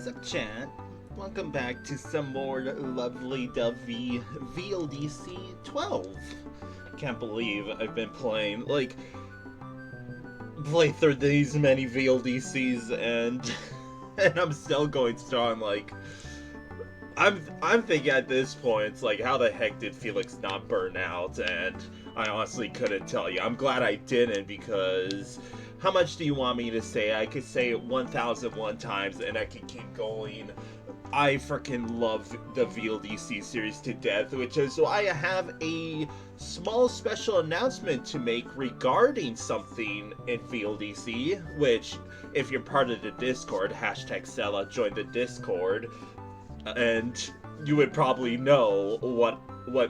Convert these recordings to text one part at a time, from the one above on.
Sup chat? Welcome back to some more lovely dovey VLDC 12. Can't believe I've been playing, through these many VLDCs and I'm still going strong. I'm thinking at this point, it's like, how the heck did Felix not burn out? And I honestly couldn't tell you. I'm glad I didn't, because how much do you want me to say? I could say it 1,001 times and I could keep going. I freaking love the VLDC series to death, which is why I have a small special announcement to make regarding something in VLDC, which, if you're part of the Discord, #Sela, join the Discord, and you would probably know what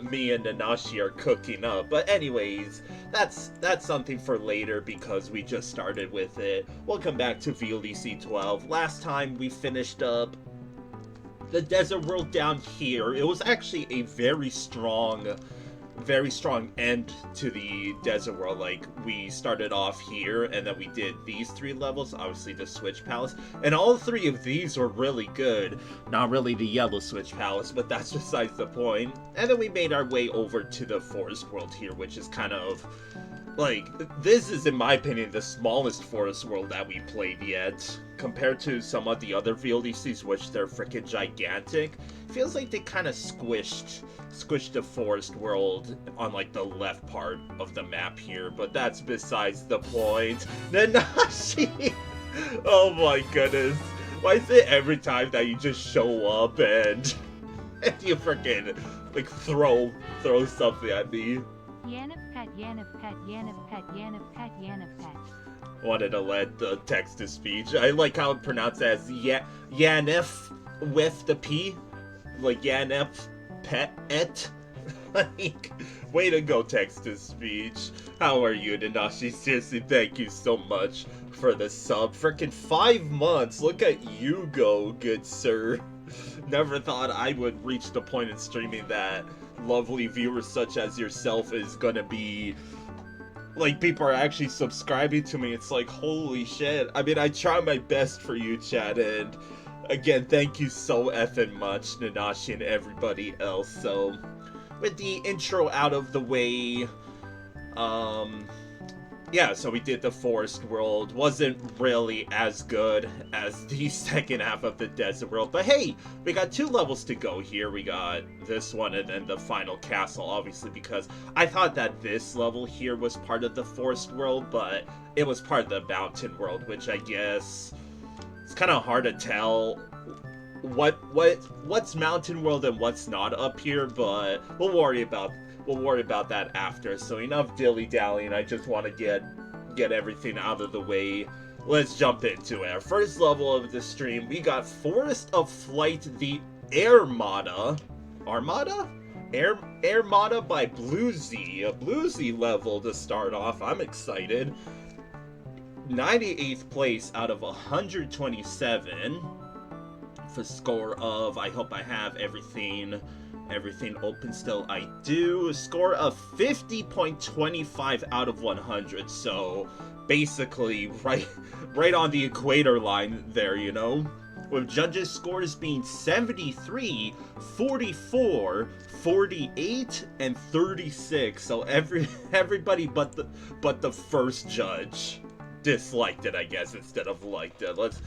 me and Nanashi are cooking up. But anyways, that's something for later because we just started with it. Welcome back to VLDC 12. Last time we finished up the desert world down here. It was actually a very strong end to the desert world. Like, we started off here and then we did these 3 levels, obviously the Switch Palace, and all 3 of these were really good. Not really the yellow Switch Palace, but that's besides the point. And then we made our way over to the forest world here, which is kind of like, this is, in my opinion, the smallest forest world that we played yet. Compared to some of the other VLDCs, which they're freaking gigantic. Feels like they kind of squished the forest world on, like, the left part of the map here. But that's besides the point. Nanashi! Oh my goodness. Why is it every time that you just show up and you freaking, like, throw something at me? Yanif pet, Yanif pet, Yanif pet, Yanif pet, Yanif pet. Wanted to let the text-to-speech. I like how it pronounced as Yanif with the P. Like Yanif pet. Like, way to go, text-to-speech. How are you, Nanashi? Seriously, thank you so much for the sub. Frickin' 5 months. Look at you go, good sir. Never thought I would reach the point in streaming that lovely viewers such as yourself is gonna be, like, people are actually subscribing to me. It's like, holy shit. I mean, I try my best for you, chat, and again, thank you so effing much, Nanashi and everybody else. So, with the intro out of the way, yeah, so we did the forest world. Wasn't really as good as the second half of the desert world, but hey, we got 2 levels to go here. We got this one and then the final castle, obviously, because I thought that this level here was part of the forest world, but it was part of the mountain world, which I guess it's kind of hard to tell what's mountain world and what's not up here, but we'll worry about that after. So enough dilly-dallying. I just want to get everything out of the way. Let's jump into it. Our first level of the stream, we got Forest of Flight, the AIRMADA. AIRMADA by BlueZy. A BlueZy level to start off. I'm excited. 98th place out of 127. For a score of, I hope I have everything open still. I do. A score of 50.25 out of 100. So basically right on the equator line there, you know, with judges' scores being 73, 44, 48, and 36. So everybody but the first judge disliked it, I guess, instead of liked it. Let's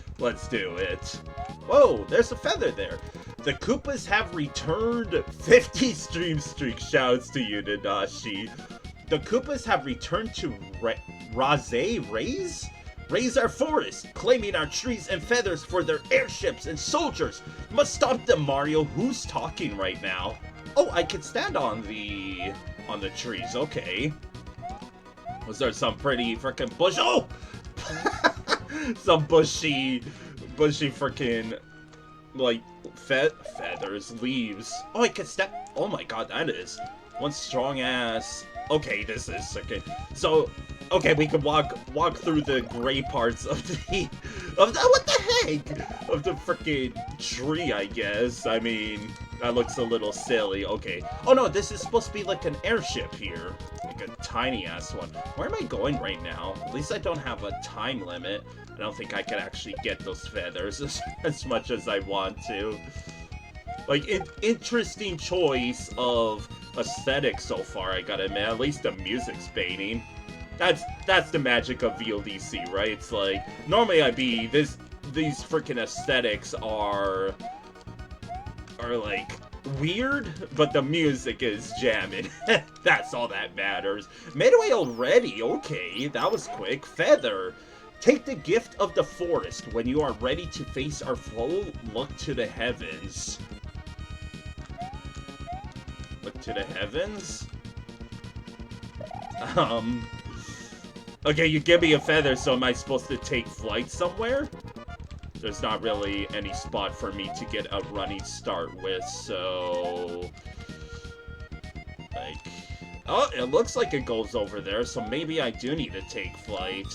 do it. Whoa, there's a feather there. The Koopas have returned. 50 stream streak. Shouts to you, Nanashi. The Koopas have returned to raise our forest, claiming our trees and feathers for their airships and soldiers. Must stop them, Mario. Who's talking right now? Oh, I can stand on the trees. Okay. Was there some pretty freaking bush? Oh! Some bushy freaking, like, feathers, leaves. Oh, I can step. Oh my god, that is one strong ass. Okay, this is okay. So, okay, we can walk through the gray parts of what the heck? Of the freaking tree, I guess. I mean, That looks a little silly. Okay. Oh no, this is supposed to be like an airship here. Like a tiny-ass one. Where am I going right now? At least I don't have a time limit. I don't think I can actually get those feathers as much as I want to. Like, interesting choice of aesthetic so far, I gotta admit. At least the music's baiting. That's the magic of VLDC, right? It's like, normally these freaking aesthetics are like weird, but the music is jamming. That's all that matters. Midway already, okay, that was quick. Feather. Take the gift of the forest. When you are ready to face our foe, look to the heavens. Look to the heavens? Okay, you give me a feather, so am I supposed to take flight somewhere? There's not really any spot for me to get a running start with, so... Like... Oh, it looks like it goes over there, so maybe I do need to take flight.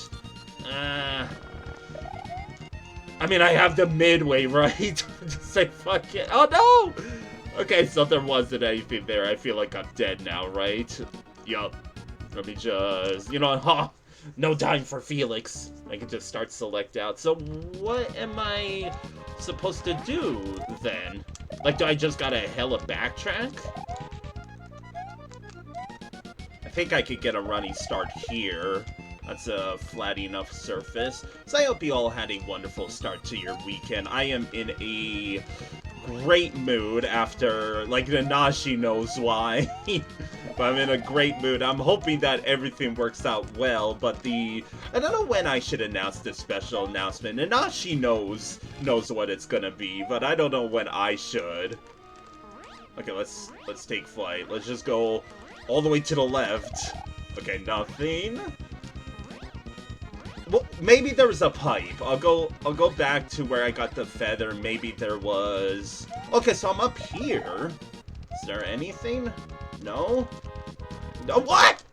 I mean, I have the midway, right? Just say fuck it. Oh, no! Okay, so there wasn't anything there. I feel like I'm dead now, right? Yup. Let me just... You know, huh? No time for Felix. I can just start select out. So what am I supposed to do then? Like, do I just gotta hella backtrack? I think I could get a running start here. That's a flat enough surface. So I hope you all had a wonderful start to your weekend. I am in a great mood after, like, Nanashi knows why. But I'm in a great mood. I'm hoping that everything works out well, but I don't know when I should announce this special announcement. Nanashi knows what it's gonna be, but I don't know when I should. Okay, let's take flight. Let's just go all the way to the left. Okay, nothing. Well, maybe there was a pipe. I'll go back to where I got the feather. Maybe there was... Okay, so I'm up here. Is there anything? No? No, what?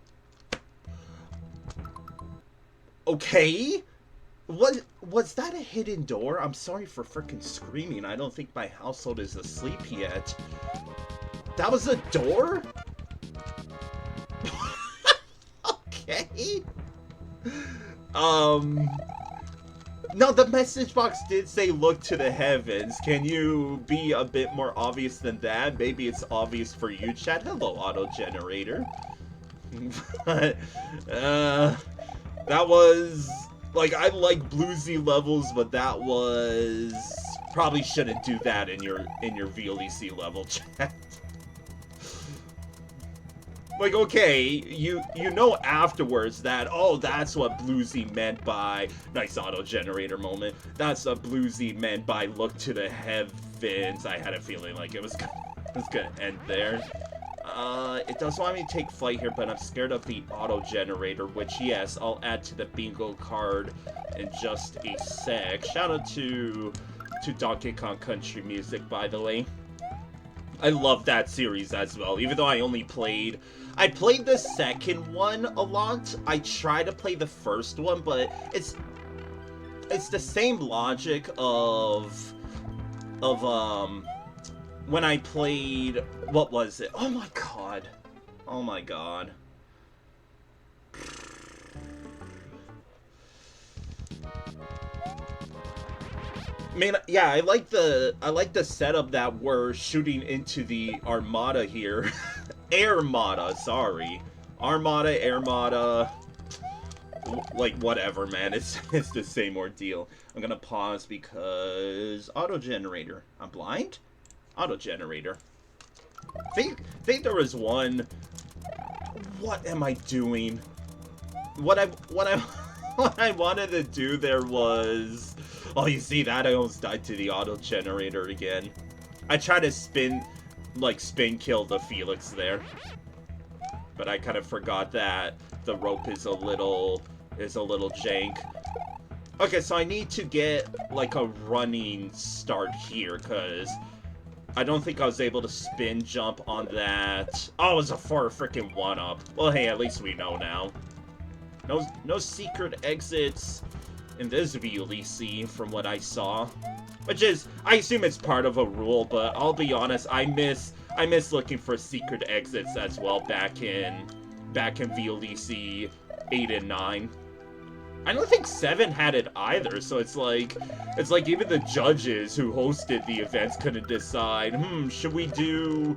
Okay. Was that a hidden door? I'm sorry for freaking screaming. I don't think my household is asleep yet. That was a door? Okay. No, the message box did say look to the heavens. Can you be a bit more obvious than that? Maybe it's obvious for you, chat. Hello, auto-generator. That was... Like, I like BlueZy levels, but that was... Probably shouldn't do that in your VLDC level, chat. Like, okay, you know afterwards that, oh, that's what BlueZy meant by... Nice auto-generator moment. That's what BlueZy meant by look to the heavens. I had a feeling like it was gonna end there. It does want me to take flight here, but I'm scared of the auto-generator, which, yes, I'll add to the bingo card in just a sec. Shout out to Donkey Kong Country Music, by the way. I love that series as well, even though I only played... I played the second one a lot. I tried to play the first one, but it's the same logic of when I played, what was it? Oh my god. Oh my god. I mean, yeah, I like the setup that we're shooting into the Armada here. AIRMADA, sorry. Armada, AIRMADA, like, whatever, man. It's the same ordeal. I'm gonna pause because auto-generator. I'm blind? Auto-generator. Think there was one... What am I doing? What I wanted to do there was... Oh, you see that? I almost died to the auto-generator again. I tried to spin kill the Felix there. But I kind of forgot that the rope is a little jank. Okay, so I need to get, like, a running start here, because I don't think I was able to spin jump on that. Oh, it was a freaking one-up. Well, hey, at least we know now. No secret exits in this VLDC, from what I saw. Which is, I assume it's part of a rule, but I'll be honest, I miss looking for secret exits as well back in VLDC 8 and 9. I don't think 7 had it either, so it's like even the judges who hosted the events couldn't decide, should we do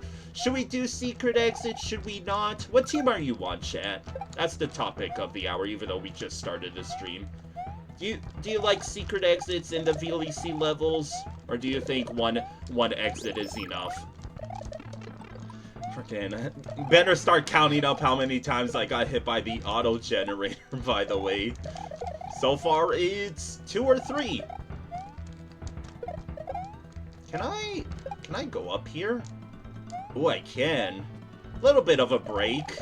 secret exits, should we not? What team are you on, chat? That's the topic of the hour, even though we just started the stream. Do you like secret exits in the VLDC levels, or do you think one exit is enough? Freaking better start counting up how many times I got hit by the auto generator, by the way. So far it's 2 or 3. Can I go up here? Oh, I can. A little bit of a break.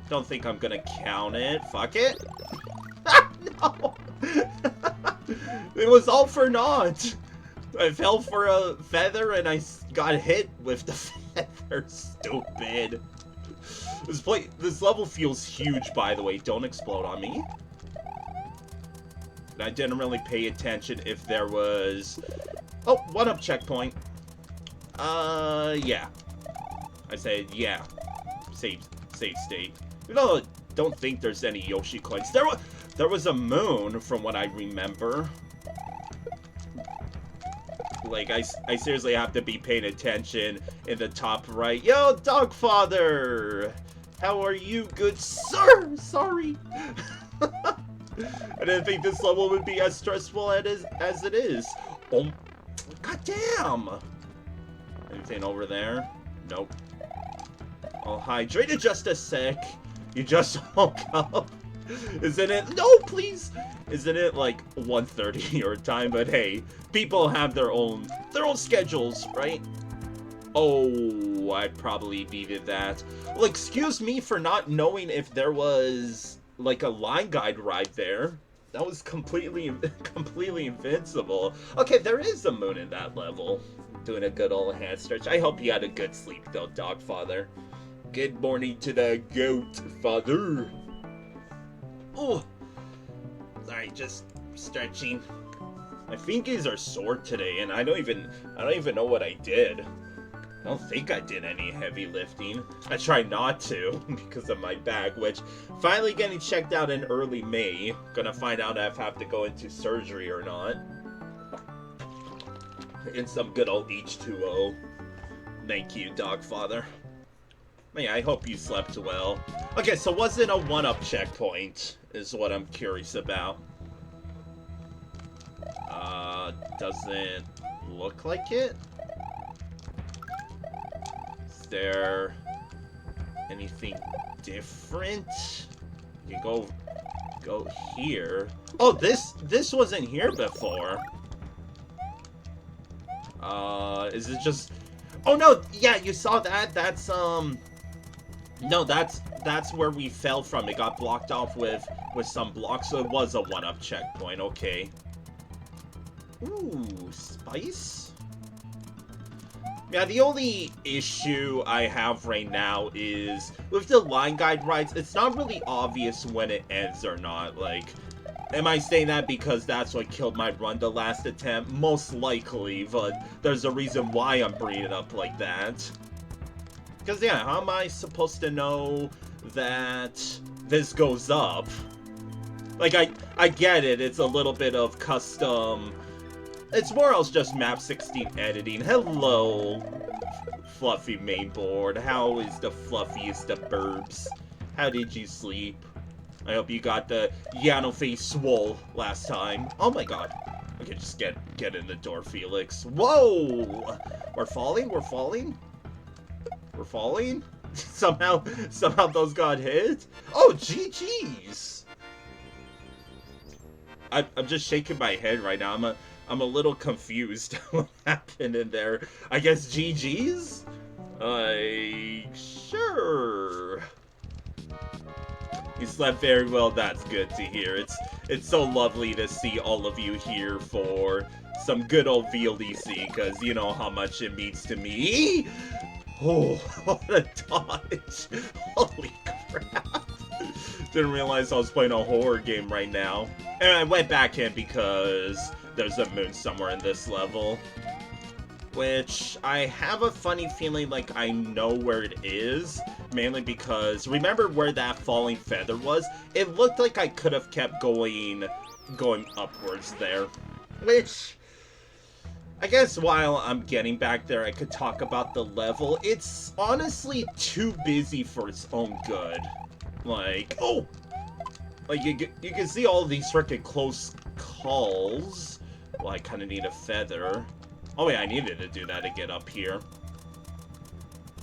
Don't think I'm gonna count it. Fuck it. No! It was all for naught. I fell for a feather and I got hit with the feather. Stupid. This level feels huge, by the way. Don't explode on me. And I didn't really pay attention if there was... Oh, 1-up checkpoint. Yeah. I said, yeah. Save state. You know, don't think there's any Yoshi coins. There was a moon, from what I remember. Like, I seriously have to be paying attention in the top right. Yo, Dogfather! How are you, good sir? Sorry. I didn't think this level would be as stressful as it is. Oh, goddamn! Anything over there? Nope. I'll hydrate in just a sec. You just woke up. Isn't it? No, please! Isn't it like 1:30 your time? But hey, people have their own schedules, right? Oh, I probably needed that. Well, excuse me for not knowing if there was like a line guide ride there. That was completely invincible. Okay, there is a moon in that level. Doing a good old hand stretch. I hope you had a good sleep though, Dogfather. Good morning to the goat father. Oh, sorry, just stretching. My fingers are sore today, and I don't even know what I did. I don't think I did any heavy lifting. I try not to because of my back, which finally getting checked out in early May. Gonna find out if I have to go into surgery or not. In some good old H2O. Thank you, Dogfather. Yeah, I hope you slept well. Okay, so was it a 1-up checkpoint, is what I'm curious about. Doesn't look like it. Is there anything different? You can go here. Oh, this wasn't here before. Is it just... Oh no, yeah, you saw that. That's no, that's where we fell from. It got blocked off with some blocks, so it was a 1-up checkpoint. Okay. Ooh, spice? Yeah, the only issue I have right now is with the line guide rides, it's not really obvious when it ends or not. Like, am I saying that because that's what killed my run the last attempt? Most likely, but there's a reason why I'm bringing it up like that. Because, yeah, how am I supposed to know that this goes up? Like, I get it, it's a little bit of custom... It's more else just map 16 editing. Hello, fluffy mainboard. How is the fluffiest of burbs? How did you sleep? I hope you got the Yano face swole last time. Oh my god. Okay, just get in the door, Felix. Whoa! We're falling? We're falling? We're falling? somehow those got hit? Oh, GG's! I'm just shaking my head right now. I'm a little confused what happened in there. I guess GG's? Sure. You slept very well, that's good to hear. It's so lovely to see all of you here for some good old VLDC, because you know how much it means to me. Oh, what a dodge. Holy crap. Didn't realize I was playing a horror game right now. And I went back in because there's a moon somewhere in this level. Which, I have a funny feeling like I know where it is, mainly because, remember where that falling feather was? It looked like I could have kept going upwards there. Which, I guess while I'm getting back there, I could talk about the level. It's honestly too busy for its own good. Like, oh! Like, you can see all these freaking close calls. Well, I kind of need a feather. Oh wait, I needed to do that to get up here.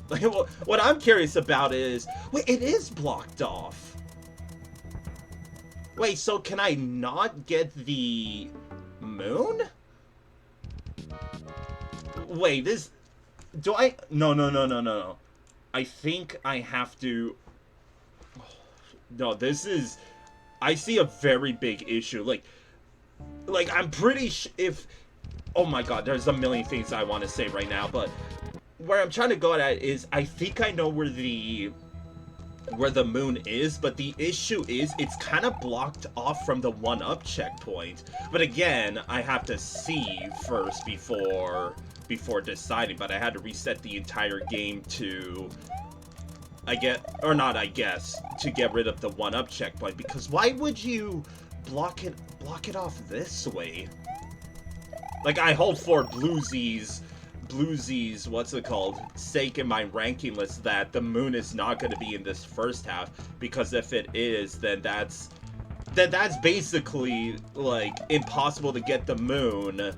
Like, what I'm curious about is... Wait, it is blocked off. Wait, so can I not get the moon? Wait, this... Do I... No. I think I have to... No, this is... I see a very big issue. Like I'm pretty if... Oh my god, there's a million things I want to say right now, but where I'm trying to go at is I think I know where the moon is, but the issue is it's kind of blocked off from the 1-up checkpoint. But again, I have to see first before deciding, but I had to reset the entire game to to get rid of the 1-up checkpoint, because why would you block it off this way? Like, I hope for BlueZy's, what's it called, sake in my ranking list that the moon is not going to be in this first half, because if it is, then that's basically, like, impossible to get the moon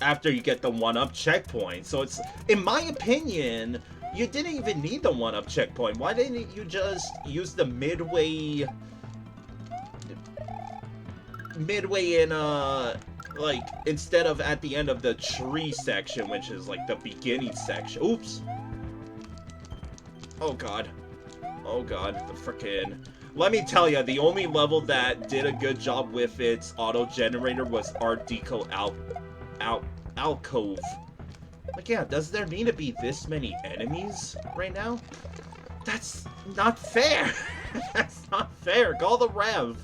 after you get the 1-up checkpoint. So it's, in my opinion, you didn't even need the 1-up checkpoint. Why didn't you just use the midway in, like, instead of at the end of the tree section, which is, like, the beginning section. Oops. Oh, God. Oh, God. The frickin'... Let me tell you, the only level that did a good job with its auto-generator was Art Deco Alcove. Like, yeah, does there need to be this many enemies right now? That's not fair. That's not fair. Call the Rev.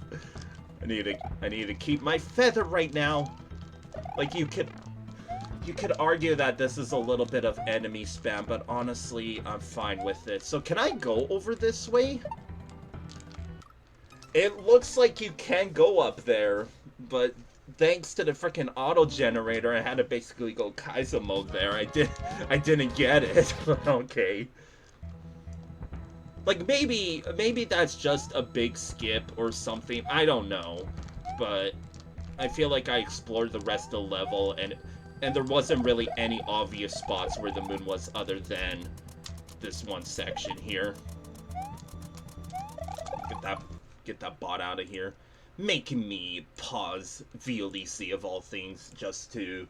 I need to keep my feather right now. Like, you could argue that this is a little bit of enemy spam, but honestly, I'm fine with it. So can I go over this way? It looks like you can go up there, but thanks to the freaking auto generator, I had to basically go Kaizo mode there. I didn't get it. Okay. Like, maybe that's just a big skip or something. I don't know. But I feel like I explored the rest of the level, and there wasn't really any obvious spots where the moon was other than this one section here. Get that bot out of here. Making me pause VLDC of all things just to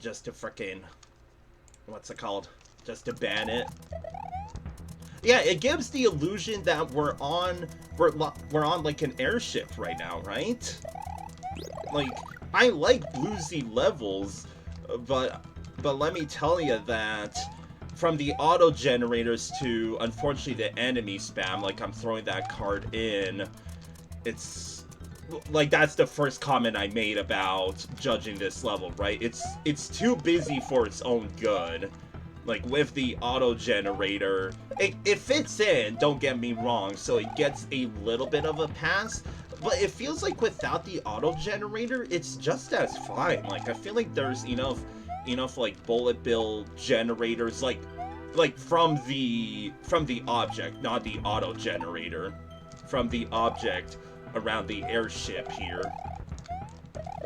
frickin', what's it called? Just to ban it. Yeah, it gives the illusion that we're on like an airship right now, right? Like, I like BlueZy levels, but let me tell you that from the auto generators to, unfortunately, the enemy spam, like, I'm throwing that card in, it's like, that's the first comment I made about judging this level, right? It's too busy for its own good. Like, with the auto generator, it fits in, don't get me wrong, so it gets a little bit of a pass, but it feels like without the auto generator, it's just as fine. Like, I feel like there's enough like bullet bill generators, like from the object, not the auto generator, from the object around the airship here.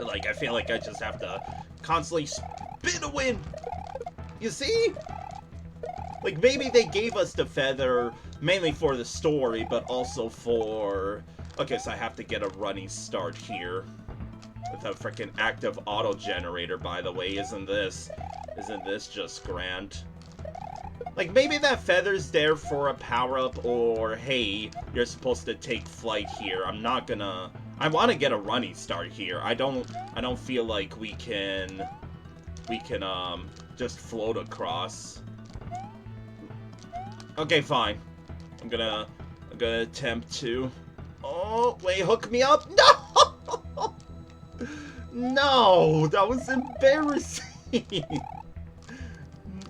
Like, I feel like I just have to constantly spin a win. You see? Like, maybe they gave us the feather mainly for the story, but also for... Okay, so I have to get a running start here. With a freaking active auto generator, by the way. Isn't this just grand? Like, maybe that feather's there for a power-up, or, hey, you're supposed to take flight here. I'm not gonna... I want to get a running start here. I don't feel like we can just float across. Okay, fine. I'm gonna attempt to... Oh, wait, hook me up? No! No, that was embarrassing. It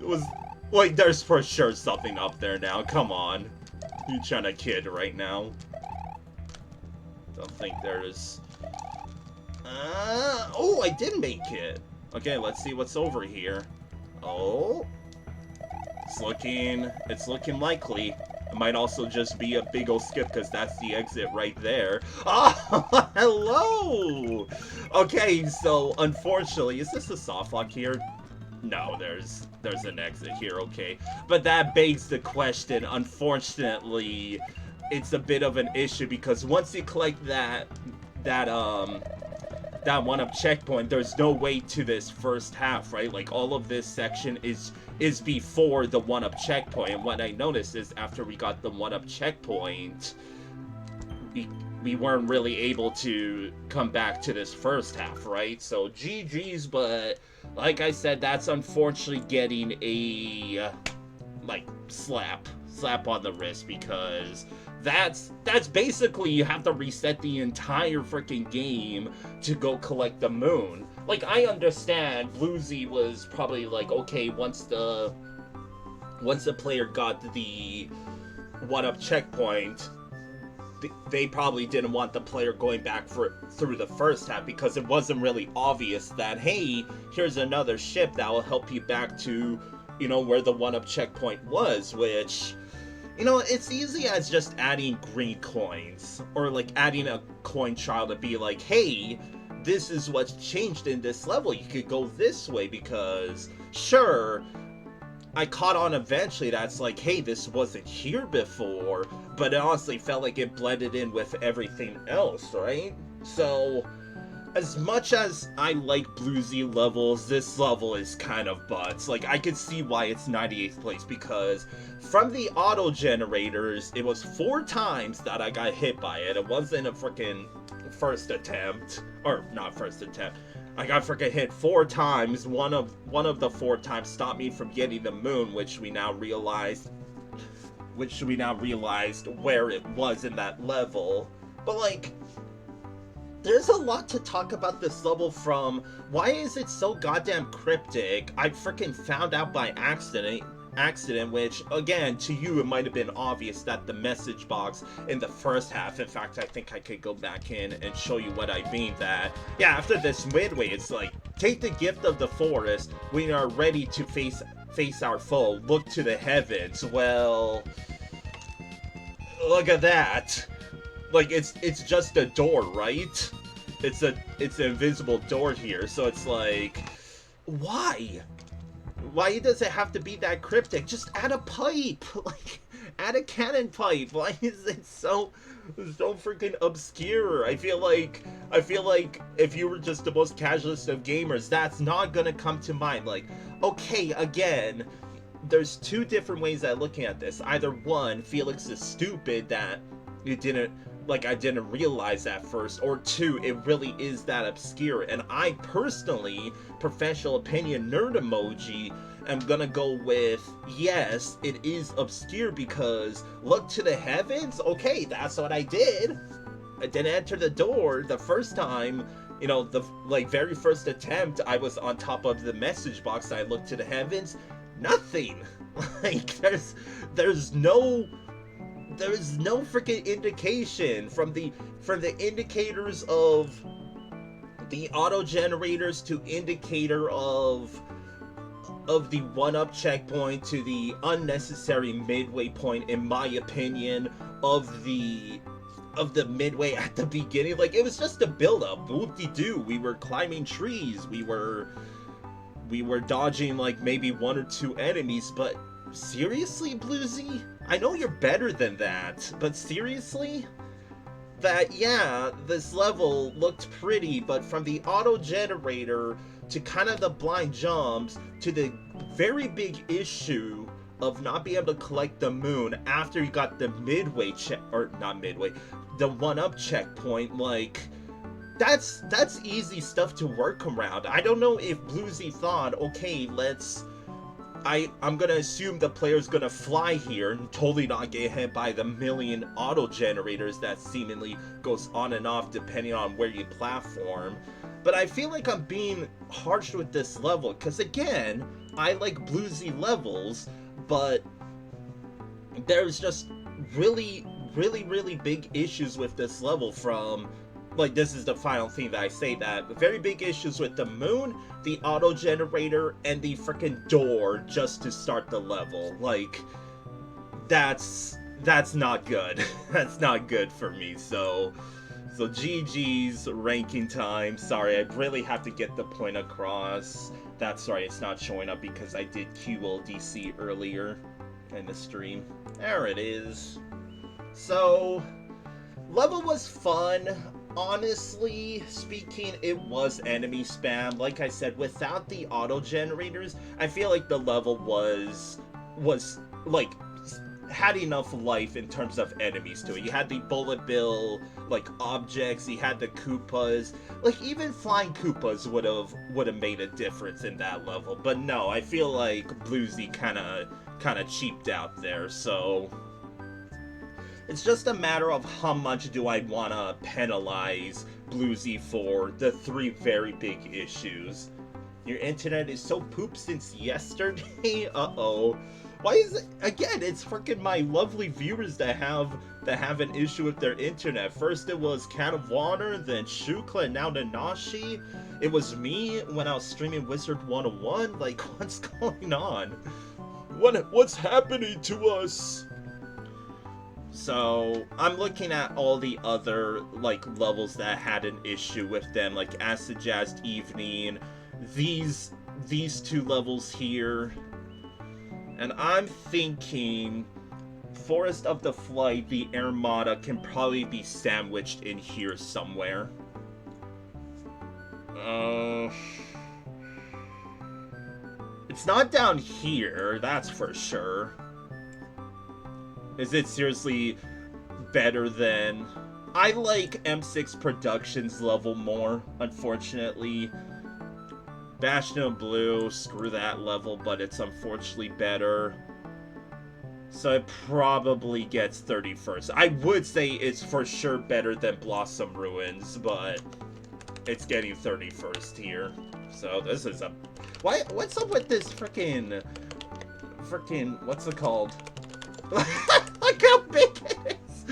was like there's for sure something up there now. Come on, you trying to kid right now? Don't think there's. Oh, I did make it. Okay, let's see what's over here. Oh, it's looking likely. It might also just be a big ol' skip because that's the exit right there. Oh, hello! Okay, so unfortunately, is this a soft lock here? No, there's an exit here, okay. But that begs the question, unfortunately, it's a bit of an issue because once you collect that one-up checkpoint, there's no way to this first half, right? Like, all of this section is before the one-up checkpoint, and what I noticed is after we got the one-up checkpoint, we weren't really able to come back to this first half, right? So GG's, but like I said, that's unfortunately getting a like slap on the wrist, because that's basically you have to reset the entire freaking game to go collect the moon. Like, I understand BlueZy was probably like, okay, once the player got the one-up checkpoint, they probably didn't want the player going back through the first half, because it wasn't really obvious that, hey, here's another ship that will help you back to, you know, where the one-up checkpoint was, which, you know, it's easy as just adding green coins, or like adding a coin trial to be like, hey, this is what's changed in this level, you could go this way, because sure, I caught on eventually that's like, hey, this wasn't here before, but it honestly felt like it blended in with everything else, right? So, as much as I like BlueZy levels, this level is kind of butts. Like, I could see why it's 98th place, because from the auto generators, it was 4 times that I got hit by it. It wasn't a freaking first attempt, or not first attempt. I got freaking hit 4 times. One of the 4 times stopped me from getting the moon, which we now realized where it was in that level. But like, there's a lot to talk about this level, from why is it so goddamn cryptic? I freaking found out by accident, which, again, to you it might have been obvious that the message box in the first half, in fact, I think I could go back in and show you what I mean, that, yeah, after this midway, it's like, take the gift of the forest, we are ready to face our foe, look to the heavens. Well, look at that. Like, it's just a door, right? It's an invisible door here, so it's like, why? Why does it have to be that cryptic? Just add a pipe! Like, add a cannon pipe! Why is it so freaking obscure? I feel like if you were just the most casualist of gamers, that's not gonna come to mind. Like, okay, again, there's 2 different ways of looking at this. Either one, Felix is stupid that I didn't realize at first, or 2, it really is that obscure. And I personally, professional opinion nerd emoji, am gonna go with, yes, it is obscure, because look to the heavens? Okay, that's what I did. I didn't enter the door the first time. You know, the very first attempt, I was on top of the message box, I looked to the heavens, nothing. Like, there's no freaking indication from the indicators of the auto generators to indicator of the one-up checkpoint to the unnecessary midway point, in my opinion, of the midway at the beginning. Like, it was just a build-up. Whoop-de-doo. We were climbing trees. We were dodging like maybe 1 or 2 enemies, but seriously, BlueZy? I know you're better than that, but seriously? That, yeah, this level looked pretty, but from the auto generator to kind of the blind jumps to the very big issue of not being able to collect the moon after you got the the one-up checkpoint, like, that's easy stuff to work around. I don't know if BlueZy thought, okay, let's I'm gonna assume the player's gonna fly here and totally not get hit by the million auto generators that seemingly goes on and off depending on where you platform. But I feel like I'm being harsh with this level, because again, I like BlueZy levels, but there's just really big issues with this level. From, like, this is the final thing that I say, that very big issues with the moon, the auto generator, and the freaking door just to start the level. Like, that's not good. That's not good for me. So GG's ranking time. Sorry, I really have to get the point across. That's sorry, it's not showing up because I did VLDC earlier in the stream. There it is. So, level was fun. Honestly speaking, it was enemy spam. Like I said, without the auto generators, I feel like the level was like, had enough life in terms of enemies to it. You had the bullet bill, like, objects, you had the Koopas. Like, even flying Koopas would have made a difference in that level. But no, I feel like BlueZy kinda cheaped out there, so it's just a matter of how much do I want to penalize BlueZy for the 3 very big issues. Your internet is so poop since yesterday? Uh-oh. Why is it, again, it's freaking my lovely viewers that have an issue with their internet. First it was Can of Water, then Shukla, and now Nanashi. It was me when I was streaming Wizard 101. Like, what's going on? What's happening to us? So, I'm looking at all the other, like, levels that had an issue with them, like Acid Jazz Evening, these 2 levels here. And I'm thinking Forest of the Flight, the AIRMADA, can probably be sandwiched in here somewhere. It's not down here, that's for sure. Is it seriously better than... I like M6 Productions level more, unfortunately. Bastion of Blue, screw that level, but it's unfortunately better. So it probably gets 31st. I would say it's for sure better than Blossom Ruins, but it's getting 31st here. So this is a... What's up with this freaking... What's it called? Look how big it is!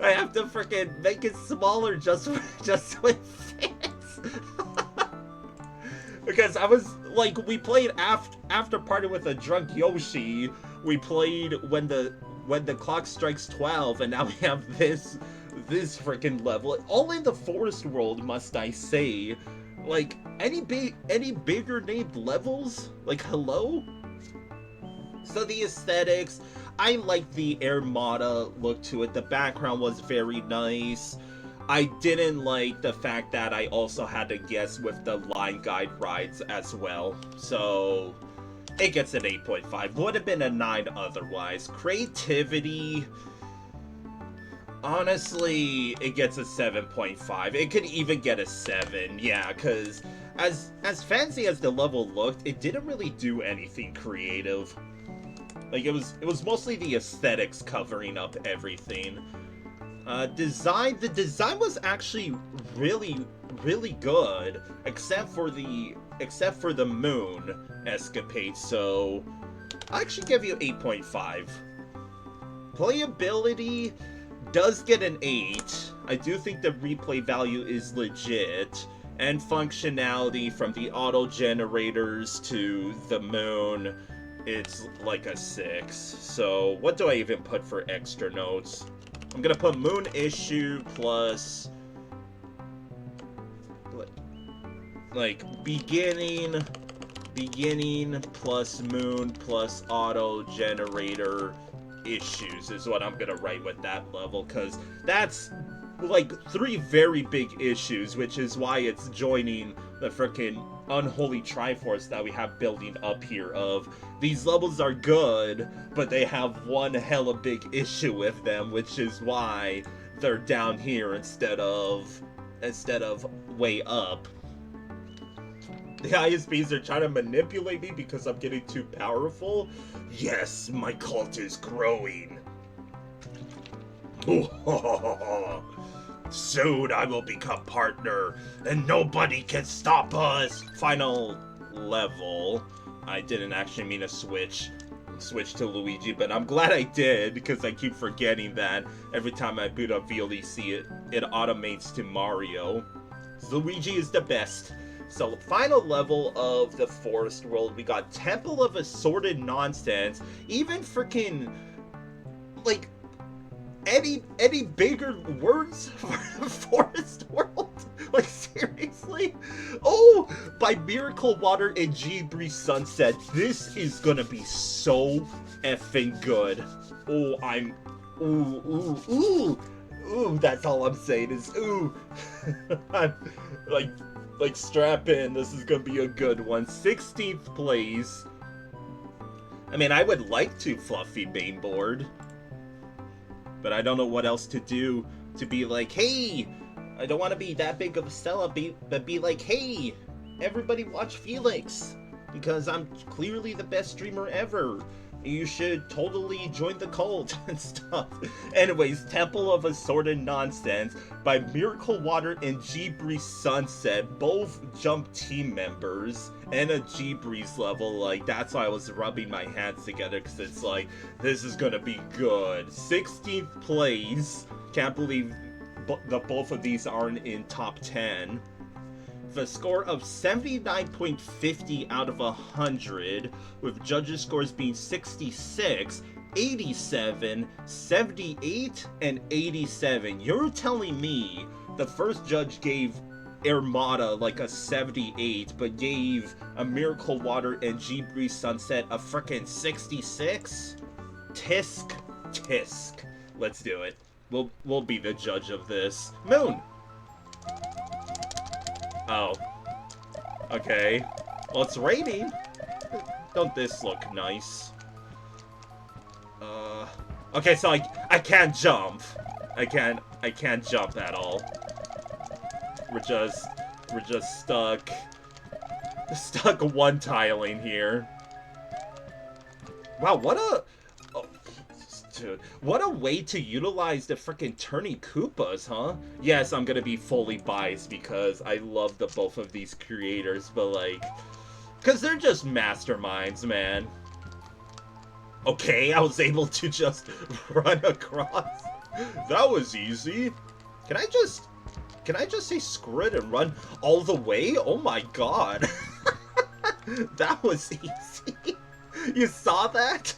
I have to freaking make it smaller just so it fits. Because I was, like, we played after party with a drunk Yoshi. We played when the clock strikes 12, and now we have this freaking level. All in the forest world, must I say. Like, any bigger named levels? Like, hello? So the aesthetics, I like the AIRMADA look to it. The background was very nice. I didn't like the fact that I also had to guess with the line guide rides as well. So it gets an 8.5. Would have been a 9 otherwise. Creativity, honestly, it gets a 7.5. It could even get a 7. Yeah, because as fancy as the level looked, it didn't really do anything creative. Like, it was mostly the aesthetics covering up everything. The design was actually really good, except for the moon escapade. So I actually give you 8.5. Playability does get an 8. I do think the replay value is legit, and functionality from the auto generators to the moon, it's like a 6. So what do I even put for extra notes? I'm gonna put moon issue plus, like, beginning plus moon plus auto generator issues is what I'm gonna write with that level, because that's like 3 very big issues, which is why it's joining the frickin' unholy triforce that we have building up here of these levels are good, but they have one hella big issue with them, which is why they're down here instead of way up. The ISPs are trying to manipulate me because I'm getting too powerful. Yes, my cult is growing. Soon I will become partner, and nobody can stop us. Final level. I didn't actually mean to switch to Luigi, but I'm glad I did, because I keep forgetting that every time I boot up VLDC, it automates to Mario. Luigi is the best. So, final level of the Forest World, we got Temple of Assorted Nonsense, even freaking, like, any bigger words for Forest World? Like, seriously? Oh, by MiracleWater and GbreezeSunset. This is gonna be so effing good. Oh, ooh, that's all I'm saying is ooh. I'm, like, strap in, this is gonna be a good one. 16th place. I mean, I would like to fluffy mainboard, but I don't know what else to do to be like, hey, I don't want to be that big of a sellout, but be like, hey, everybody watch Felix, because I'm clearly the best streamer ever. You should totally join the cult and stuff. Anyways, Temple of Assorted Nonsense by MiracleWater and GbreezeSunset, both Jump team members, and a Gbreeze level. Like, that's why I was rubbing my hands together, because it's like, this is gonna be good. 16th place. Can't believe the both of these aren't in top 10. A score of 79.50 out of 100, with judges' scores being 66, 87, 78, and 87. You're telling me the first judge gave AIRMADA like a 78, but gave a MiracleWater and GbreezeSunset a frickin' 66? Tisk. Let's do it. We'll be the judge of this. Moon! Oh. Okay. Well, it's raining. Don't this look nice? Okay, so I can't jump. I can't jump at all. We're just stuck one tiling here. Wow, what a... Dude, what a way to utilize the frickin' turning Koopas, huh? Yes, I'm gonna be fully biased because I love the both of these creators, but like... Because they're just masterminds, man. Okay, I was able to just run across. That was easy. Can I just say screw it and run all the way? Oh my god. That was easy. You saw that?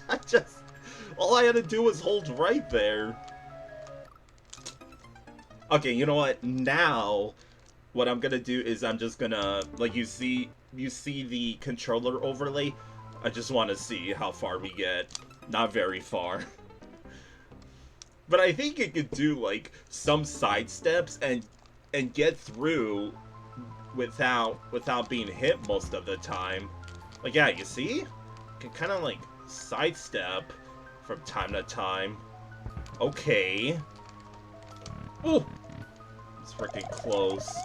All I had to do was hold right there. Okay, you know what? Now, what I'm gonna do is I'm just gonna, like, you see the controller overlay? I just want to see how far we get. Not very far. But I think it could do, like, some side steps and get through without being hit most of the time. Like, yeah, you see? Can kind of, like, sidestep from time to time. Okay. Ooh! It's freaking close.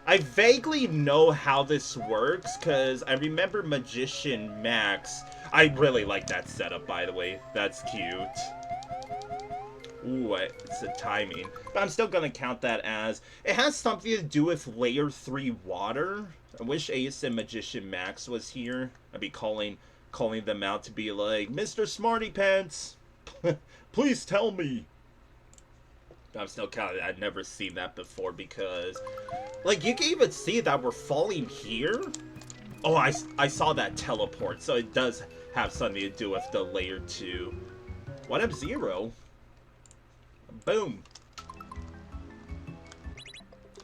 I vaguely know how this works, because I remember Magician Max. I really like that setup, by the way. That's cute. Ooh, it's the timing. But I'm still gonna count that as... It has something to do with Layer 3 water. I wish Ace and Magician Max was here. I'd be calling them out to be like, Mr. Smarty Pants, please tell me. I'm still counting. I've never seen that before because, like, you can even see that we're falling here. Oh, I saw that teleport, so it does have something to do with the layer 2. 1-0. Boom.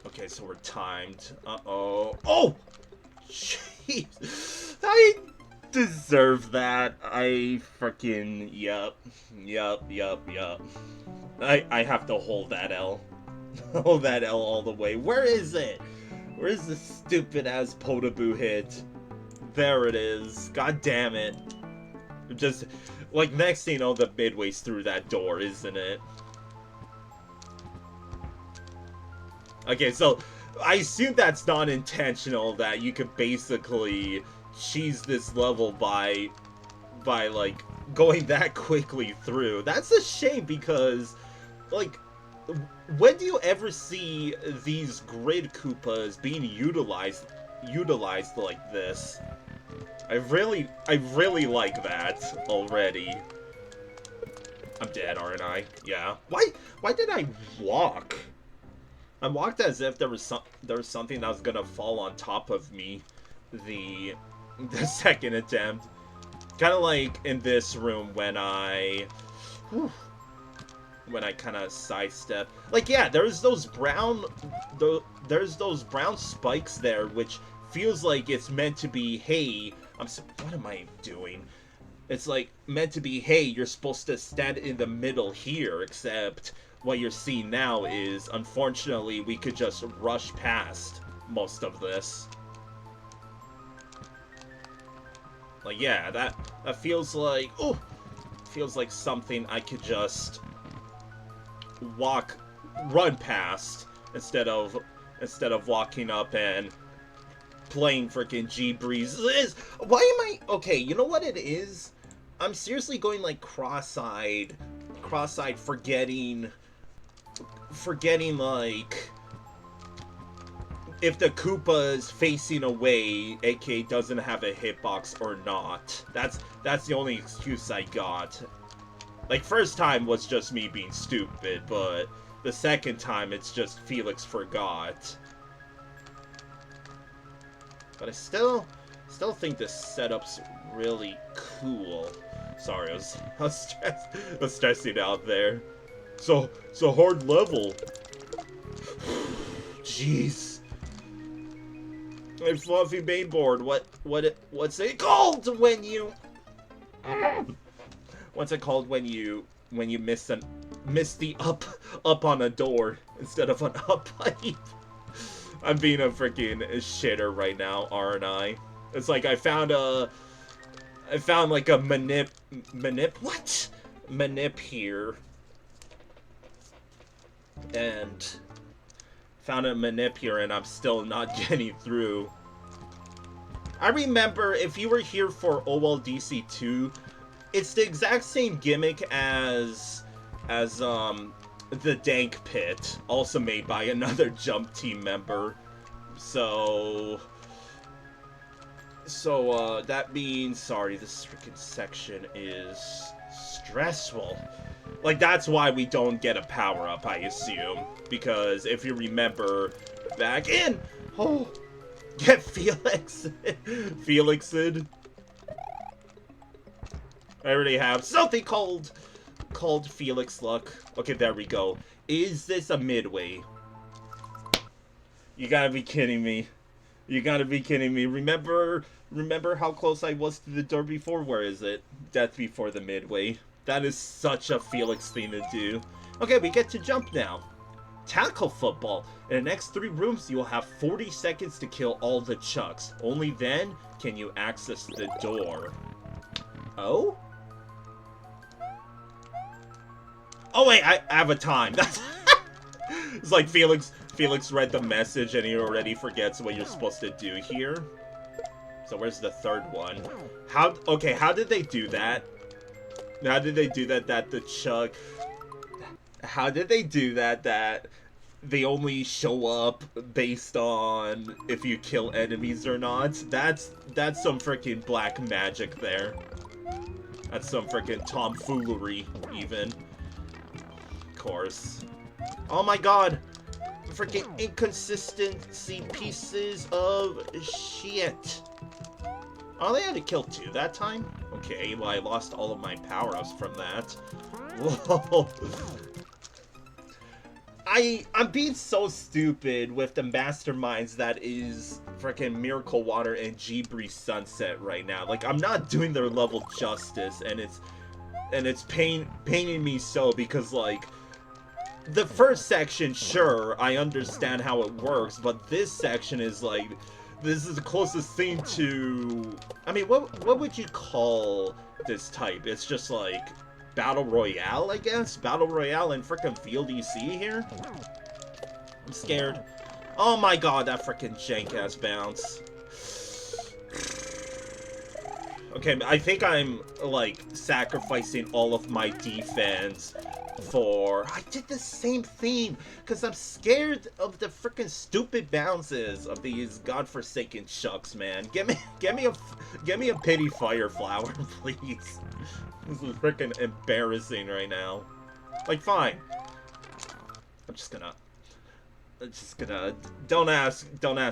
Okay, so we're timed. Uh-oh. Oh! Jeez. I deserve that. I freaking... Yup. I have to hold that L. Hold that L all the way. Where is it? Where's the stupid-ass Potaboo hit? There it is. God damn it. Just... Like, next thing you know, the midway's through that door, isn't it? Okay, so I assume that's not intentional, that you could basically cheese this level by like going that quickly through. That's a shame because like when do you ever see these grid Koopas being utilized like this? I really like that already. I'm dead, aren't I? Yeah. Why did I walk? I walked as if there was something that was gonna fall on top of me the second attempt. Kind of like in this room when I kind of sidestep. Like, yeah, there's those brown spikes there, which feels like it's meant to be, hey, what am I doing? It's like meant to be, hey, you're supposed to stand in the middle here, except what you're seeing now is, unfortunately, we could just rush past most of this. Like, yeah, that feels like, feels like something I could just run past instead of walking up and playing freaking GbreezeSunset. Why am I okay? You know what it is? I'm seriously going like cross-eyed, forgetting like if the Koopa is facing away, aka doesn't have a hitbox or not. That's the only excuse I got. Like, first time was just me being stupid, but the second time it's just Felix forgot. But I still think this setup's really cool. Sorry, I was stressing out there. So hard level. Jeez. My fluffy mainboard. What's it called when you? What's it called when you miss the up on a door instead of an up pipe? I'm being a freaking shitter right now, aren't I? It's like I found like a manip here, and found a manip here, and I'm still not getting through. I remember if you were here for OLDC 2, it's the exact same gimmick as the Dank Pit, also made by another Jump Team member. So that means, sorry, this freaking section is stressful. Like, that's why we don't get a power-up, I assume. Because if you remember back in, get Felixed. I already have something called Felix Luck. Okay, there we go. Is this a midway? You gotta be kidding me. You gotta be kidding me. Remember how close I was to the door before? Where is it? Death before the midway. That is such a Felix thing to do. Okay, we get to jump now. Tackle football. In the next 3 rooms, you will have 40 seconds to kill all the Chucks. Only then can you access the door. Oh? Oh wait, I have a time. That's it's like Felix read the message and he already forgets what you're supposed to do here. So where's the third one? How did they do that? How did they do that the Chuck? How did they do that they only show up based on if you kill enemies or not? That's some freaking black magic there. That's some freaking tomfoolery even. Of course. Oh my god! Freaking inconsistency pieces of shit. Oh, they had to kill 2 that time? Okay, well, I lost all of my power-ups from that. Whoa. I'm being so stupid with the masterminds that is freaking MiracleWater and GbreezeSunset right now. Like, I'm not doing their level justice, and it's paining me so because, like, the first section, sure, I understand how it works, but this section is like, this is the closest thing to, I mean, what would you call this type? It's just like Battle Royale, I guess? Battle Royale and frickin' VLDC here? I'm scared. Oh my god, that freaking jank-ass bounce. Okay, I think I'm, like, sacrificing all of my defense for... I did the same thing, because I'm scared of the freaking stupid bounces of these godforsaken shucks, man. Give me a pity fire flower, please. This is freaking embarrassing right now. Like, fine. I'm just gonna... Don't ask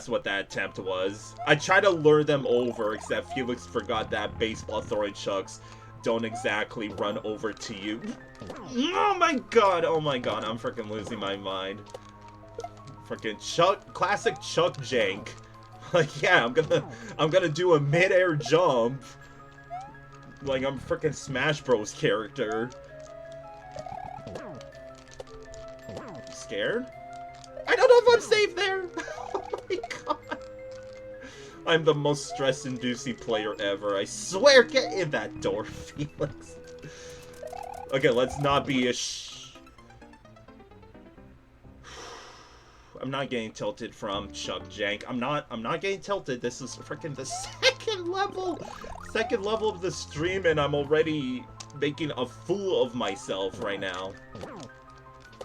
what that attempt was. I tried to lure them over, except Felix forgot that baseball throwing chucks don't exactly run over to you. Oh my god, I'm freaking losing my mind. Freaking classic Chuck jank. Like, yeah, I'm gonna do a mid-air jump. Like I'm freaking Smash Bros character. Scared? I don't know if I'm safe there! Oh my god. I'm the most stress-inducing player ever. I swear, get in that door, Felix. Okay, let's not be a I'm not getting tilted from Chuck Jank. I'm not getting tilted. This is freaking the second level of the stream, and I'm already making a fool of myself right now.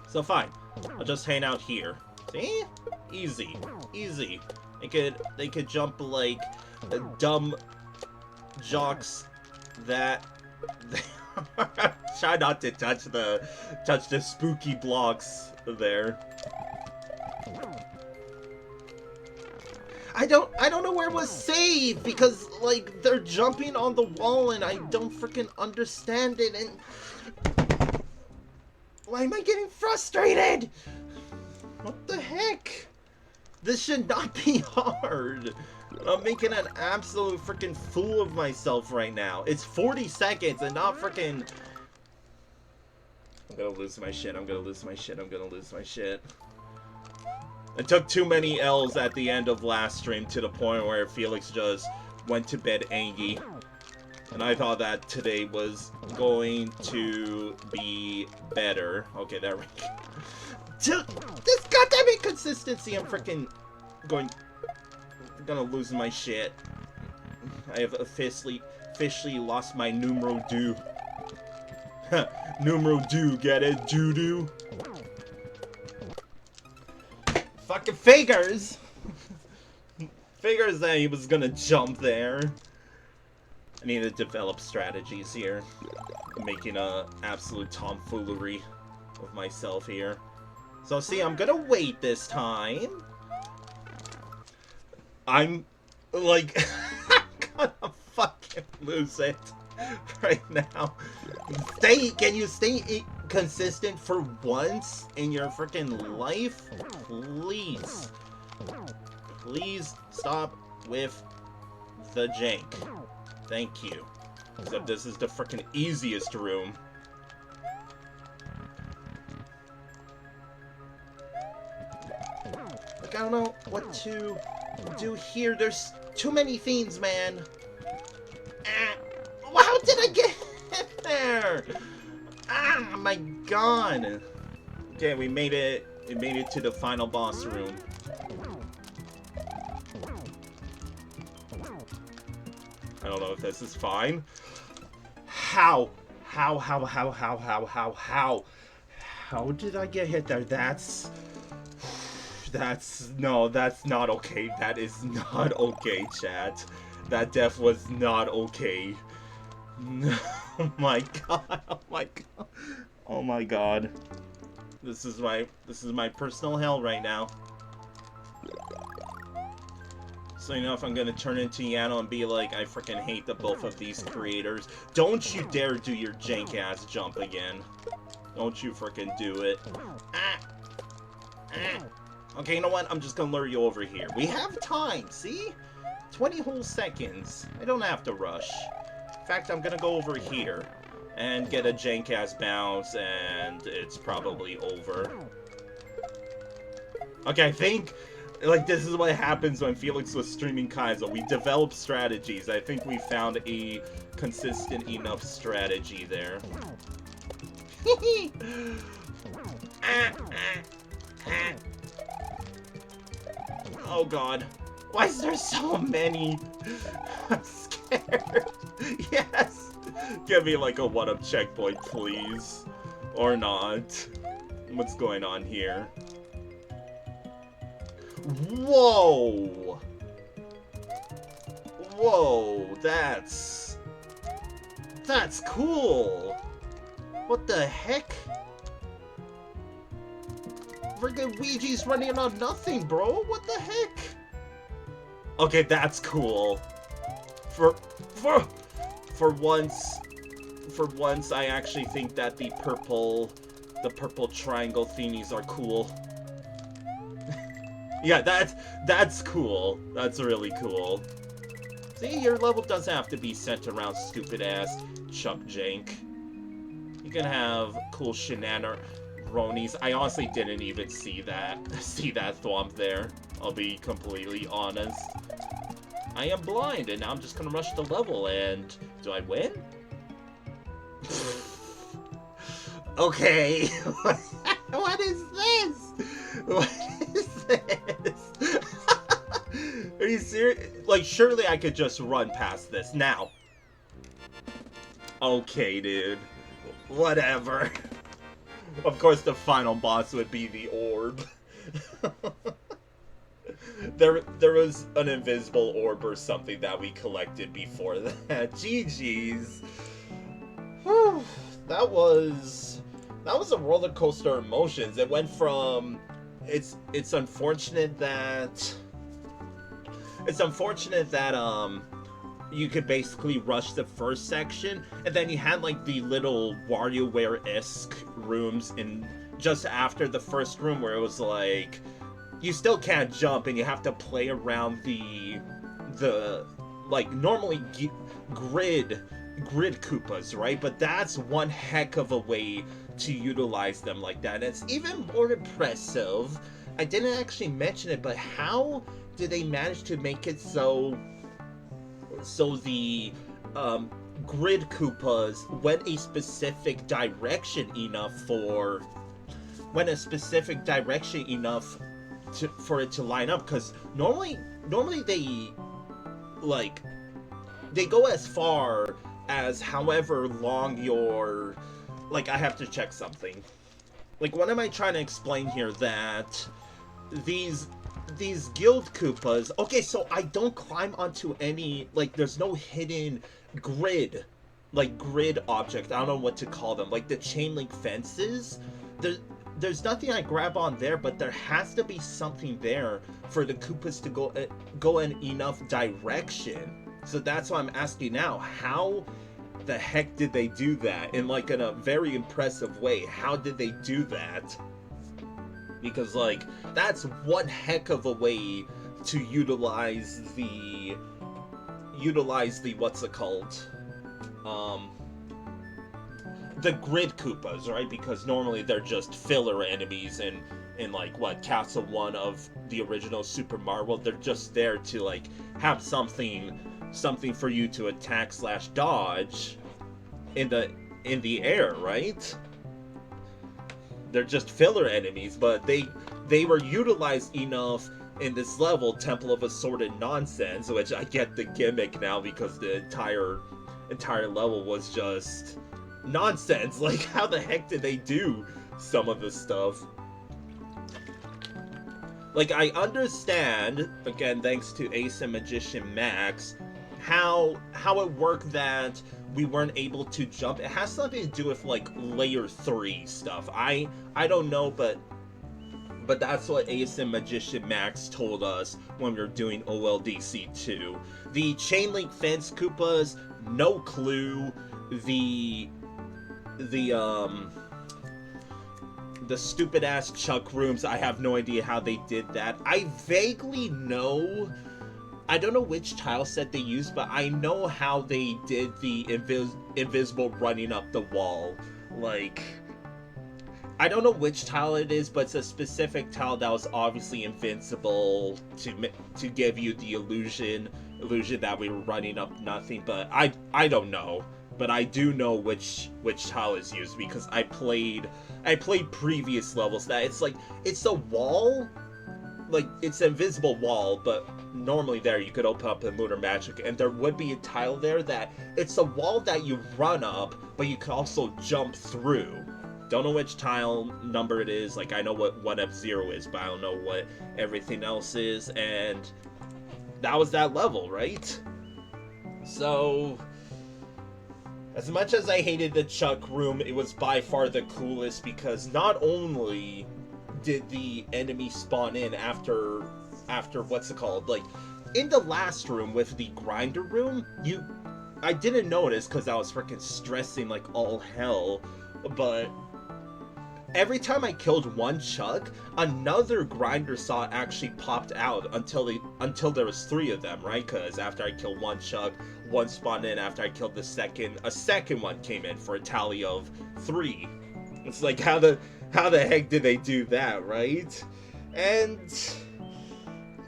So fine. I'll just hang out here. See? Easy. Easy. They could jump like dumb jocks that try not to touch the spooky blocks there. I don't know where was safe because like they're jumping on the wall and I don't freaking understand it, and why am I getting frustrated? What the heck? This should not be hard. I'm making an absolute freaking fool of myself right now. It's 40 seconds and not freaking... I'm gonna lose my shit. I'm gonna lose my shit. I took too many L's at the end of last stream to the point where Felix just went to bed angry. And I thought that today was going to be better. Okay, there we go. Dude, this goddamn inconsistency, I'm freaking gonna lose my shit. I have officially lost my numero deux. Numero deux, get it? Doo-doo? Fucking figures! Figures that he was gonna jump there. I need to develop strategies here. I'm making a absolute tomfoolery of myself here. So see, I'm gonna wait this time. I'm like I'm gonna fucking lose it right now. Can you stay consistent for once in your freaking life? Please. Please stop with the jank. Thank you. Except this is the freaking easiest room. Like, I don't know what to do here. There's too many things, man. How did I get there? Ah, my god. Okay, we made it. We made it to the final boss room. I don't know if this is fine. How did I get hit there? That's not okay. That is not okay, chat. That death was not okay. Oh my god. Oh my god. Oh my god. This is my personal hell right now. So, you know, if I'm gonna turn into Yano and be like, I freaking hate the both of these creators, don't you dare do your jank-ass jump again. Don't you freaking do it. Okay, you know what? I'm just gonna lure you over here. We have time, see? 20 whole seconds. I don't have to rush. In fact, I'm gonna go over here and get a jank-ass bounce, and it's probably over. Okay, I think... like, this is what happens when Felix was streaming Kaizo. We developed strategies. I think we found a consistent enough strategy there. Oh god. Why is there so many? I'm scared. Yes! Give me like a 1-up checkpoint, please. Or not. What's going on here? Whoa! Whoa, that's cool! What the heck? Friggin' Ouija's running on nothing, bro! What the heck? Okay, that's cool. For once, I actually think that the purple triangle thingies are cool. Yeah, that's cool. That's really cool. See, your level doesn't have to be centered around stupid-ass Chuck Jank. You can have cool shenanigans. I honestly didn't even see that thwomp there. I'll be completely honest. I am blind, and now I'm just gonna rush the level, and do I win? Okay. What is this? What is this? Are you serious? Like, surely I could just run past this now. Okay, dude. Whatever. Of course, the final boss would be the orb. There was an invisible orb or something that we collected before that. GG's. Whew. That was a roller coaster of emotions. It went from it's unfortunate that you could basically rush the first section, and then you had like the little WarioWare-esque rooms in just after the first room where it was like you still can't jump and you have to play around the like normally grid Koopas, right? But that's one heck of a way to utilize them like that. And it's even more impressive. I didn't actually mention it, but how did they manage to make it so the grid Koopas went a specific direction enough for it to line up? Because normally they go as far as however long your, like, I have to check something. Like, what am I trying to explain here? That these guild Koopas, okay, so I don't climb onto any, like, there's no hidden grid object, I don't know what to call them, like the chain link fences. There's nothing I grab on there, but there has to be something there for the Koopas to go in enough direction. So that's why I'm asking now, how the heck did they do that in like in a very impressive way? How did they do that? Because like that's one heck of a way to utilize the what's it called? The grid Koopas, right? Because normally they're just filler enemies in like what, Castle 1 of the original Super Mario World. They're just there to like have something for you to attack / dodge in the air, right? They're just filler enemies, but they were utilized enough in this level, Temple of Assorted nonsense, which I get the gimmick now because the entire level was just nonsense. Like, how the heck did they do some of this stuff? Like, I understand, again, thanks to Ace and Magician Max, how it worked that we weren't able to jump. It has something to do with, like, layer 3 stuff. I don't know, but that's what Ace and Magician Max told us when we were doing OLDC 2. The chain link fence Koopas, no clue. The stupid ass Chuck rooms, I have no idea how they did that. I vaguely know, I don't know which tile set they used, but I know how they did the invisible running up the wall. Like, I don't know which tile it is, but it's a specific tile that was obviously invincible to give you the illusion that we were running up nothing. But I don't know, but I do know which tile is used because I played previous levels. That it's like it's a wall like, it's an invisible wall, but normally there you could open up the lunar magic, and there would be a tile there that it's a wall that you run up, but you can also jump through. Don't know which tile number it is. Like, I know what 1F0 is, but I don't know what everything else is, and that was that level, right? So, as much as I hated the Chuck room, it was by far the coolest, because not only did the enemy spawn in after what's it called, like, in the last room with the grinder room, I didn't notice because I was freaking stressing like all hell, but every time I killed one Chuck, another grinder saw actually popped out until there was 3 of them, right? Because after I killed one Chuck, one spawned in. After I killed the second, a second one came in for a tally of 3. It's like, how the heck did they do that, right? And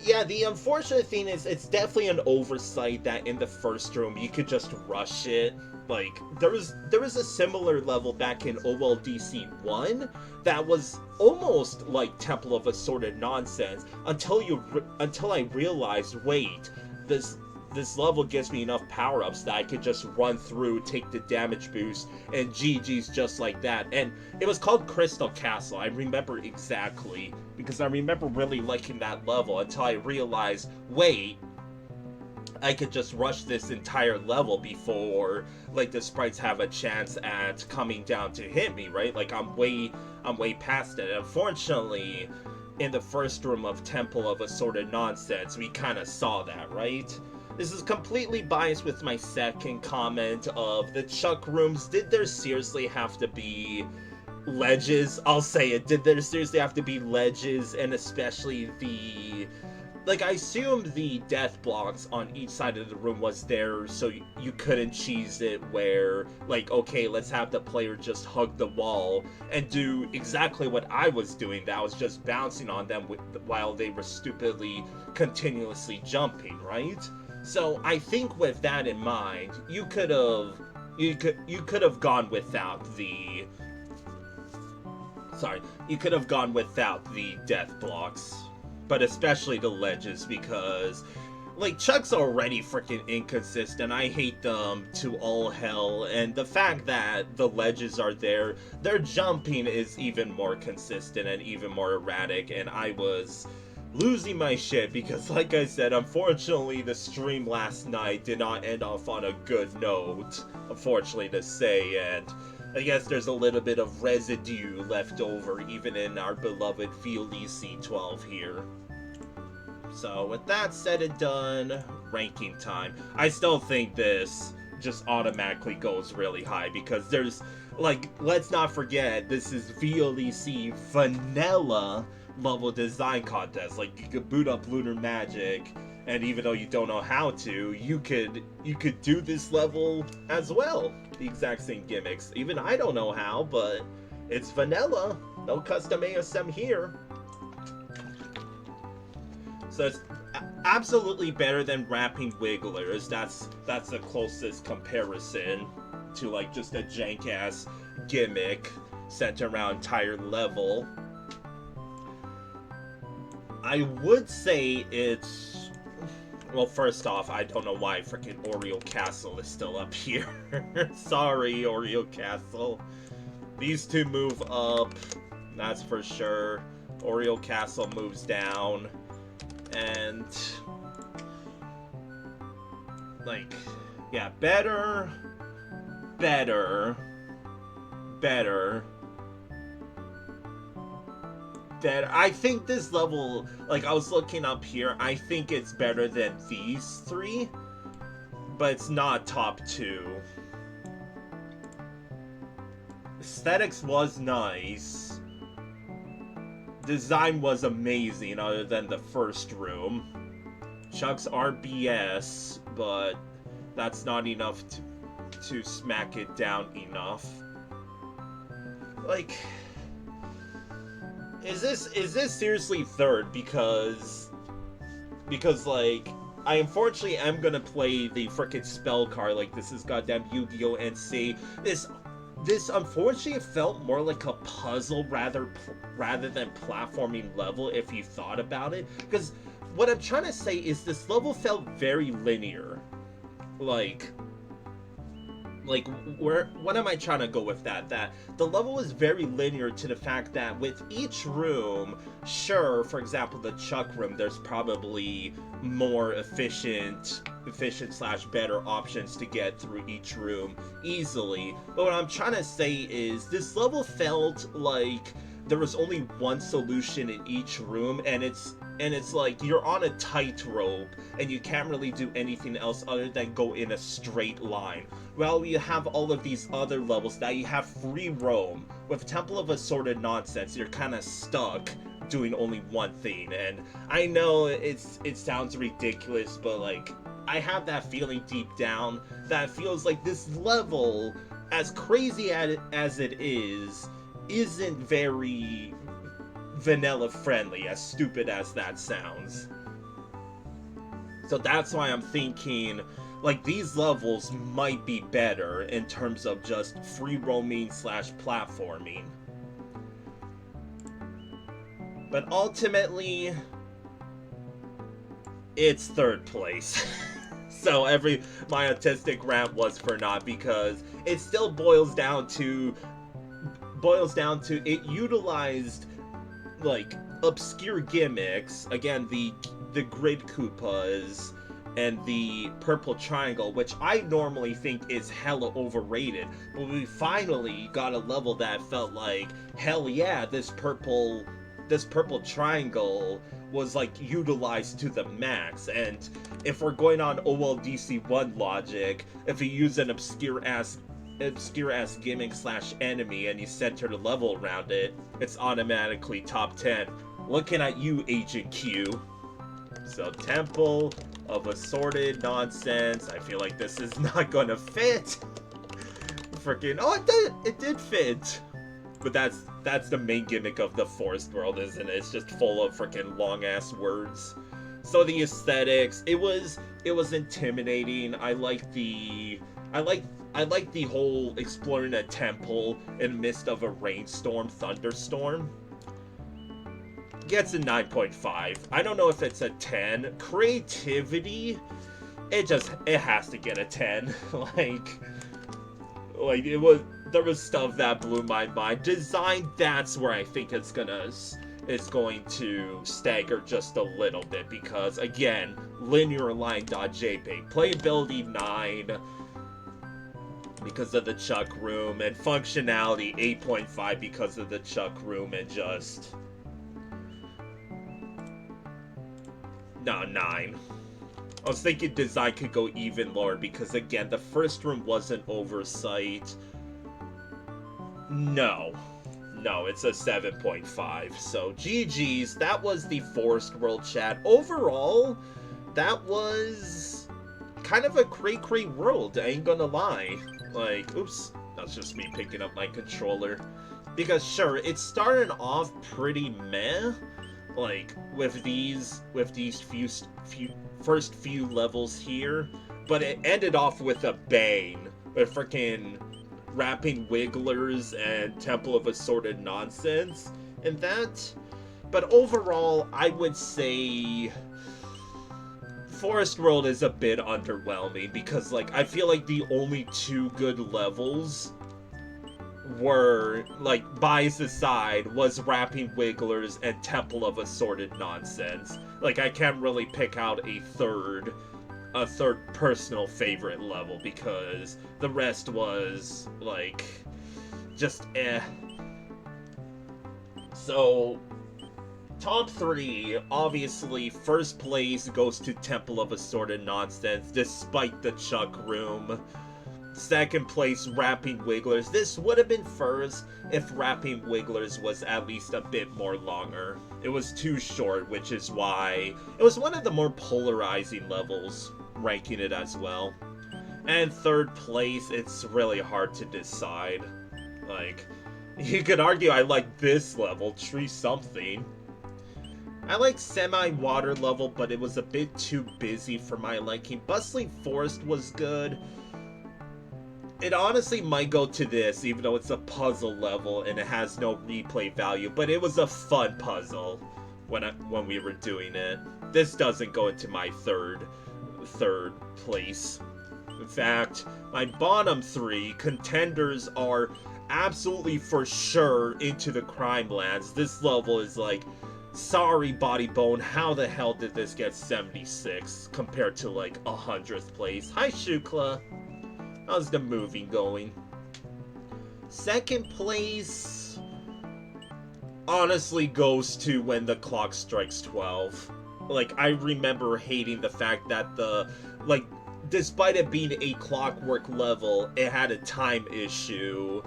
yeah, the unfortunate thing is, it's definitely an oversight that in the first room you could just rush it. Like, there was a similar level back in OLDC 1 that was almost like Temple of Assorted nonsense until I realized, wait, this level gives me enough power-ups that I could just run through, take the damage boost, and GG's just like that. And it was called Crystal Castle. I remember exactly, because I remember really liking that level until I realized, wait, I could just rush this entire level before, like, the sprites have a chance at coming down to hit me, right? Like, I'm way past it. Unfortunately, in the first room of Temple of Assorted Nonsense, we kind of saw that, right? This is completely biased with my second comment of the Chuck rooms. Did there seriously have to be ledges? I'll say it. Did there seriously have to be ledges? And especially the... like, I assumed the death blocks on each side of the room was there so you couldn't cheese it where, like, okay, let's have the player just hug the wall and do exactly what I was doing. That was just bouncing on them while they were stupidly, continuously jumping, right? So I think with that in mind, you could have gone without the... sorry, you could have gone without the death blocks. But especially the ledges, because, like, Chuck's already freaking inconsistent. I hate them to all hell, and the fact that the ledges are there, their jumping is even more consistent and even more erratic, and I was losing my shit because, like I said, unfortunately the stream last night did not end off on a good note, unfortunately to say, and I guess there's a little bit of residue left over even in our beloved VLDC 12 here. So with that said and done, ranking time. I still think this just automatically goes really high because there's, like, let's not forget, this is VLDC vanilla level design contest. Like, you could boot up lunar magic, and even though you don't know how to, you could do this level as well. The exact same gimmicks. Even I don't know how, but it's vanilla. No custom ASM here. So it's absolutely better than wrapping wigglers. That's the closest comparison to, like, just a jank ass gimmick centered around entire level. I would say it's... well, first off, I don't know why freaking Oreo Castle is still up here. Sorry, Oreo Castle. These two move up, that's for sure. Oreo Castle moves down. And... like, yeah, better. I think this level, like, I was looking up here, I think it's better than these 3, but it's not top 2. Aesthetics was nice. Design was amazing, other than the first room. Chucks are BS, but that's not enough to smack it down enough. Like... Is this seriously third? Because like, I unfortunately am gonna play the frickin' spell card, like this is goddamn Yu-Gi-Oh! And say this this unfortunately felt more like a puzzle rather than platforming level if you thought about it. Because what I'm trying to say is this level felt very linear. Like what am I trying to go with that? That the level was very linear to the fact that with each room, sure, for example, the Chuck room, there's probably more efficient slash better options to get through each room easily. But what I'm trying to say is this level felt like there was only one solution in each room, and it's like you're on a tightrope and you can't really do anything else other than go in a straight line. Well, you have all of these other levels that you have free roam. With Temple of Assorted Nonsense, you're kind of stuck doing only one thing. And I know it sounds ridiculous, but like I have that feeling deep down that feels like this level, as crazy as it is, isn't very vanilla friendly, as stupid as that sounds. So that's why I'm thinking like these levels might be better in terms of just free roaming slash platforming. But ultimately, it's third place. So my autistic rant was for naught, because it still boils down to it utilized like obscure gimmicks, again the grid Koopas and the purple triangle, which I normally think is hella overrated, but we finally got a level that felt like, hell yeah, this purple triangle was like utilized to the max. And if we're going on OLDC 1 logic, if you use an obscure ass gimmick slash enemy and you center the level around it, it's automatically top 10. Looking at you, Agent Q. So Temple of Assorted Nonsense. I feel like this is not gonna fit. Freaking, oh, it did fit. But that's the main gimmick of the Forest World, isn't it? It's just full of freaking long ass words. So the aesthetics, it was intimidating. I like the whole exploring a temple in the midst of a thunderstorm. Gets a 9.5. I don't know if it's a 10. Creativity, it has to get a 10. There was stuff that blew my mind. Design, that's where I think it's going to stagger just a little bit, because again, linearline.jpg, playability 9 because of the Chuck room, and functionality 8.5 because of the Chuck room, and just no, 9. I was thinking design could go even lower, because again, the first room was an oversight. No, it's a 7.5. So GG's, that was the Forest World chat. Overall, that was kind of a cray-cray world, I ain't gonna lie. Like, oops, that's just me picking up my controller. Because sure, it started off pretty meh, like with these first few levels here, but it ended off with a bang with freaking Rapping Wigglers and Temple of Assorted Nonsense, and that. But overall, I would say Forest World is a bit underwhelming, because like I feel like the only two good levels were, like, bias aside, was Rapping Wigglers and Temple of Assorted Nonsense. Like, I can't really pick out a third personal favorite level, because the rest was like just eh. So top 3, obviously first place goes to Temple of Assorted Nonsense despite the Chuck room. Second place, Rapping Wigglers. This would have been first if Rapping Wigglers was at least a bit more longer. It was too short, which is why it was one of the more polarizing levels, ranking it as well. And third place, it's really hard to decide. Like, you could argue I like this level, Tree Something. I like Semi-Water level, but it was a bit too busy for my liking. Bustling Forest was good. It honestly might go to this, even though it's a puzzle level and it has no replay value, but it was a fun puzzle when we were doing it. This doesn't go into my third place. In fact, my bottom 3 contenders are absolutely for sure into the crime lands. This level is like, sorry Body Bone, how the hell did this get 76 compared to like 100th place? Hi Shukla. How's the movie going? Second place honestly goes to When the Clock Strikes 12. Like, I remember hating the fact that despite it being a clockwork level, it had a time issue.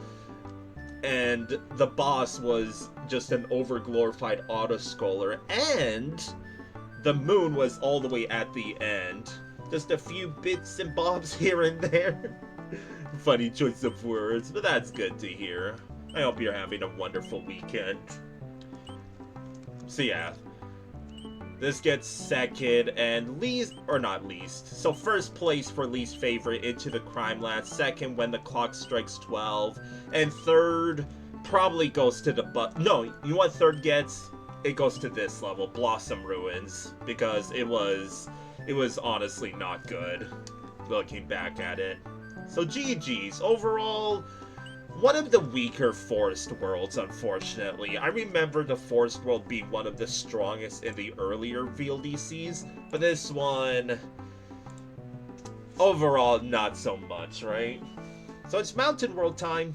And the boss was just an overglorified auto-scroller. And the moon was all the way at the end. Just a few bits and bobs here and there. Funny choice of words, but that's good to hear. I hope you're having a wonderful weekend. So yeah, this gets second and least, or not least. So first place for least favorite, Into the Crime Land. Second, When the Clock Strikes 12. And third probably goes to the no, you know what third gets? It goes to this level, Blossom Ruins, because it was honestly not good looking back at it. So GG's. Overall, one of the weaker Forest Worlds, unfortunately. I remember the Forest World being one of the strongest in the earlier VLDCs, but this one, overall, not so much, right? So it's Mountain World time.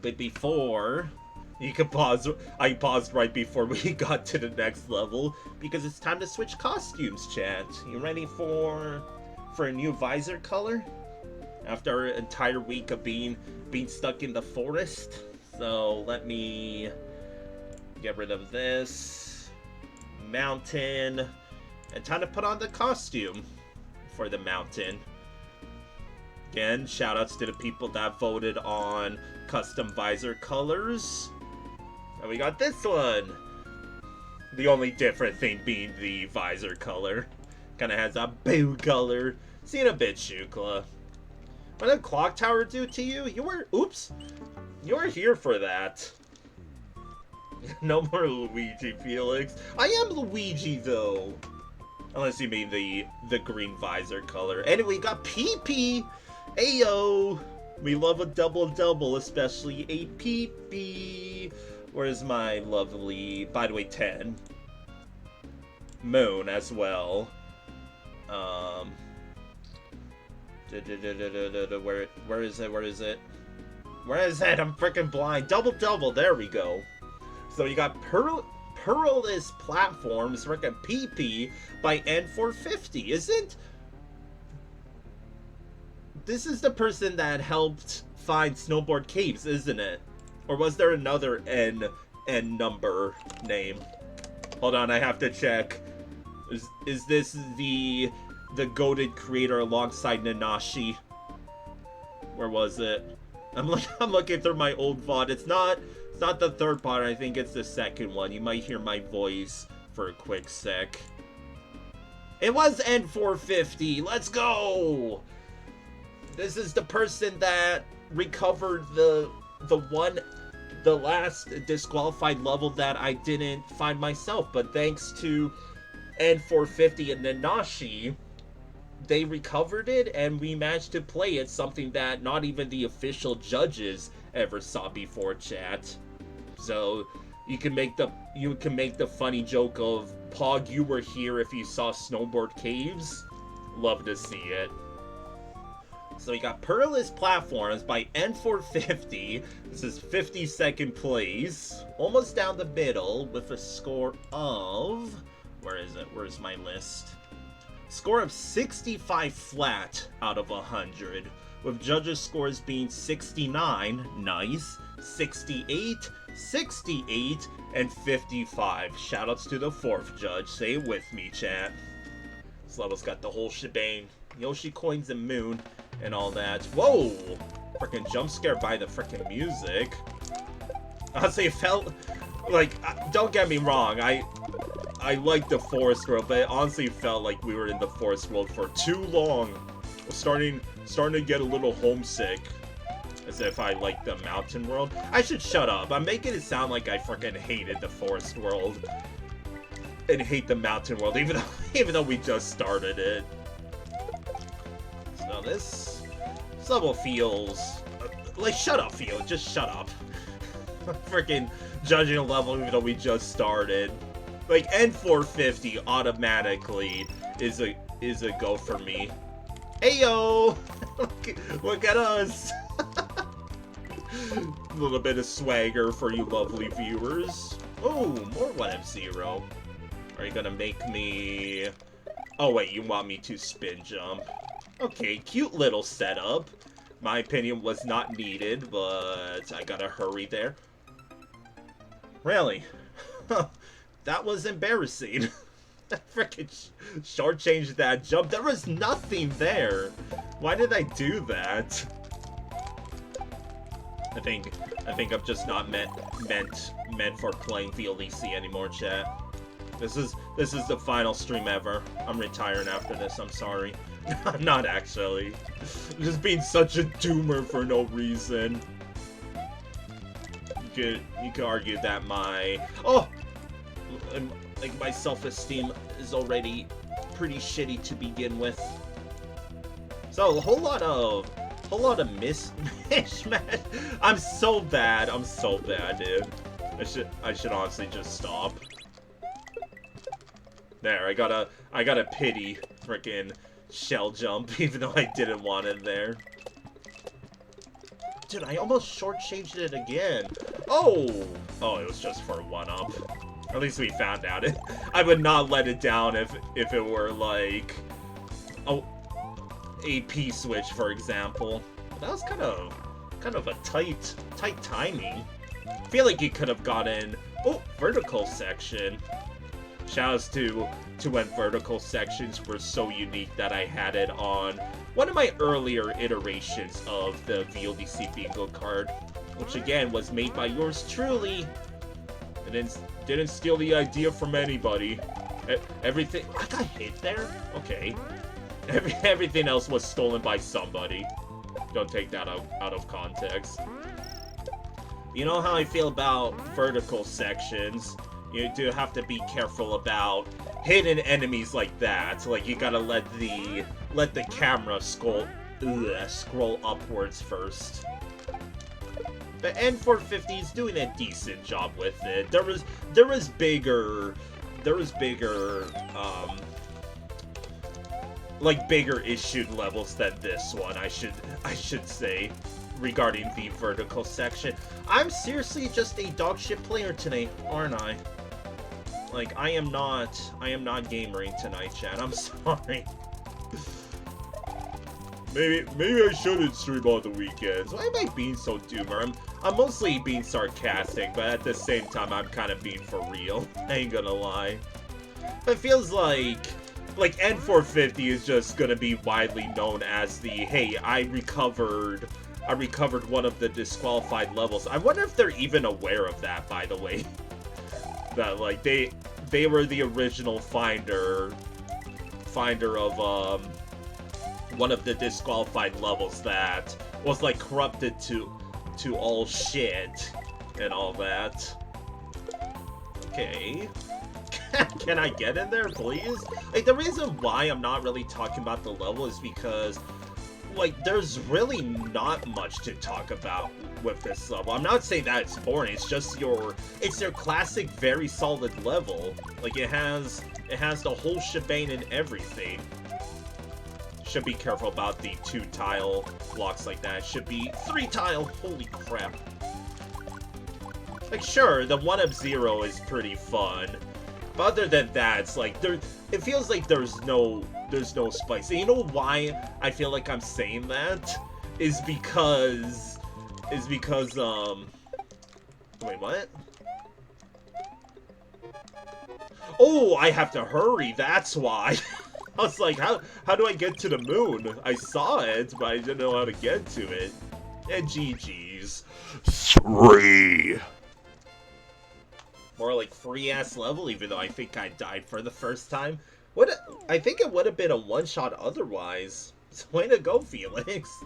But before, you can pause. I paused right before we got to the next level, because it's time to switch costumes, chat. You ready for a new visor color? After an entire week of being stuck in the forest. So let me get rid of this. Mountain. And time to put on the costume for the mountain. Again, shoutouts to the people that voted on custom visor colors. And we got this one. The only different thing being the visor color. Kinda has a blue color. See you in a bit, Shukla. What did Clock Tower do to you? You were here for that. No more Luigi, Felix. I am Luigi, though. Unless you mean the green visor color. Anyway, we got PP. Ayo. We love a double-double, especially a PP. Where's my lovely, by the way, 10. Moon as well. Where is it? I'm freaking blind. Double, there we go. So you got Perilous Platforms, freaking PP by N450. This is the person that helped find Snowboard Caves, isn't it? Or was there another N number name? Hold on, I have to check. Is this the goated creator alongside Nanashi? Where was it? I'm looking through my old VOD. It's not the third part. I think it's the second one. You might hear my voice for a quick sec. It was N450. Let's go. This is the person that recovered the last disqualified level that I didn't find myself, but thanks to N450 and Nanashi, they recovered it, and we managed to play it, something that not even the official judges ever saw before, chat. So you can make the funny joke of, Pog, you were here if you saw Snowboard Caves. Love to see it. So we got Perilous Platforms by N450. This is 52nd place, almost down the middle, with a score of, where is it? Where's my list? Score of 65 flat out of 100, with judges' scores being 69, nice, 68, 68, and 55. Shoutouts to the fourth judge. Say it with me, chat. This level's got the whole shebang. Yoshi coins and moon and all that. Whoa! Freaking jump scare by the freaking music. Honestly, it felt like, don't get me wrong, I like the Forest World, but it honestly felt like we were in the Forest World for too long starting to get a little homesick. As if I like the mountain world. I should shut up. I'm making it sound like I freaking hated the forest world. And hate the mountain world, even though we just started it. So this level feels... like, shut up, Theo. Just shut up. Freaking judging a level even though we just started. Like, N450 automatically is a go for me. Heyo! Look at us! A little bit of swagger for you lovely viewers. Oh, more 1F0. Are you gonna make me... oh wait, you want me to spin jump. Okay, cute little setup. My opinion was not needed, but I gotta hurry there. Really? That was embarrassing. Freaking shortchanged that jump. There was nothing there. Why did I do that? I think I'm just not meant for playing VLDC anymore, chat. This is the final stream ever. I'm retiring after this. I'm sorry. Not actually. I'm just being such a doomer for no reason. You could argue that my my self-esteem is already pretty shitty to begin with. So a whole lot of mishmash. I'm so bad, dude. I should honestly just stop. There, I got a pity frickin' shell jump, even though I didn't want it there. Dude, I almost shortchanged it again. Oh, it was just for a 1-up. At least we found out it. I would not let it down if it were like AP switch, for example. That was kind of a tight timing. I feel like you could have gotten vertical section. Shoutouts to when vertical sections were so unique that I had it on one of my earlier iterations of the VLDC bingo card, which again was made by yours truly. And didn't steal the idea from anybody. Everything I got hit there. Okay. Everything else was stolen by somebody. Don't take that out of context. You know how I feel about vertical sections. You do have to be careful about hidden enemies like that. Like, you gotta let the camera scroll upwards first. But N450 is doing a decent job with it. There was bigger issued levels than this one, I should say, regarding the vertical section. I'm seriously just a dogshit player today, aren't I? Like, I am not gamering tonight, chat. I'm sorry. Maybe I shouldn't stream on the weekends. Why am I being so doomer? I'm mostly being sarcastic, but at the same time, I'm kind of being for real. I ain't gonna lie. It feels like N450 is just gonna be widely known as the, hey, I recovered one of the disqualified levels. I wonder if they're even aware of that, by the way. That, like, they were the original finder of one of the disqualified levels that was, like, corrupted to all shit and all that. Okay. Can I get in there, please? Like, the reason why I'm not really talking about the level is because, like, there's really not much to talk about with this level. I'm not saying that it's boring, it's just it's your classic, very solid level. Like, it has the whole shebang and everything. Should be careful about the 2-tile blocks like that. It should be 3-tile. Holy crap. Like, sure, the 1F0 is pretty fun. But other than that, it's like, it feels like there's no spice. And you know why I feel like I'm saying that? Is because, wait, what? Oh, I have to hurry, that's why. I was like, how do I get to the moon? I saw it, but I didn't know how to get to it. And GG's. 3. More like free-ass level, even though I think I died for the first time. I think it would have been a one-shot otherwise. So way to go, Felix.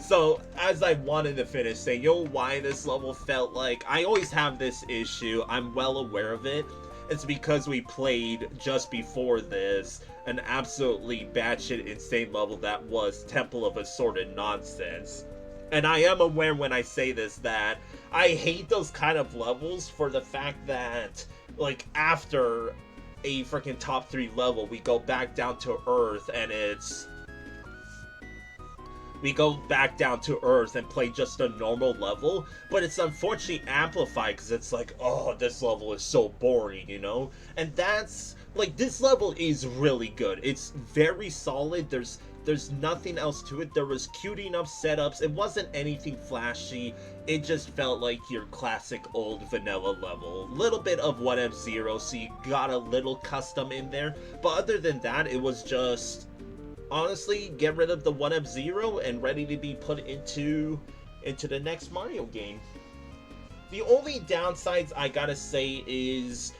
So, as I wanted to finish saying, why this level felt like... I always have this issue, I'm well aware of it. It's because we played, just before this, an absolutely batshit insane level that was Temple of Assorted nonsense. And I am aware when I say this that I hate those kind of levels for the fact that, like, after a freaking top 3 level, we go back down to Earth and it's... We go back down to Earth and play just a normal level, but it's unfortunately amplified because it's like, oh, this level is so boring, you know? And that's, like, this level is really good. It's very solid. There's nothing else to it. There was cute enough setups. It wasn't anything flashy. It just felt like your classic old vanilla level. Little bit of 1F0, so you got a little custom in there. But other than that, it was just... honestly, get rid of the 1F0 and ready to be put into the next Mario game. The only downsides I gotta say is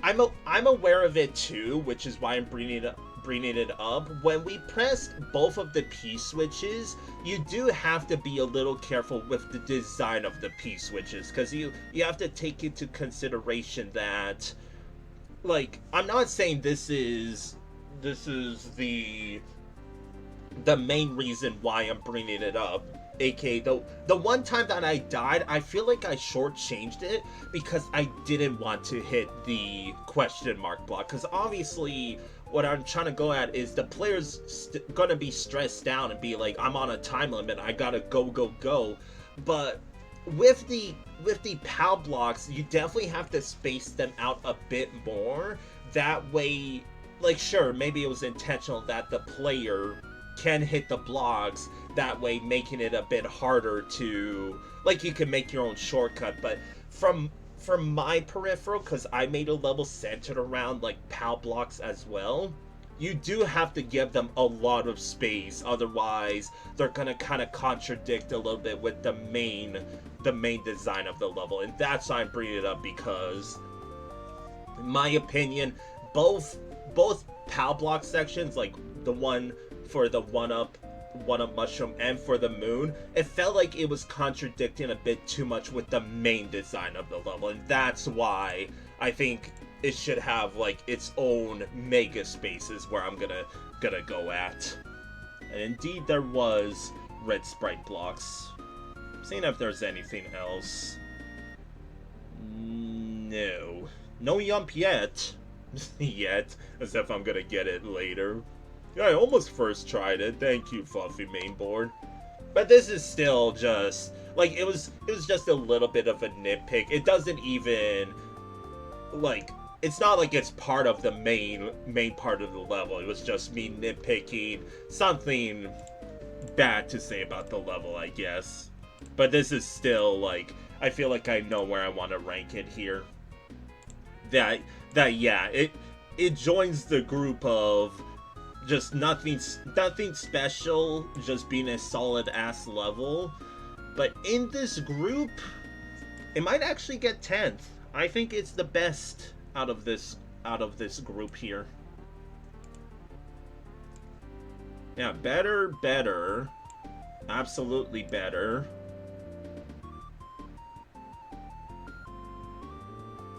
I'm aware of it too, which is why I'm bringing it up. When we press both of the P switches, you do have to be a little careful with the design of the P switches, because you have to take into consideration that, like, I'm not saying this is the main reason why I'm bringing it up, aka the one time that I died, I feel like I shortchanged it because I didn't want to hit the question mark block, because obviously what I'm trying to go at is the player's gonna be stressed down and be like, I'm on a time limit, I gotta go, but with the POW blocks, you definitely have to space them out a bit more. That way, like, sure, maybe it was intentional that the player can hit the blocks, that way making it a bit harder to, like, you can make your own shortcut. But from my peripheral, because I made a level centered around, like, POW blocks as well, you do have to give them a lot of space, otherwise they're gonna kind of contradict a little bit with the main design of the level. And that's why I'm bringing it up, because in my opinion, both POW block sections, like the one for the one-up mushroom and for the moon, it felt like it was contradicting a bit too much with the main design of the level, and that's why I think it should have, like, its own mega spaces where I'm gonna go at. And indeed there was red sprite blocks. Seeing if there's anything else. No yump yet. Yet, as if I'm gonna get it later. Yeah, I almost first tried it. Thank you, Fluffy Mainboard. But this is still just, like, it was just a little bit of a nitpick. It doesn't even, like, it's not like it's part of the main part of the level. It was just me nitpicking something bad to say about the level, I guess. But this is still, like, I feel like I know where I want to rank it here. That yeah, it joins the group of just nothing special, just being a solid ass level. But in this group, it might actually get 10th. I think it's the best out of this group here. Yeah, better, absolutely better.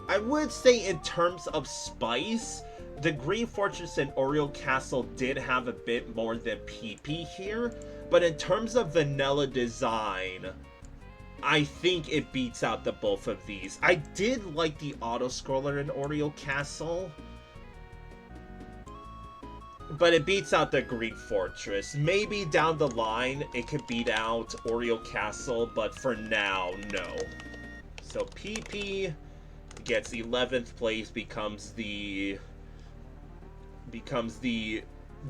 I would say in terms of spice, the Green Fortress and Oreo Castle did have a bit more than PP here, but in terms of vanilla design, I think it beats out the both of these. I did like the auto-scroller in Oreo Castle, but it beats out the Green Fortress. Maybe down the line it could beat out Oreo Castle, but for now, no. So PP gets 11th place, becomes the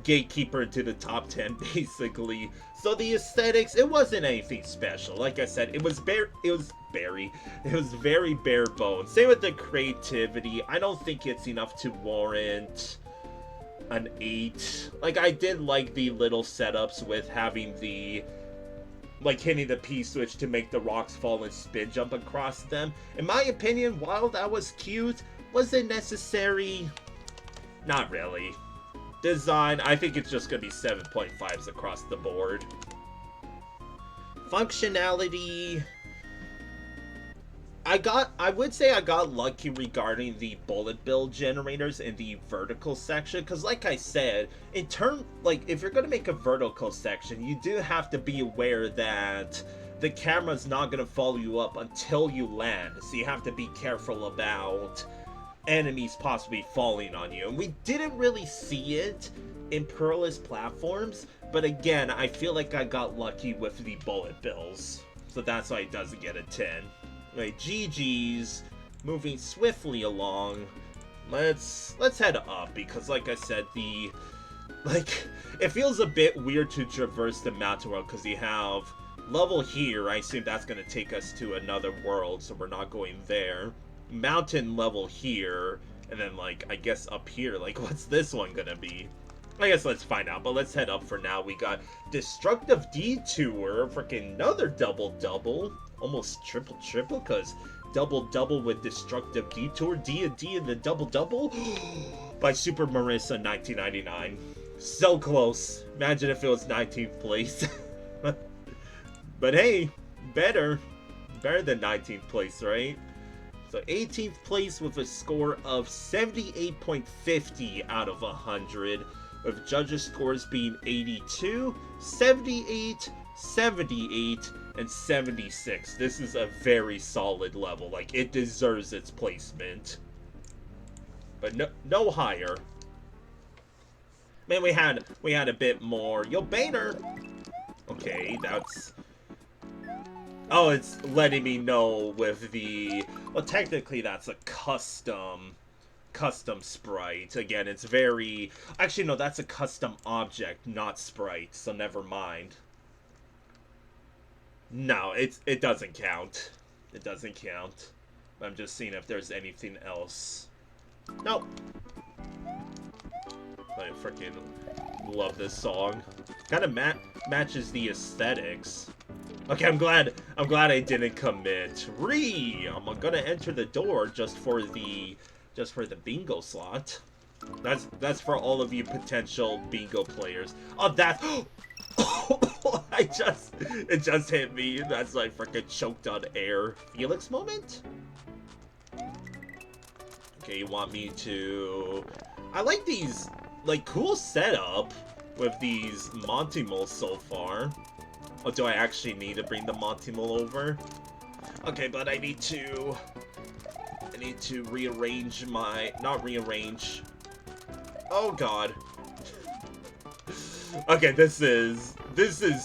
gatekeeper to the top 10, basically. So the aesthetics, it wasn't anything special. Like I said, it was very bare bones. Same with the creativity. I don't think it's enough to warrant an 8. Like, I did like the little setups with having the, like, hitting the P switch to make the rocks fall and spin jump across them. In my opinion, while that was cute, was it necessary? Not really. Design, I think it's just gonna be 7.5s across the board. Functionality, I would say I got lucky regarding the bullet bill generators in the vertical section, because like I said, if you're gonna make a vertical section, you do have to be aware that the camera's not gonna follow you up until you land, so you have to be careful about enemies possibly falling on you. And we didn't really see it in Perilous platforms, but again, I feel like I got lucky with the bullet bills, so that's why it doesn't get a 10. Right, GG's, moving swiftly along. Let's head up, because like I said, it feels a bit weird to traverse the mountain world, because you have level here. I assume that's going to take us to another world, so we're not going there. Mountain level here, and then I guess up here, what's this one gonna be? I guess let's find out, but let's head up for now. We got Destructive Detour, freaking another double-double, almost triple-triple, because double-double with Destructive Detour, D&D in the double-double, by Super Marissa 1999. So close. Imagine if it was 19th place. But hey, better than 19th place, right? So 18th place with a score of 78.50 out of 100, with judges' scores being 82, 78, 78, and 76. This is a very solid level. It deserves its placement. But no higher. Man, we had a bit more. Yo, Boehner! Okay, that's... Oh, it's letting me know with the... Well, technically that's a custom sprite. Again, it's very... Actually, no, that's a custom object, not sprite, so never mind. No, it doesn't count. It doesn't count. I'm just seeing if there's anything else. Nope. I freaking love this song. Kind of matches the aesthetics. Okay, I'm glad I didn't commit. I'm gonna enter the door just for the bingo slot. That's for all of you potential bingo players. Oh, that's... it just hit me. That's freaking choked on air. Felix moment? Okay, you want me to... I like these, cool setup with these Monty moles so far. Oh, do I actually need to bring the Monty mole over? Okay, but I need to rearrange my... Not rearrange. Oh, God. Okay, this is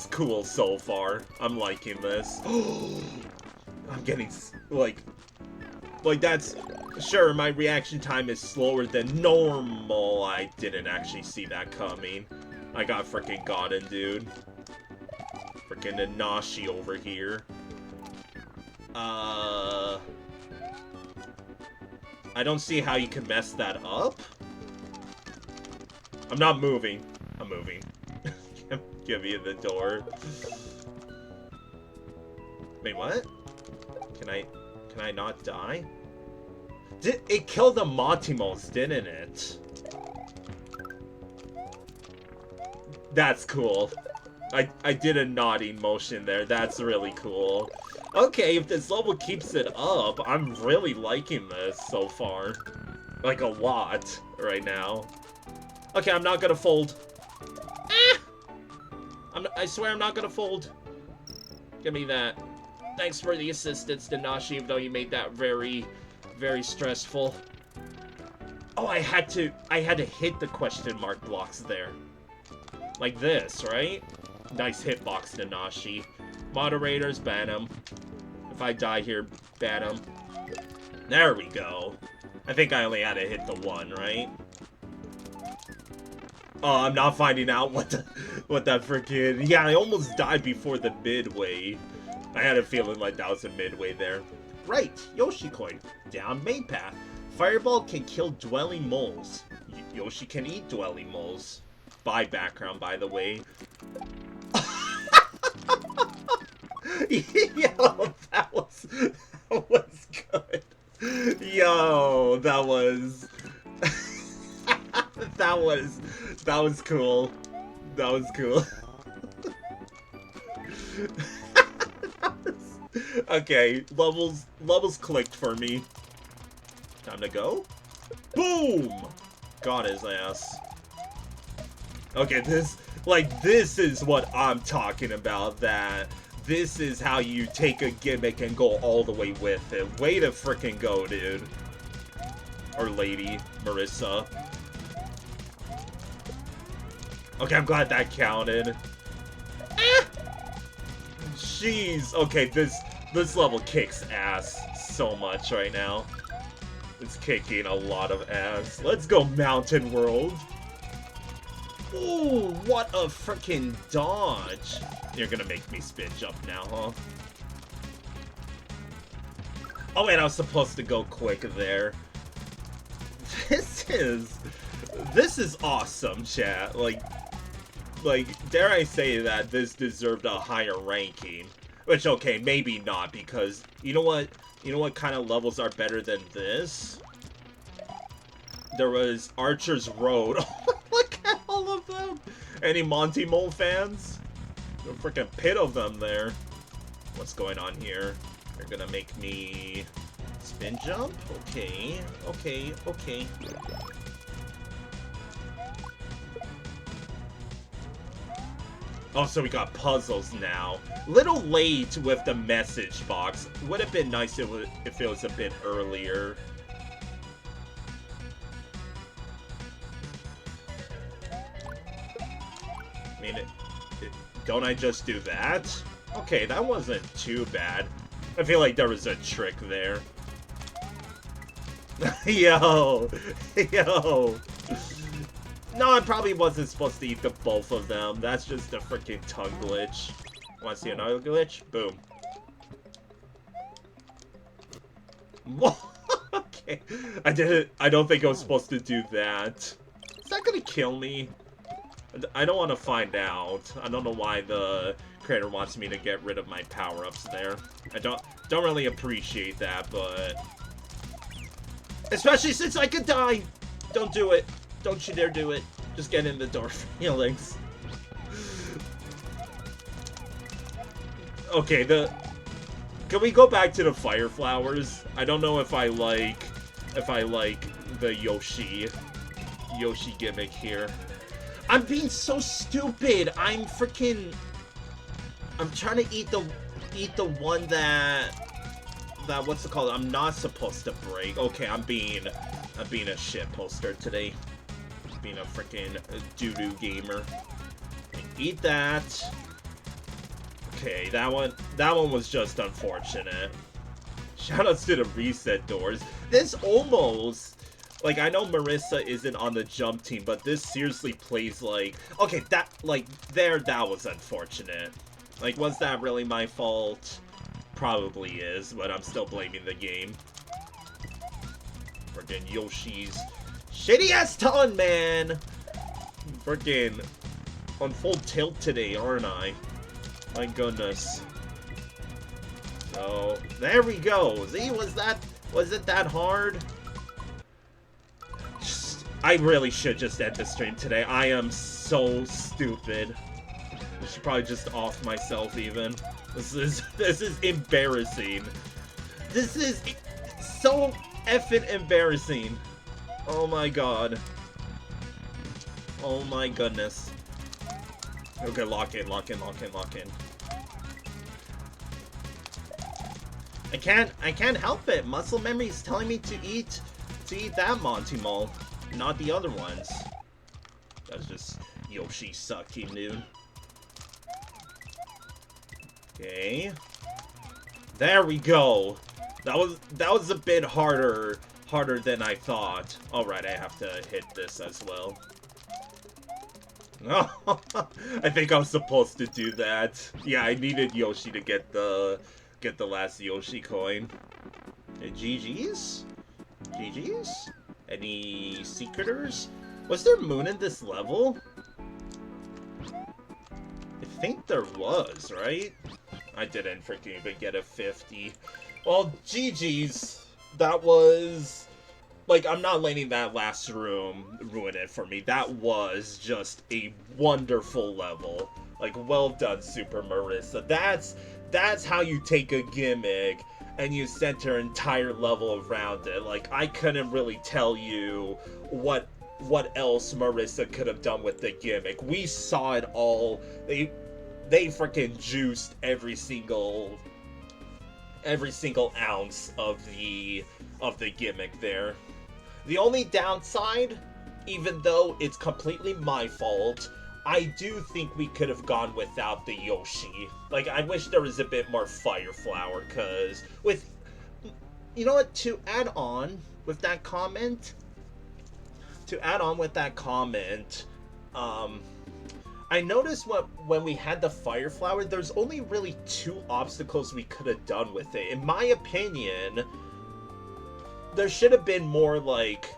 cool so far. I'm liking this. I'm getting, that's... Sure, my reaction time is slower than normal. I didn't actually see that coming. I got freaking gotten, dude. Freaking Nanashi over here. I don't see how you can mess that up. I'm not moving. I'm moving. Give me the door. Wait, what? Can I not die? It killed the Monty moles, didn't it? That's cool. I did a nodding motion there. That's really cool. Okay, if this level keeps it up, I'm really liking this so far. A lot right now. Okay, I'm not gonna fold. Ah! I swear I'm not gonna fold. Give me that. Thanks for the assistance, Danashi, even though you made that very, very stressful. Oh, I had to hit the question mark blocks there. Like this, right? Nice hitbox, Nanashi. Moderators, ban him. If I die here, ban him. There we go. I think I only had to hit the one, right? Oh, I'm not finding out what that freaking... Yeah, I almost died before the midway. I had a feeling like that was a midway there. Right, Yoshi coin. Down main path. Fireball can kill dwelling moles. Yoshi can eat dwelling moles. By background, by the way. Yo, that was good. Yo, that That was cool. That was cool. Okay, levels clicked for me. Time to go. Boom! Got his ass. Okay, this is what I'm talking about, that this is how you take a gimmick and go all the way with it. Way to frickin' go, dude. Or lady, Marissa. Okay, I'm glad that counted. Jeez. Okay, this level kicks ass so much right now. It's kicking a lot of ass. Let's go, Mountain World. Ooh, what a freaking dodge. You're gonna make me spin jump now, huh? Oh wait, I was supposed to go quick there. This is awesome, chat. Like, dare I say that this deserved a higher ranking. Which, okay, maybe not, because you know what kind of levels are better than this? There was Archer's Road. Look at all of them! Any Monty Mole fans? A freaking pit of them there. What's going on here? You're gonna make me spin jump? Okay, okay, okay. Oh, so we got puzzles now. Little late with the message box. Would have been nice if it was a bit earlier. I mean, don't I just do that? Okay, that wasn't too bad. I feel like there was a trick there. Yo! Yo! No, I probably wasn't supposed to eat the both of them. That's just a freaking tongue glitch. Want to see another glitch? Boom. Okay. I don't think I was supposed to do that. Is that gonna kill me? I don't want to find out. I don't know why the creator wants me to get rid of my power-ups there. I don't really appreciate that, but... Especially since I could die! Don't do it. Don't you dare do it. Just get in the door for healings. Okay, can we go back to the fire flowers? I don't know if I like the Yoshi gimmick here. I'm being so stupid. I'm trying to eat the one that what's it called? I'm not supposed to break. Okay, I'm being a shit poster today. Being a freaking doo-doo gamer. Eat that. Okay, that one was just unfortunate. Shoutouts to the reset doors. This almost, like, I know Marissa isn't on the jump team, but this seriously plays like, okay, that was unfortunate. Like, was that really my fault? Probably is, but I'm still blaming the game. Freaking Yoshi's shitty-ass tongue, man! Freaking on full tilt today, aren't I? My goodness. So, there we go. See, was it that hard? I really should just end the stream today. I am so stupid. I should probably just off myself even. This is embarrassing. This is so effing embarrassing. Oh my god. Oh my goodness. Okay, lock in. I can't help it. Muscle memory is telling me to eat that Monty Mole, not the other ones. That's just Yoshi sucking, dude. Okay. There we go. That was a bit harder than I thought. All right, I have to hit this as well. I think I was supposed to do that. Yeah, I needed Yoshi to get the last Yoshi coin. GG's? GG's? Any secreters? Was there moon in this level? I think there was, right? I didn't freaking even get a 50. Well, GG's. That was like, I'm not letting that last room ruin it for me. That was just a wonderful level. Like, well done, Super Marissa. That's how you take a gimmick and you center an entire level around it. Like, I couldn't really tell you what else Marissa could have done with the gimmick. We saw it all. They freaking juiced every single ounce of the gimmick there. The only downside, even though it's completely my fault, I do think we could have gone without the Yoshi. Like, I wish there was a bit more Fire Flower, because with... You know what? To add on with that comment... I noticed when we had the Fire Flower, there's only really 2 obstacles we could have done with it. In my opinion, there should have been more, like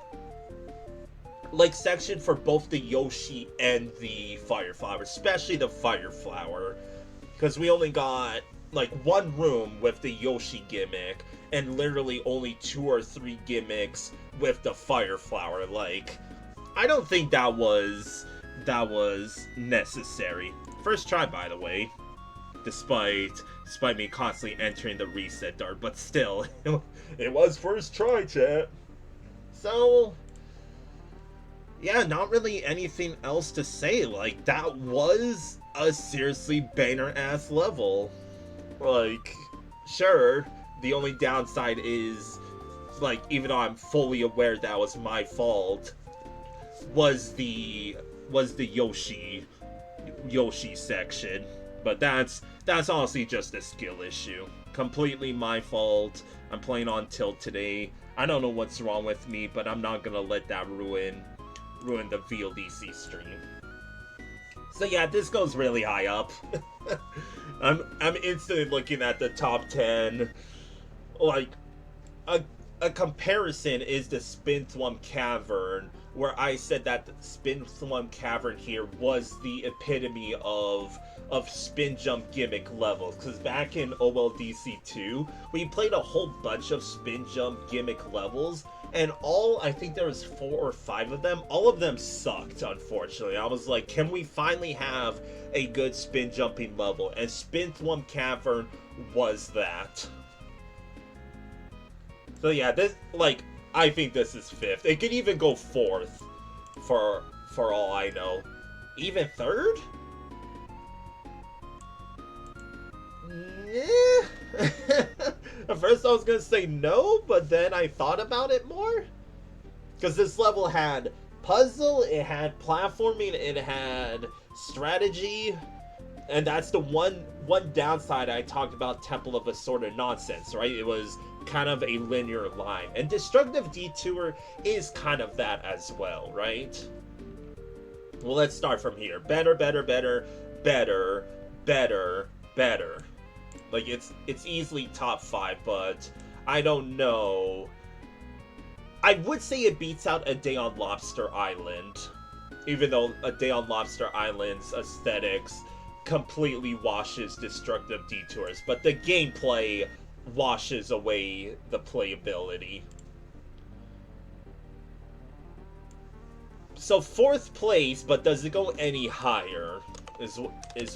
section for both the Yoshi and the Fire Flower, especially the Fire Flower, because we only got like 1 room with the Yoshi gimmick and literally only 2 or 3 gimmicks with the Fire Flower. Like, I don't think that was necessary. First try, by the way, despite me constantly entering the reset dart, but still, it was first try, chat. So, yeah, not really anything else to say. Like, that was a seriously banger-ass level. Like, sure, the only downside is, like, even though I'm fully aware that was my fault, was the Yoshi section. But that's honestly just a skill issue. Completely my fault. I'm playing on tilt today. I don't know what's wrong with me, but I'm not gonna let that ruin the VLDC stream. So yeah, this goes really high up. I'm instantly looking at the top 10. Like, a comparison is the Spin Thwomp Cavern, where I said that the Spin Thwomp Cavern here was the epitome of spin jump gimmick levels, because back in OLDC 2, we played a whole bunch of spin jump gimmick levels, and I think there was 4 or 5 of them, all of them sucked, unfortunately. I was like, can we finally have a good spin jumping level? And Spin Thwomp Cavern was that. So yeah, this, like, I think this is 5th. It could even go 4th, for all I know. Even 3rd? At first I was gonna say no, but then I thought about it more. Because this level had puzzle, it had platforming, it had strategy, and that's the one downside I talked about Temple of Assorted nonsense, right? It was kind of a linear line. And Destructive Detour is kind of that as well, right? Well, let's start from here. Better, better, better, better, better, better. Like, it's easily top 5, but I don't know. I would say it beats out A Day on Lobster Island, even though A Day on Lobster Island's aesthetics completely washes Destructive Detours, but the gameplay washes away the playability. So 4th place, but does it go any higher, is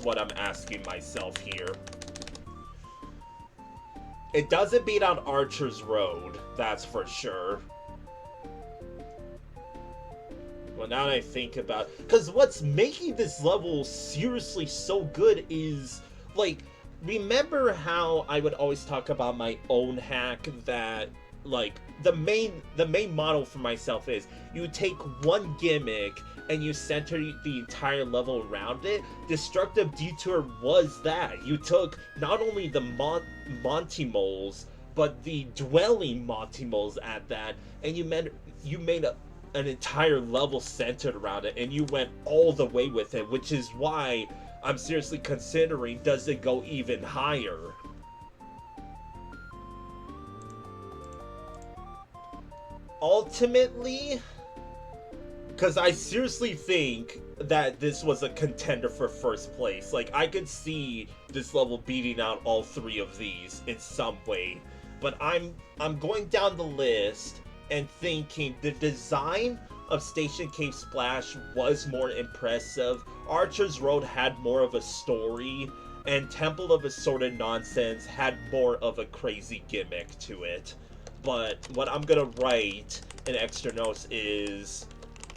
what I'm asking myself here. It doesn't beat out Archer's Road, that's for sure. Well, now that I think about it, because what's making this level seriously so good is, like, remember how I would always talk about my own hack that, like, the main model for myself is you take one gimmick and you center the entire level around it. Destructive Detour was that. You took not only the Monty moles, but the dwelling Monty moles at that, and you made an entire level centered around it, and you went all the way with it, which is why I'm seriously considering, does it go even higher? Ultimately, because I seriously think that this was a contender for 1st place. Like, I could see this level beating out all 3 of these in some way. But I'm going down the list, and thinking the design of Station Cave Splash was more impressive. Archer's Road had more of a story, and Temple of Assorted Nonsense had more of a crazy gimmick to it. But what I'm gonna write in extra notes is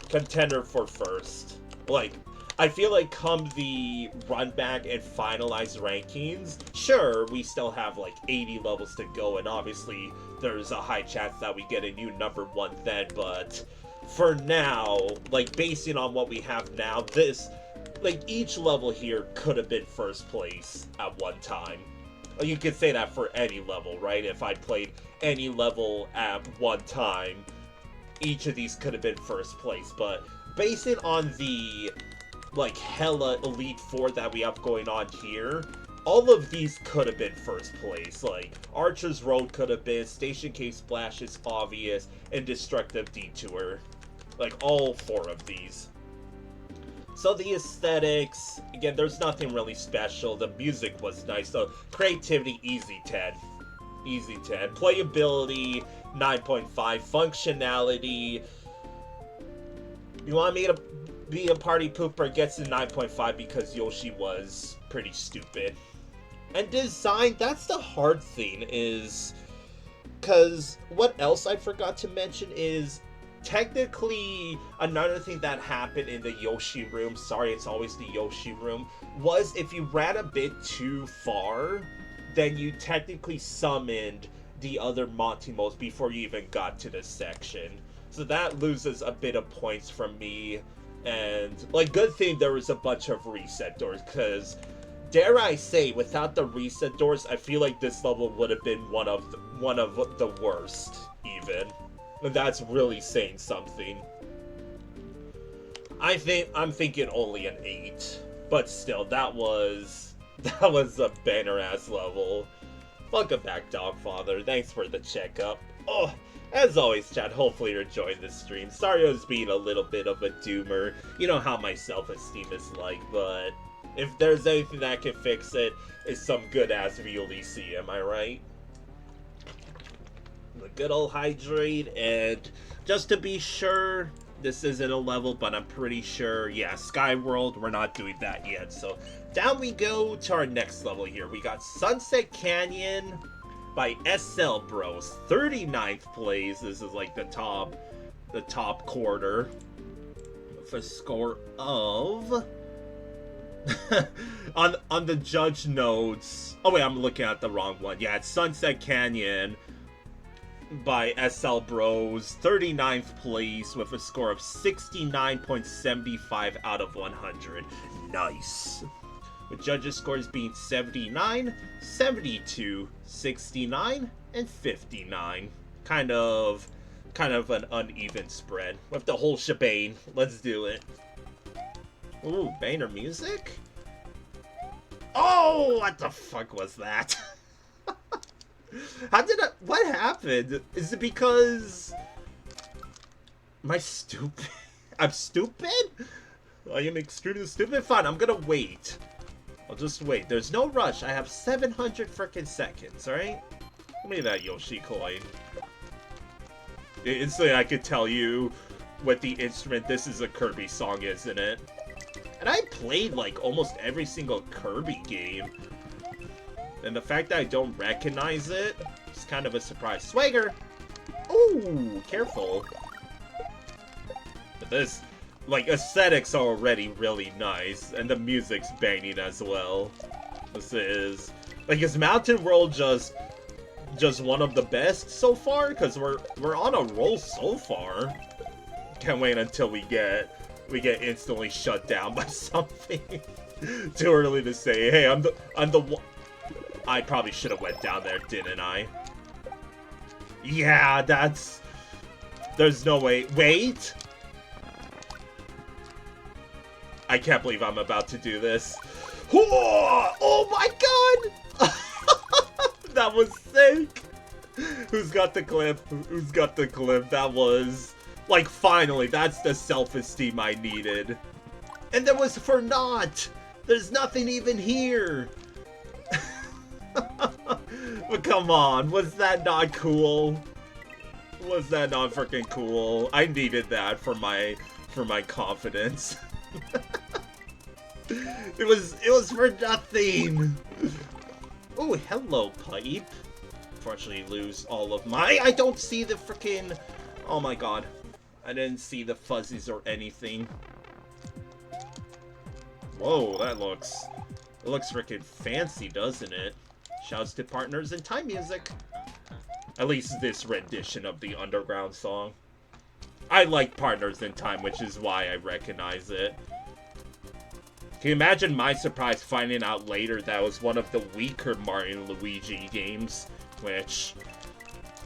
contender for first. Like, I feel like come the run back and finalize rankings, sure, we still have like 80 levels to go, and obviously there's a high chance that we get a new number 1 then, but for now, like, basing on what we have now, this, like, each level here could have been first place at one time. You could say that for any level, right? If I played any level at one time, each of these could have been first place, but basing on the, like, hella Elite Four that we have going on here, all of these could have been first place. Like, Archer's Road could have been, Station Cave Splash is obvious, and Destructive Detour. Like, all 4 of these. So the aesthetics, again, there's nothing really special. The music was nice. So creativity, easy 10. Easy 10. Playability, 9.5. Functionality, you want me to be a party pooper, gets a 9.5 because Yoshi was pretty stupid. And design, that's the hard thing, is because what else I forgot to mention is technically another thing that happened in the Yoshi room, sorry it's always the Yoshi room, was if you ran a bit too far, then you technically summoned the other Monty modes before you even got to this section. So that loses a bit of points from me. And, like, good thing there was a bunch of reset doors, because, dare I say, without the reset doors, I feel like this level would have been one of the worst, even. And that's really saying something. I'm thinking only an 8. But still, that was a banner-ass level. Welcome back, Dogfather. Thanks for the checkup. Oh, as always, chat, hopefully you're enjoying this stream. Sorry I was being a little bit of a doomer. You know how my self-esteem is like, but if there's anything that can fix it, it's some good-ass VLDC, am I right? The good old hydrate, and just to be sure, this isn't a level, but I'm pretty sure, yeah, Skyworld, we're not doing that yet. So down we go to our next level here. We got Sunset Canyon by SLBros, 39th place. This is like the top quarter, with a score of on the judge notes. Oh wait, I'm looking at the wrong one. Yeah, it's Sunset Canyon by SLBros, 39th place with a score of 69.75 out of 100. Nice. With judges' scores being 79, 72, 69, and 59. Kind of an uneven spread with the whole shebang. Let's do it. Ooh, banner music? Oh, what the fuck was that? What happened? Is it because I'm stupid? I am extremely stupid? Fine, I'm gonna wait. I'll just wait. There's no rush. I have 700 frickin' seconds, alright? Give me that Yoshi coin. Instantly I could tell you with the instrument, this is a Kirby song, isn't it? And I played like almost every single Kirby game. And the fact that I don't recognize it is kind of a surprise. Swagger! Ooh, careful. But this, like, aesthetics are already really nice, and the music's banging as well. This is, like, is Mountain World just one of the best so far? Because we're on a roll so far. Can't wait until we get instantly shut down by something. Too early to say. Hey, I'm the one. I probably should have went down there, didn't I? Yeah, there's no way. Wait! I can't believe I'm about to do this. Oh my god! That was sick! Who's got the clip? Who's got the clip? That was, like, finally, that's the self-esteem I needed. And there was for naught! There's nothing even here! But come on, was that not cool? Was that not freaking cool? I needed that for my confidence. It was for nothing. Oh, hello, pipe. Unfortunately, lose all of my. I don't see the freaking. Oh my god, I didn't see the fuzzies or anything. Whoa, that looks. It looks freaking fancy, doesn't it? Shouts to partners in time music. At least this rendition of the underground song. I like Partners in Time, which is why I recognize it. Can you imagine my surprise finding out later that was one of the weaker Mario and Luigi games? Which...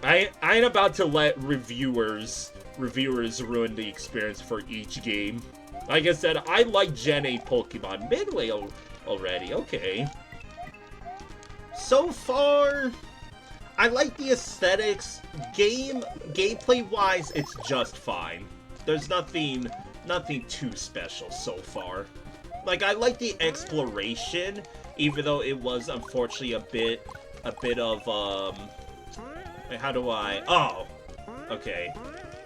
I ain't about to let reviewers ruin the experience for each game. Like I said, I like Gen 8 Pokemon. Midway already, okay. So far... I like the aesthetics. Gameplay-wise, it's just fine. There's nothing too special so far. Like, I like the exploration, even though it was unfortunately a bit of how do I? Oh, okay.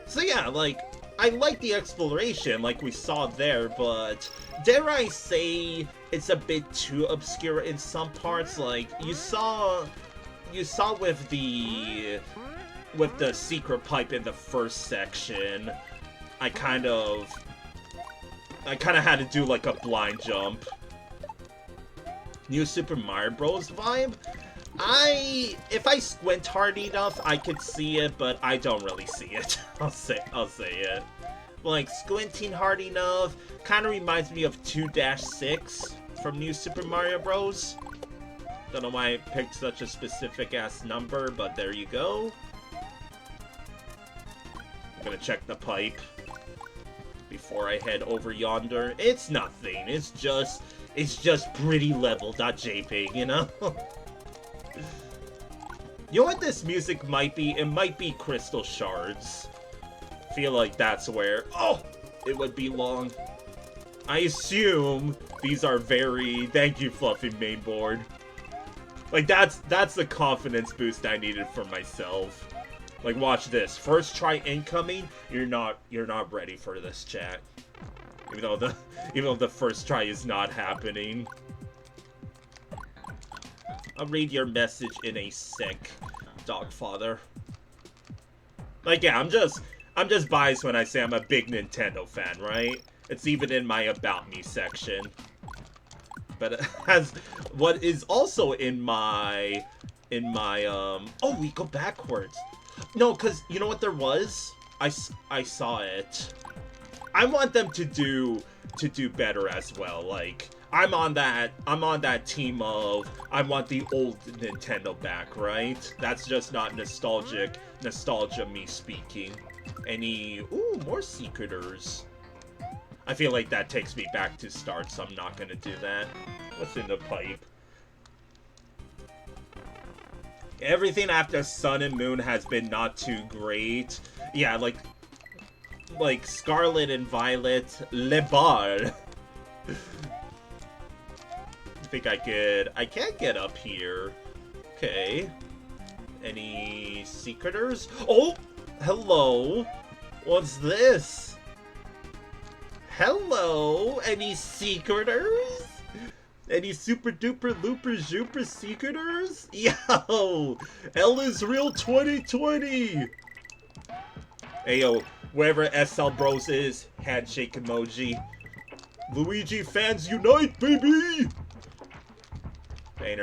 So yeah, like I like the exploration, like we saw there, but dare I say it's a bit too obscure in some parts. Like you saw with the secret pipe in the first section, I kind of had to do like a blind jump. New Super Mario Bros. Vibe? If I squint hard enough, I could see it, but I don't really see it. I'll say it. Like, squinting hard enough kind of reminds me of 2-6 from New Super Mario Bros. Don't know why I picked such a specific-ass number, but there you go. I'm gonna check the pipe before I head over yonder. It's nothing. It's just pretty level.jpg, you know? You know what this music might be? It might be Crystal Shards. Feel like that's where... Oh! It would belong. I assume these are very... Thank you, Fluffy Mainboard. Like, that's the confidence boost I needed for myself. Like, watch this. First try incoming, you're not ready for this, chat. Even though the first try is not happening. I'll read your message in a sec, Dogfather. Like, yeah, I'm just biased when I say I'm a big Nintendo fan, right? It's even in my About Me section. But as what is also in my oh, we go backwards. No, because you know what there was? I saw it. I want them to do better as well. Like, I'm on that team of I want the old Nintendo back, right? That's just not nostalgia me speaking. Ooh, more Secreters. I feel like that takes me back to start, so I'm not gonna do that. What's in the pipe? Everything after Sun and Moon has been not too great. Yeah, like Scarlet and Violet, Le Bar. I think I can't get up here. Okay. Any Secreters? Oh! Hello! What's this? Hello! Any Secreters? Any super duper looper zooper Secreters? Yo! L is real 2020! Ayo, wherever SLBros is, handshake emoji. Luigi fans unite, baby! Banner.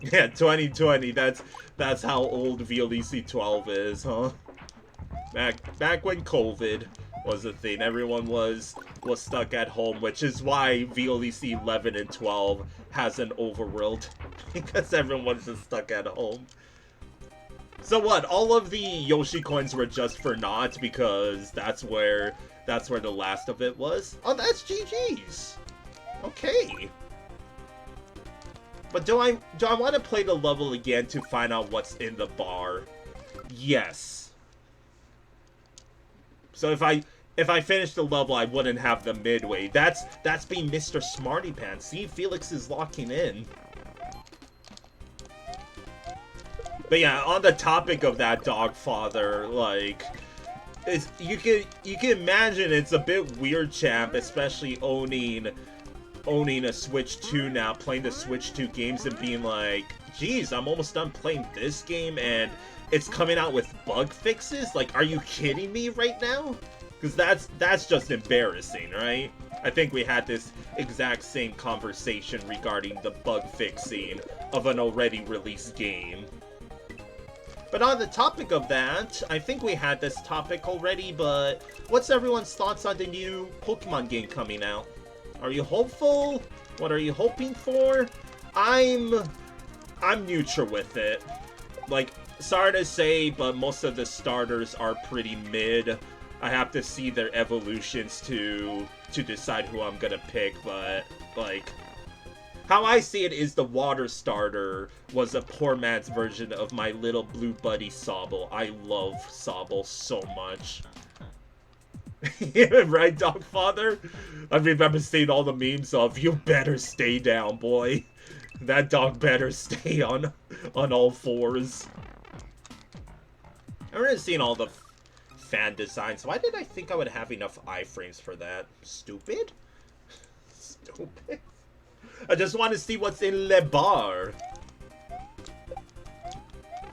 Yeah, 2020, that's how old VLDC 12 is, huh? Back when COVID was a thing, everyone was stuck at home, which is why VLDC 11 and 12 has an overworld, because everyone's just stuck at home. So what, all of the Yoshi coins were just for naught because that's where the last of it was? Oh, that's GG's. Okay. But do I want to play the level again to find out what's in the bar? Yes. So if I finish the level, I wouldn't have the midway. That's being Mr. Smarty Pants. See, Felix is locking in. But yeah, on the topic of that dog father, like, you can imagine it's a bit weird, champ, especially owning a Switch 2 now, playing the Switch 2 games and being like, geez, I'm almost done playing this game and it's coming out with bug fixes? Like, are you kidding me right now? Because that's just embarrassing, right? I think we had this exact same conversation regarding the bug fixing of an already released game. But on the topic of that, I think we had this topic already, but what's everyone's thoughts on the new Pokemon game coming out? Are you hopeful? What are you hoping for? I'm neutral with it. Like, sorry to say, but most of the starters are pretty mid. I have to see their evolutions to decide who I'm gonna pick, but, like, how I see it is the water starter was a poor man's version of my little blue buddy Sobble. I love Sobble so much. Right, Dogfather? I remember seeing all the memes of, you better stay down, boy. That dog better stay on all fours. I remember seeing all the fan designs. Why did I think I would have enough iframes for that? Stupid? Stupid? I just want to see what's in Le Bar.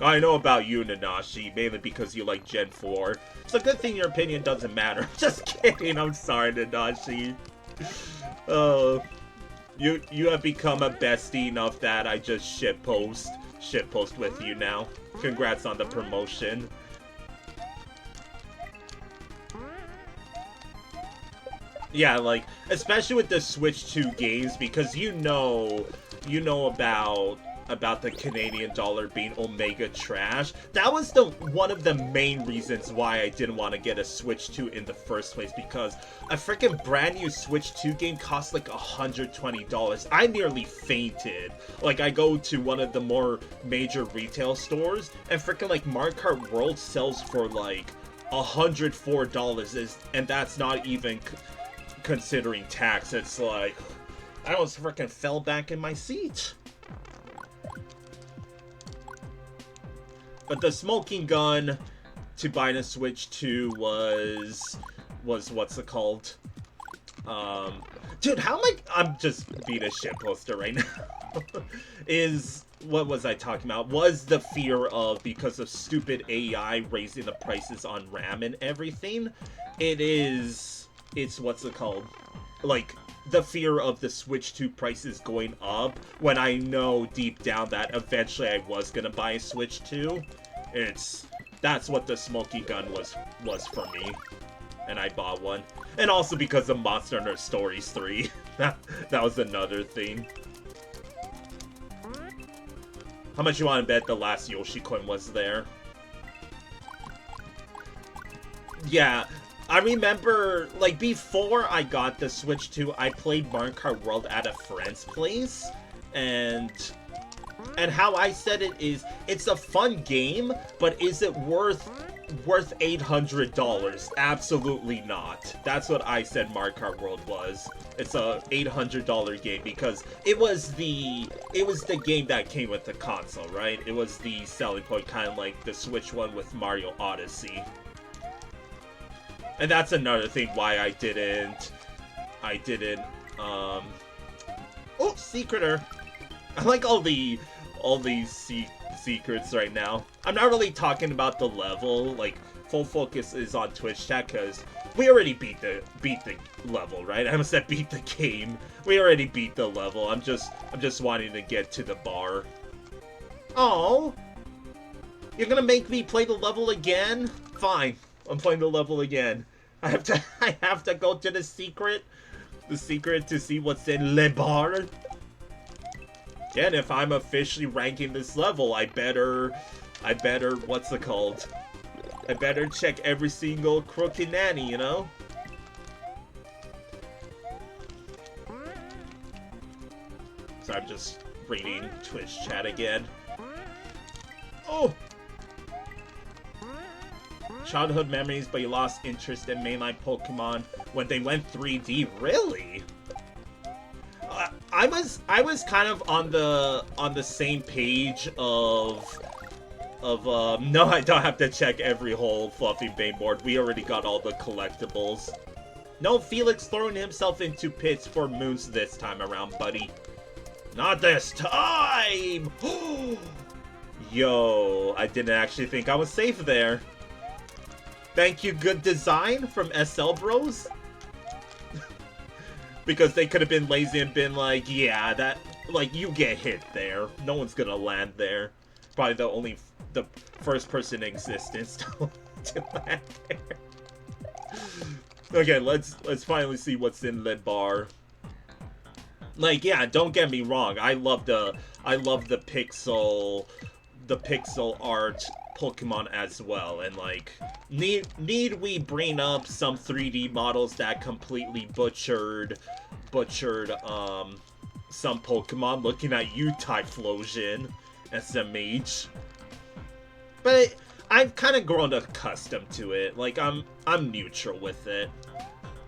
I know about you, Nanashi, mainly because you like Gen 4. It's a good thing your opinion doesn't matter. Just kidding, I'm sorry, Nanashi. You have become a bestie enough that I just shitpost with you now. Congrats on the promotion. Yeah, like, especially with the Switch 2 games, because you know about the Canadian dollar being Omega trash. That was one of the main reasons why I didn't want to get a Switch 2 in the first place, because a freaking brand new Switch 2 game costs like $120. I nearly fainted. Like, I go to one of the more major retail stores, and freaking like Mario Kart World sells for like $104, and that's not even considering tax. It's like, I almost freaking fell back in my seat. But the smoking gun to buy the Switch 2 was what's it called? Dude, how am I'm just being a shitposter right now. What was I talking about? Was the fear of, because of stupid AI raising the prices on RAM and everything. It's what's it called? Like, the fear of the Switch 2 prices going up, when I know deep down that eventually I was gonna buy a Switch 2. That's what the smoky gun was for me. And I bought one. And also because of Monster Hunter Stories 3. that was another thing. How much you want to bet the last Yoshi coin was there? Yeah, I remember, like, before I got the Switch 2, I played Mario Kart World at a friend's place, and how I said it is, it's a fun game, but is it worth $800? Absolutely not. That's what I said Mario Kart World was. It's a $800 game because it was the game that came with the console, right? It was the selling point, kind of like the Switch one with Mario Odyssey. And that's another thing why I didn't, oh, Secreter. I like all these secrets right now. I'm not really talking about the level, like, full focus is on Twitch chat, because we already beat the level, right? I almost said beat the game. We already beat the level. I'm just wanting to get to the bar. Oh, you're gonna make me play the level again? Fine. I'm playing the level again. I have to go to the secret to see what's in Le Bar. Yeah, and if I'm officially ranking this level, I better, what's it called? I better check every single crooked nanny, you know? So I'm just reading Twitch chat again. Oh! Childhood memories, but you lost interest in mainline Pokemon when they went 3D. Really? I was kind of on the same page of no, I don't have to check every whole fluffy mainboard. We already got all the collectibles. No Felix throwing himself into pits for moons this time around, buddy. Not this time! Yo, I didn't actually think I was safe there. Thank you, good design from SLBros. Because they could have been lazy and been like, yeah, that, like, you get hit there. No one's gonna land there. Probably the first person in existence to land there. Okay, let's finally see what's in the bar. Like, yeah, don't get me wrong. I love the pixel art Pokemon as well, and like, need we bring up some 3D models that completely butchered some Pokemon? Looking at you, Typhlosion, SMH. But I've kind of grown accustomed to it. Like, I'm neutral with it.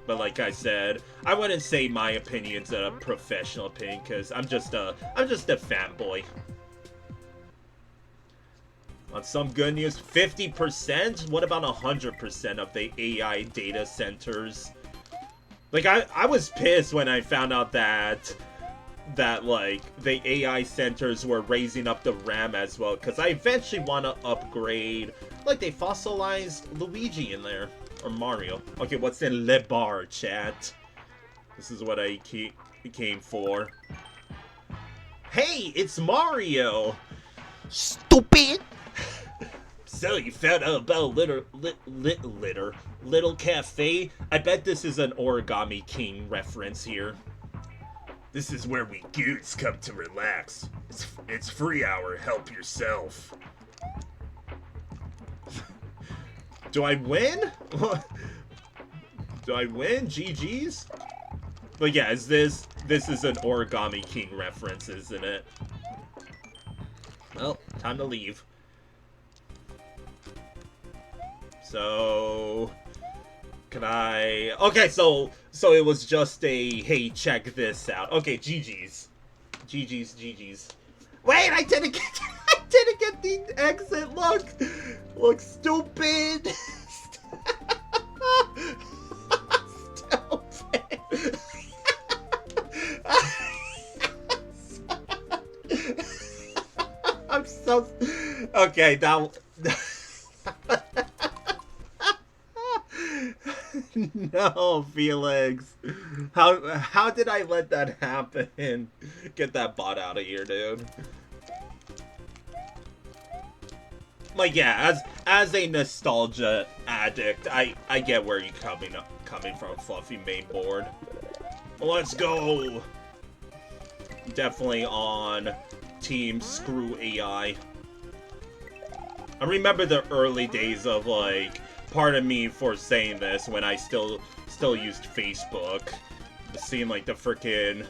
But like I said, I wouldn't say my opinion's a professional opinion, because I'm just a fanboy. On some good news, 50%? What about 100% of the AI data centers? Like, I was pissed when I found out that like, the AI centers were raising up the RAM as well, because I eventually want to upgrade. Like, they fossilized Luigi in there. Or Mario. Okay, what's in Le Bar, chat? This is what I came for. Hey, it's Mario! Stupid! So, you found out about Little Cafe? I bet this is an Origami King reference here. This is where we goods come to relax. It's free hour, help yourself. Do I win? Do I win? GG's? But yeah, this is an Origami King reference, isn't it? Well, time to leave. So, can I... Okay, so it was just a, hey, check this out. Okay, GG's. GG's. Wait, I didn't get the exit. Look, stupid. Stupid. I'm so okay. Now, no, Felix. How did I let that happen? Get that bot out of here, dude. Like, yeah, as a nostalgia addict, I get where you're coming from, Fluffy Mainboard. Let's go! Definitely on team screw AI. I remember the early days of, like, pardon me for saying this, when I still used Facebook. Seeing, like, the frickin'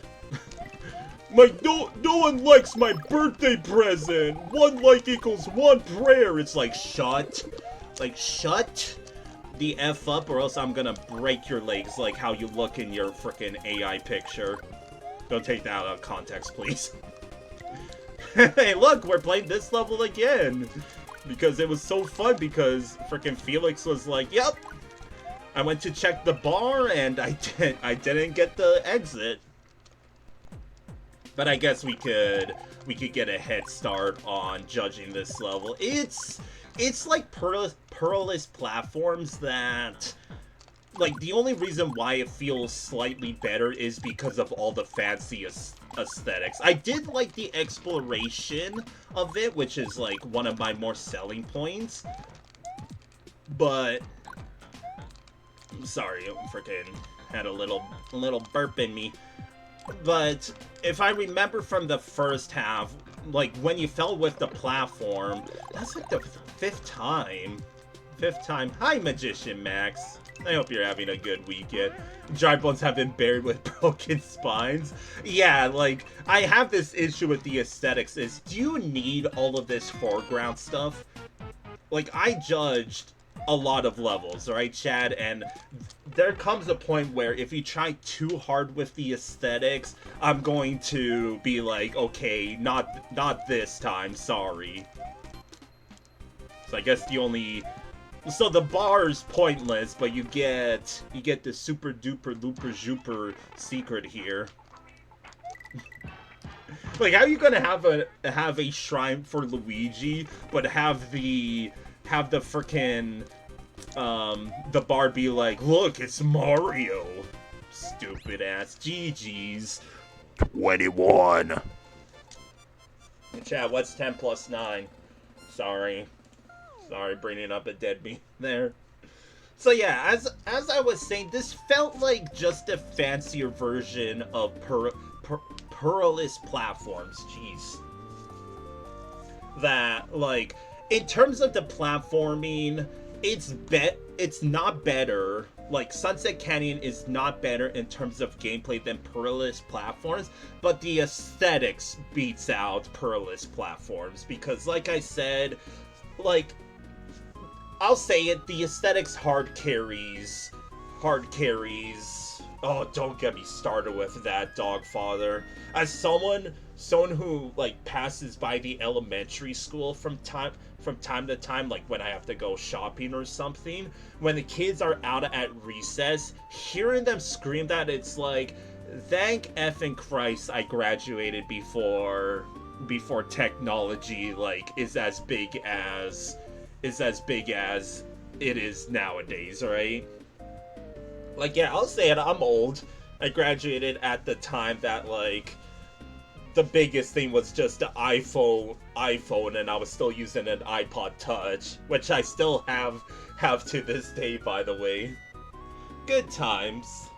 no one likes my birthday present! 1 like equals 1 prayer! It's like, shut. Like, shut the F up, or else I'm gonna break your legs like how you look in your frickin' AI picture. Don't take that out of context, please. Hey, look, we're playing this level again! Because it was so fun, because frickin' Felix was like, yep! I went to check the bar, and I didn't get the exit. But I guess we could get a head start on judging this level. It's like Perilous platforms that, like, the only reason why it feels slightly better is because of all the fancy aesthetics. I did like the exploration of it, which is like one of my more selling points. But I'm sorry, I freaking had a little burp in me. But if I remember from the first half, like, when you fell with the platform, that's like the fifth time. Hi, Magician Max. I hope you're having a good weekend. Dry bones have been buried with broken spines. Yeah, like, I have this issue with the aesthetics is, do you need all of this foreground stuff? Like, I judged a lot of levels, right, Chad? And there comes a point where if you try too hard with the aesthetics, I'm going to be like, okay, not this time, sorry. I guess the only... So the bar is pointless, but you get the super duper looper jooper secret here. Like, how are you gonna have a shrine for Luigi, but have the frickin' the bar be like, look, it's Mario. Stupid ass. GG's. 21. Chat, what's 10 plus 9? Sorry, bringing up a deadbeat there. So yeah, as I was saying, this felt like just a fancier version of Perilous platforms. Jeez. That, like, in terms of the platforming, it's not better. Like, Sunset Canyon is not better in terms of gameplay than Perilous platforms, but the aesthetics beats out Perilous platforms because, like I said, like, I'll say it, the aesthetics hard carries. Oh, don't get me started with that, Dogfather. As someone who, like, passes by the elementary school from time to time, like when I have to go shopping or something, when the kids are out at recess, hearing them scream that, it's like, thank effing Christ I graduated before technology, like, is as big as it is nowadays, right? Like, yeah, I'll say it, I'm old. I graduated at the time that, like, the biggest thing was just the iPhone, and I was still using an iPod Touch, which I still have to this day, by the way. Good times.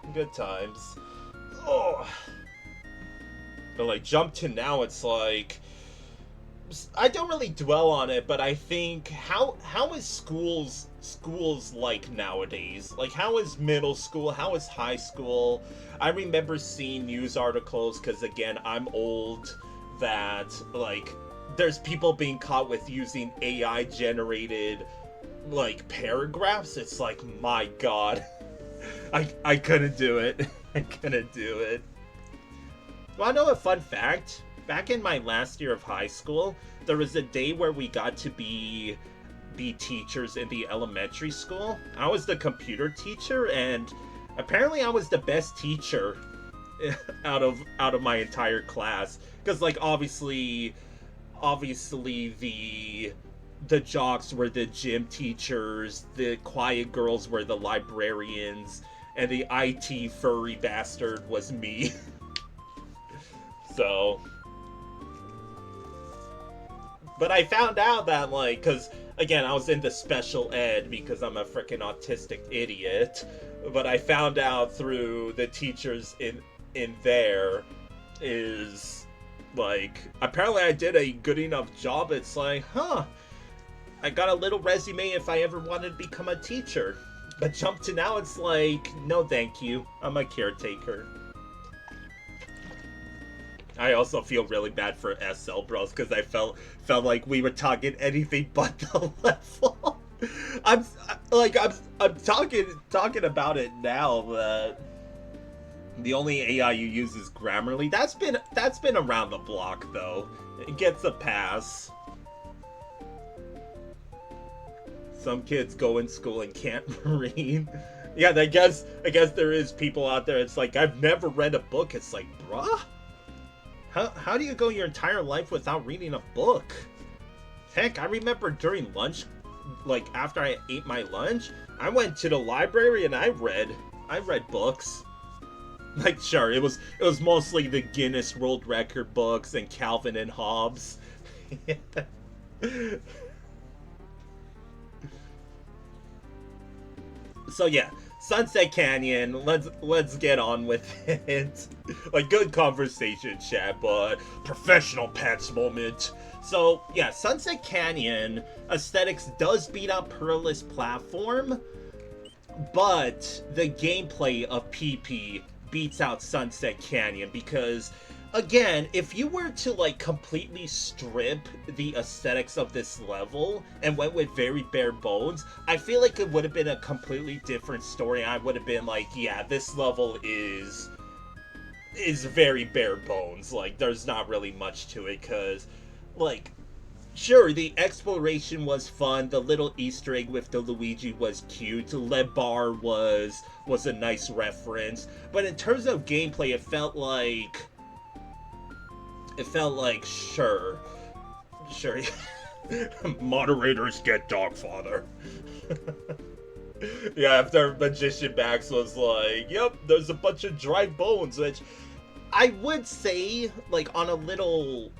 Oh. But, like, jump to now, it's like, I don't really dwell on it, but I think, how is schools like nowadays? Like, how is middle school? How is high school? I remember seeing news articles, because again, I'm old, that, like, there's people being caught with using AI generated, like, paragraphs. It's like, my god. I couldn't do it. I couldn't do it. Well, I know a fun fact. Back in my last year of high school, there was a day where we got to be teachers in the elementary school. I was the computer teacher, and apparently I was the best teacher out of my entire class. Because, like, obviously the jocks were the gym teachers, the quiet girls were the librarians, and the IT furry bastard was me. So... But I found out that, like, because, again, I was into special ed because I'm a freaking autistic idiot. But I found out through the teachers in there is, like, apparently I did a good enough job. It's like, huh, I got a little resume if I ever wanted to become a teacher. But jump to now, it's like, no thank you. I'm a caretaker. I also feel really bad for SLBros because I felt like we were talking anything but the level. I'm talking about it now that the only AI you use is Grammarly. That's been around the block though. It gets a pass. Some kids go in school and can't read. Yeah, I guess there is people out there. It's like, I've never read a book. It's like, bruh. How do you go your entire life without reading a book? Heck, I remember during lunch, like after I ate my lunch, I went to the library and I read books. Like, sure, it was mostly the Guinness World Record books and Calvin and Hobbes. So yeah, Sunset Canyon, let's get on with it. Like, good conversation, chat, but professional pets moment. So yeah, Sunset Canyon aesthetics does beat out Perilous platform, but the gameplay of PP beats out Sunset Canyon because, again, if you were to, like, completely strip the aesthetics of this level and went with very bare bones, I feel like it would have been a completely different story. I would have been like, yeah, this level is very bare bones. Like, there's not really much to it, because, like, Sure, the exploration was fun. The little Easter egg with the Luigi was cute. Lead bar was a nice reference. But in terms of gameplay, it felt like sure. Moderators get Dogfather. Yeah, after Magician Max was like, yep, there's a bunch of dry bones, which I would say, like, on a little,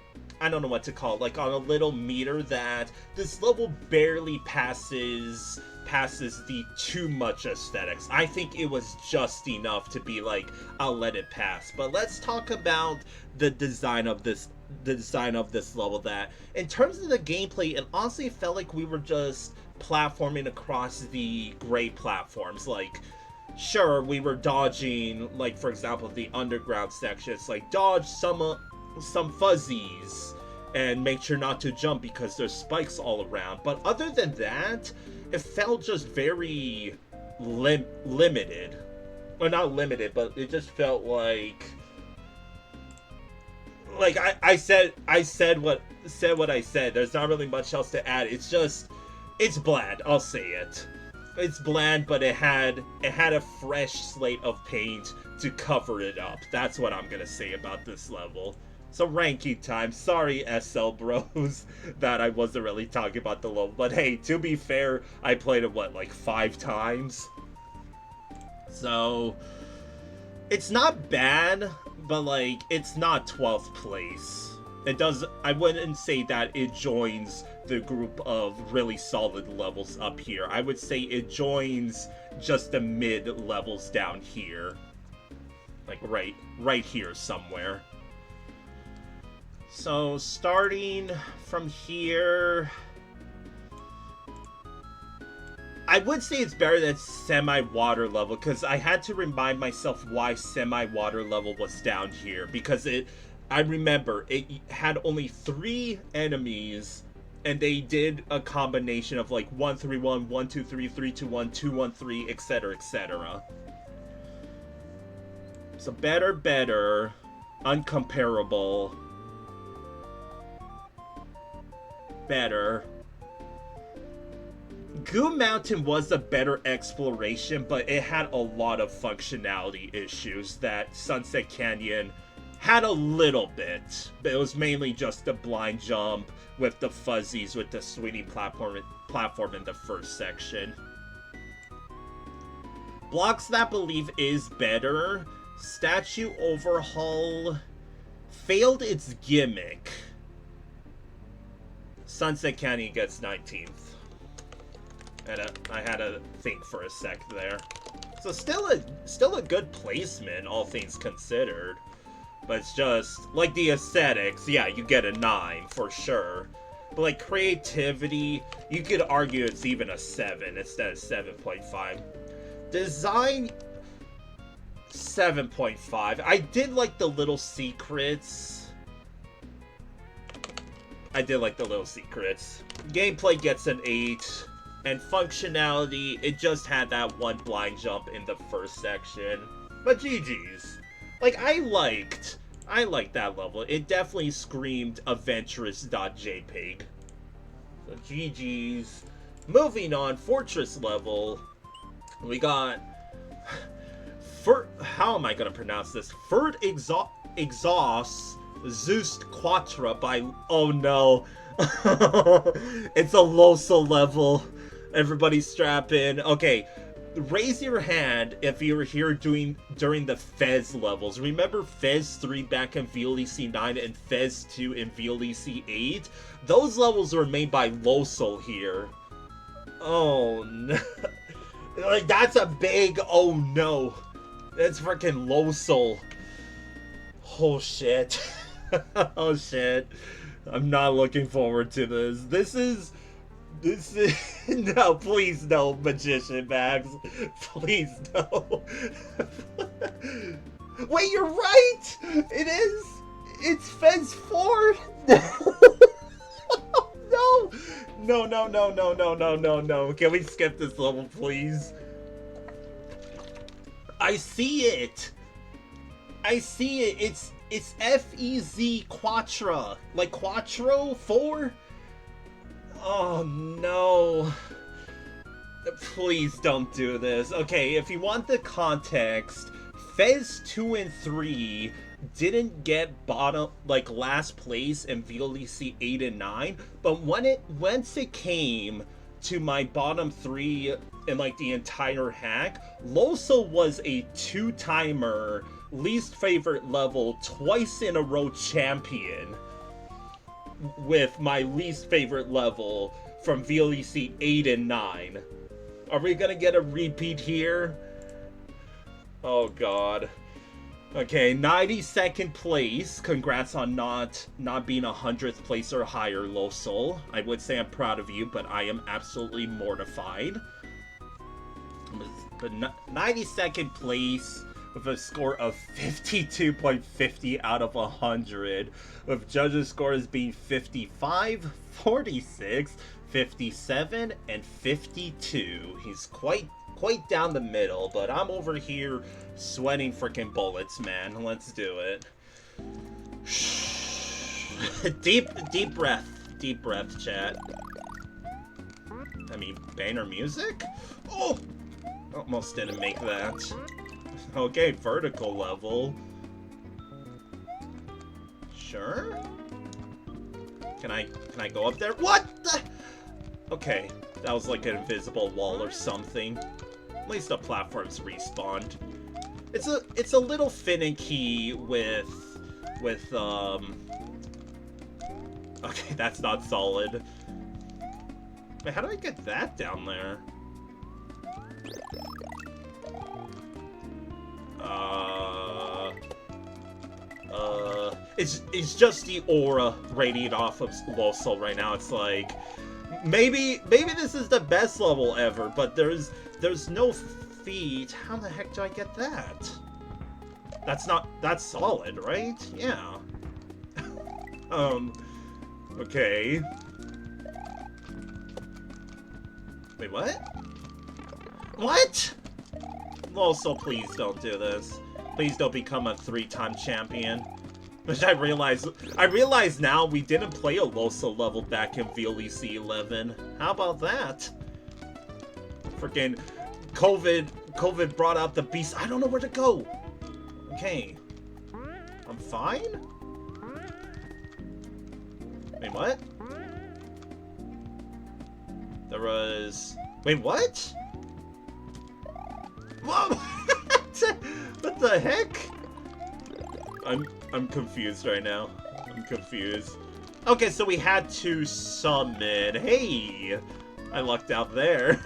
I don't know what to call it, like, on a little meter, that this level barely passes the too much aesthetics. I think it was just enough to be like, I'll let it pass. But let's talk about the design of this level. That in terms of the gameplay, it honestly felt like we were just platforming across the gray platforms. Like, sure, we were dodging, like, for example, the underground sections, like dodge some fuzzies and make sure not to jump because there's spikes all around. But other than that, it felt just very limited. Well, not limited, but it just felt like I said what I said. There's not really much else to add. It's bland. I'll say it. It's bland, but it had a fresh slate of paint to cover it up. That's what I'm gonna say about this level. So ranking time. Sorry, SLBros, that I wasn't really talking about the level. But hey, to be fair, I played it, what, like 5 times? So, it's not bad, but like, it's not 12th place. I wouldn't say that it joins the group of really solid levels up here. I would say it joins just the mid levels down here. Like right here somewhere. So starting from here, I would say it's better than semi-water level, because I had to remind myself why semi-water level was down here, because I remember it had only 3 enemies, and they did a combination of like 1-3-1, 1-2-3, 3-2-1, 2-1-3, etc, etc. So better, uncomparable, better. Goo Mountain was a better exploration, but it had a lot of functionality issues that Sunset Canyon had a little bit. But it was mainly just the blind jump with the fuzzies with the swinging platform in the first section. Blocks That Believe is better. Statue Overhaul failed its gimmick. Sunset Canyon gets 19th. I had to think for a sec there. So still a good placement, all things considered. But it's just, like the aesthetics, yeah, you get a 9 for sure. But like creativity, you could argue it's even a 7 instead of 7.5. Design, 7.5. I did like the little secrets. Gameplay gets an 8. And functionality, it just had that one blind jump in the first section. But GG's. Like, I liked that level. It definitely screamed adventurous.jpg. So GG's. Moving on, Fortress level. We got Furt, how am I gonna pronounce this? Furt Exhaus Zust Quatra by, oh no. It's a Losoall level. Everybody strap in. Okay, raise your hand if you were here during the Fez levels. Remember Fez 3 back in VLDC 9 and Fez 2 in VLDC 8? Those levels were made by Losoall here. Oh no. Like, that's a big oh no. That's freaking Losoall. Oh shit. Oh shit. I'm not looking forward to this. This is no, please no, Magician Max. Please no. Wait, you're right! It is! It's Fez 4! No. Can we skip this level, please? I see it! It's FEZ Quatra. Like Quattro 4? Oh no. Please don't do this. Okay, if you want the context, Fez 2 and 3 didn't get bottom, like, last place in VLDC 8 and 9, but once it came to my bottom 3 in, like, the entire hack, Losoall was a 2-timer, least favorite level, twice in a row champion, with my least favorite level from VLDC 8 and 9. Are we gonna get a repeat here? Oh god. Okay, 92nd place. Congrats on not being 100th place or higher, Losoall. I would say I'm proud of you, but I am absolutely mortified. But 92nd place with a score of 52.50 out of 100, with judges' scores being 55, 46, 57, and 52. He's quite down the middle, but I'm over here sweating freaking bullets, man. Let's do it. Deep breath, chat. I mean, banner music? Oh! Almost didn't make that. Okay, vertical level. Sure? Can I go up there? What the? Okay, that was like an invisible wall or something. At least the platforms respawned. It's a little finicky with okay, that's not solid. Wait, how do I get that down there? It's just the aura radiating off of Losoall right now. It's like, maybe this is the best level ever, but there's no feat. How the heck do I get that? That's solid, right? Yeah. Okay. Wait, what? What? Losoall, please don't do this. Please don't become a 3-time champion. Which I realize now we didn't play a Losoall level back in VLDC 11. How about that? Freaking COVID brought out the beast. I don't know where to go. Okay. I'm fine? Wait, what? There was... Wait, what? Whoa! What the heck? I'm confused right now. I'm confused. Okay, so we had to summon. Hey! I lucked out there.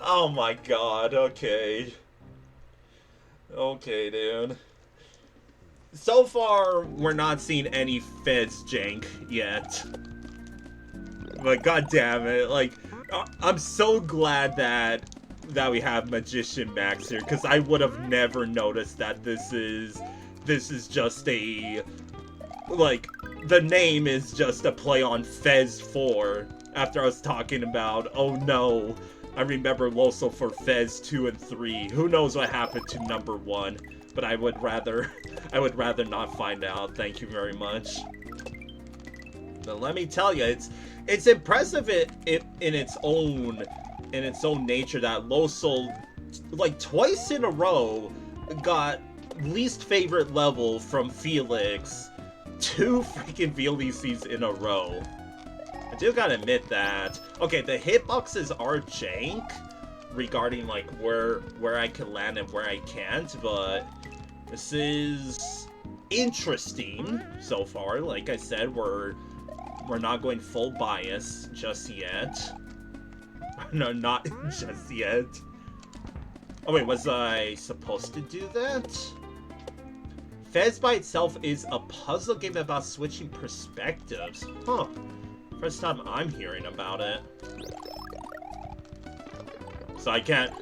Oh my god, okay. Okay, dude. So far, we're not seeing any Fez jank yet. But god damn it, like, I'm so glad that we have Magician Max here, because I would have never noticed that this is just a, like, the name is just a play on Fez 4, after I was talking about, oh no, I remember Losoall for Fez 2 and 3, who knows what happened to number 1, but I would rather not find out, thank you very much. But let me tell you, it's impressive in its own nature that Losoall, like, twice in a row, got least favorite level from Felix 2 freaking VLDCs in a row. I do gotta admit that. Okay, the hitboxes are jank regarding, like, where I can land and where I can't, but this is interesting so far. Like I said, we're not going full bias just yet. No, not just yet. Oh wait, was I supposed to do that? Fez by itself is a puzzle game about switching perspectives. Huh. First time I'm hearing about it. So I can't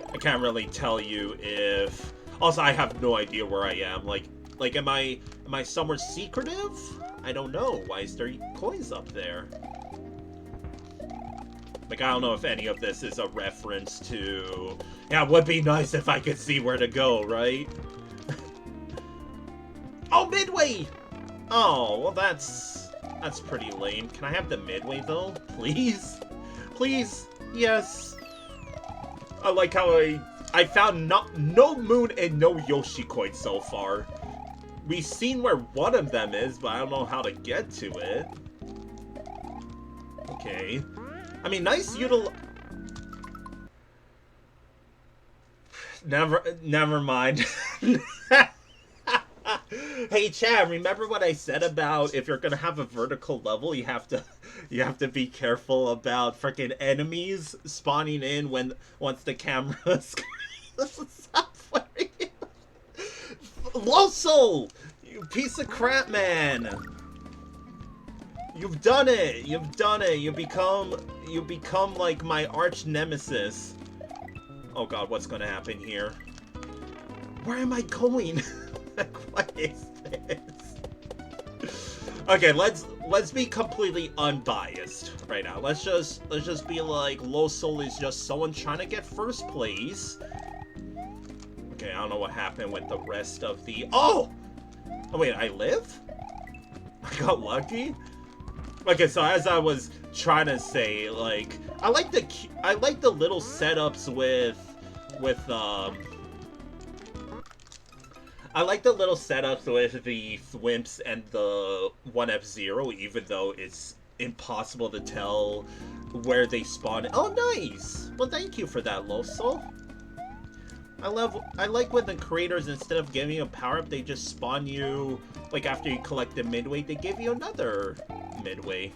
really tell you if... Also, I have no idea where I am. Like, am I somewhere secretive? I don't know. Why is there coins up there? Like, I don't know if any of this is a reference to... Yeah, it would be nice if I could see where to go, right? Oh, Midway! Oh, well, that's That's pretty lame. Can I have the midway though? Please? Please? Yes. I like how I found no moon and no Yoshi coin so far. We've seen where one of them is, but I don't know how to get to it. Okay. I mean, nice Never mind. Hey Chad, remember what I said about if you're gonna have a vertical level, you have to be careful about freaking enemies spawning in once the camera's stop flaring. Losoall, you piece of crap, man. You've done it. You've done it. You become like my arch nemesis. Oh god, what's gonna happen here? Where am I going? What is this? Okay, let's be completely unbiased right now. Let's just be like Losoall is just someone trying to get first place. Okay, I don't know what happened with the rest of the. Oh wait, I live? I got lucky. Okay, so as I was trying to say, like, I like the little setups with I like the little setups with the Thwimps and the 1F0, even though it's impossible to tell where they spawn. Oh, nice! Well, thank you for that, Losoall. I like when the creators, instead of giving you a power-up, they just spawn you, like, after you collect the midway, they give you another midway.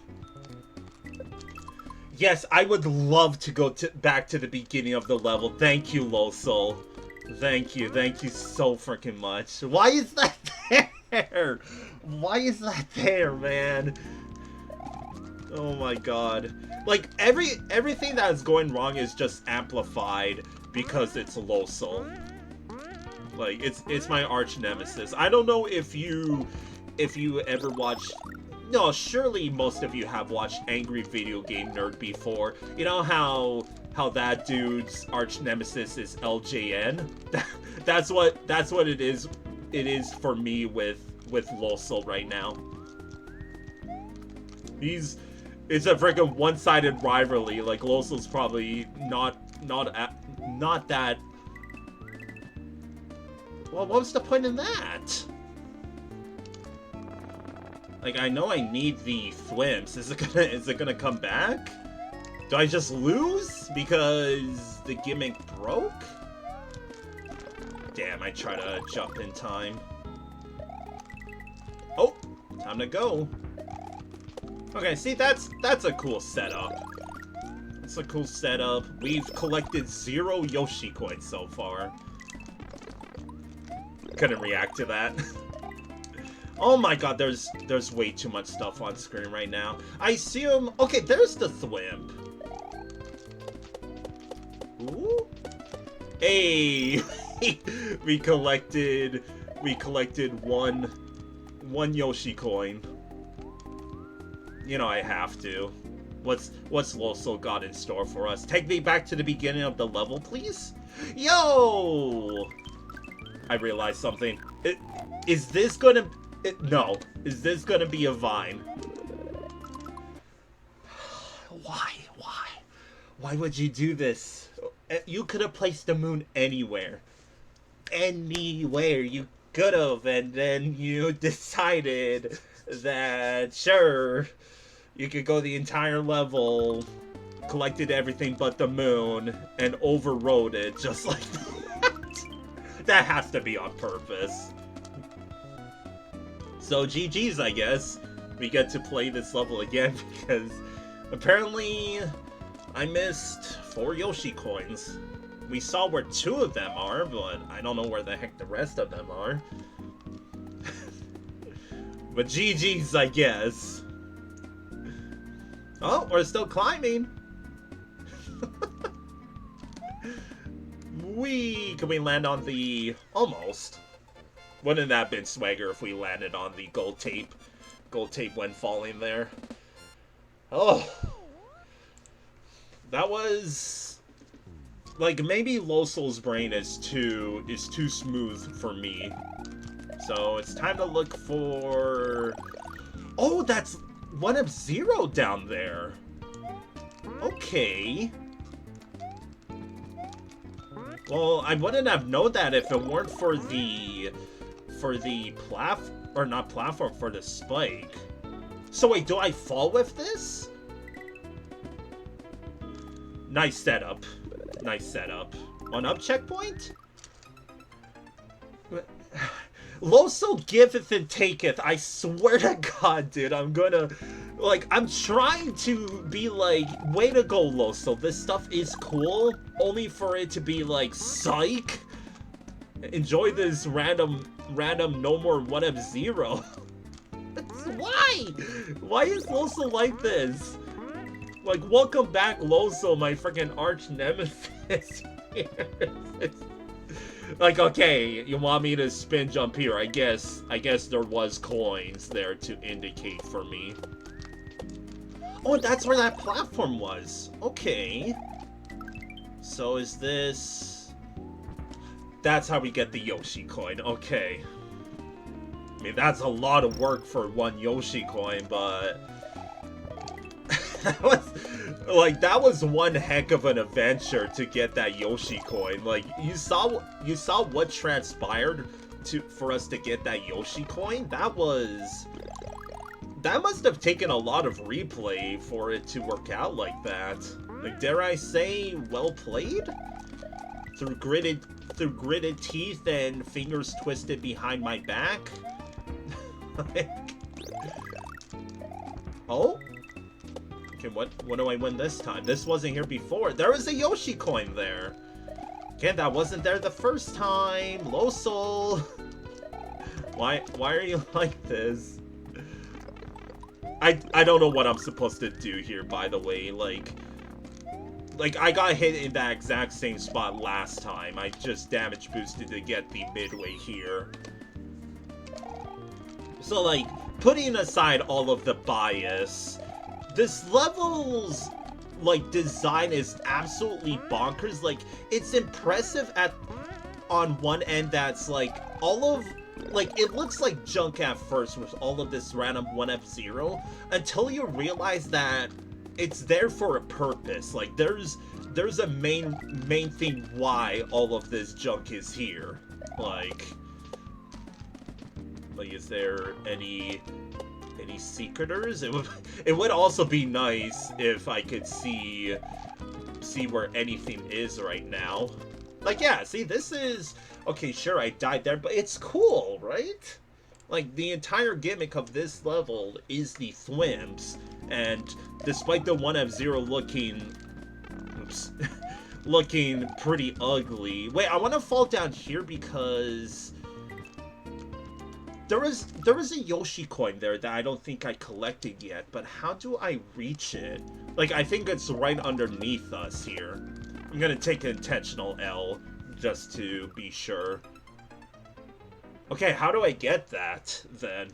Yes, I would love to go back to the beginning of the level. Thank you, Losoall. Thank you so freaking much. Why is that there? Why is that there, man? Oh my god. Like, everything that is going wrong is just amplified because it's Losoall. Like, it's my arch nemesis. I don't know if you ever watched. No, surely most of you have watched Angry Video Game Nerd before. You know how that dude's arch nemesis is LJN? That's what it is. It is for me with Losoall right now. It's a freaking one-sided rivalry. Like, Losoall's probably not that. Well, what was the point in that? Like, I know I need the Thwimps. Is it gonna come back? Do I just lose because the gimmick broke? Damn, I try to jump in time. Oh, time to go. Okay, see, that's a cool setup. That's a cool setup. We've collected 0 Yoshi coins so far. Couldn't react to that. Oh my god, there's way too much stuff on screen right now. I assume... Okay, there's the Thwimp. Ooh. Hey! we collected one Yoshi coin. You know I have to. What's Losoall got in store for us? Take me back to the beginning of the level, please? Yo! I realized something. Is this gonna... No. Is this gonna be a vine? Why? Why would you do this? You could have placed the moon anywhere. Anywhere you could have, and then you decided that, sure, you could go the entire level, collected everything but the moon, and overrode it just like that. That has to be on purpose. So GG's, I guess. We get to play this level again because apparently I missed 4 Yoshi coins. We saw where 2 of them are, but I don't know where the heck the rest of them are. But GG's, I guess. Oh, we're still climbing. Can we land on the... Almost. Wouldn't that have been swagger if we landed on the gold tape? Gold tape when falling there. Oh. That was... Like, maybe Losoall's brain is too smooth for me. So, it's time to look for... Oh, that's one of zero down there. Okay. Well, I wouldn't have known that if it weren't for the for the spike. So wait, do I fall with this? Nice setup. Nice setup. One up checkpoint? Losoall giveth and taketh. I swear to God, dude, I'm gonna... Like, I'm trying to be like, way to go, Losoall. This stuff is cool, only for it to be like, psych. Enjoy this random no more one of zero. Why? Why is Losoall like this? Like, welcome back, Losoall, my freaking arch nemesis. Like, okay, you want me to spin jump here? I guess there was coins there to indicate for me. Oh, that's where that platform was. Okay. So is this... That's how we get the Yoshi coin. Okay. I mean, that's a lot of work for one Yoshi coin, but... that was one heck of an adventure to get that Yoshi coin. Like, you saw what transpired for us to get that Yoshi coin? That must have taken a lot of replay for it to work out like that. Like, dare I say, well played? Through gritted teeth and fingers twisted behind my back? Like... Oh? Okay, what do I win this time? This wasn't here before. There was a Yoshi coin there. Okay, that wasn't there the first time. Losoall. Why are you like this? I don't know what I'm supposed to do here, by the way. Like I got hit in that exact same spot last time. I just damage boosted to get the midway here. So, like, putting aside all of the bias, this level's, like, design is absolutely bonkers. Like, it's impressive on one end that's, like, it looks like junk at first with all of this random 1F0 until you realize that it's there for a purpose. Like, there's a main thing why all of this junk is here. Like, is there any secreters? It would also be nice if I could see where anything is right now. Like, yeah, see, this is... Okay, sure, I died there, but it's cool, right? Like, the entire gimmick of this level is the thwimps, and despite the 1F0 looking... Oops. looking pretty ugly... Wait, I want to fall down here because... There was a Yoshi coin there that I don't think I collected yet, but how do I reach it? Like, I think it's right underneath us here. I'm gonna take an intentional L, just to be sure. Okay, how do I get that, then?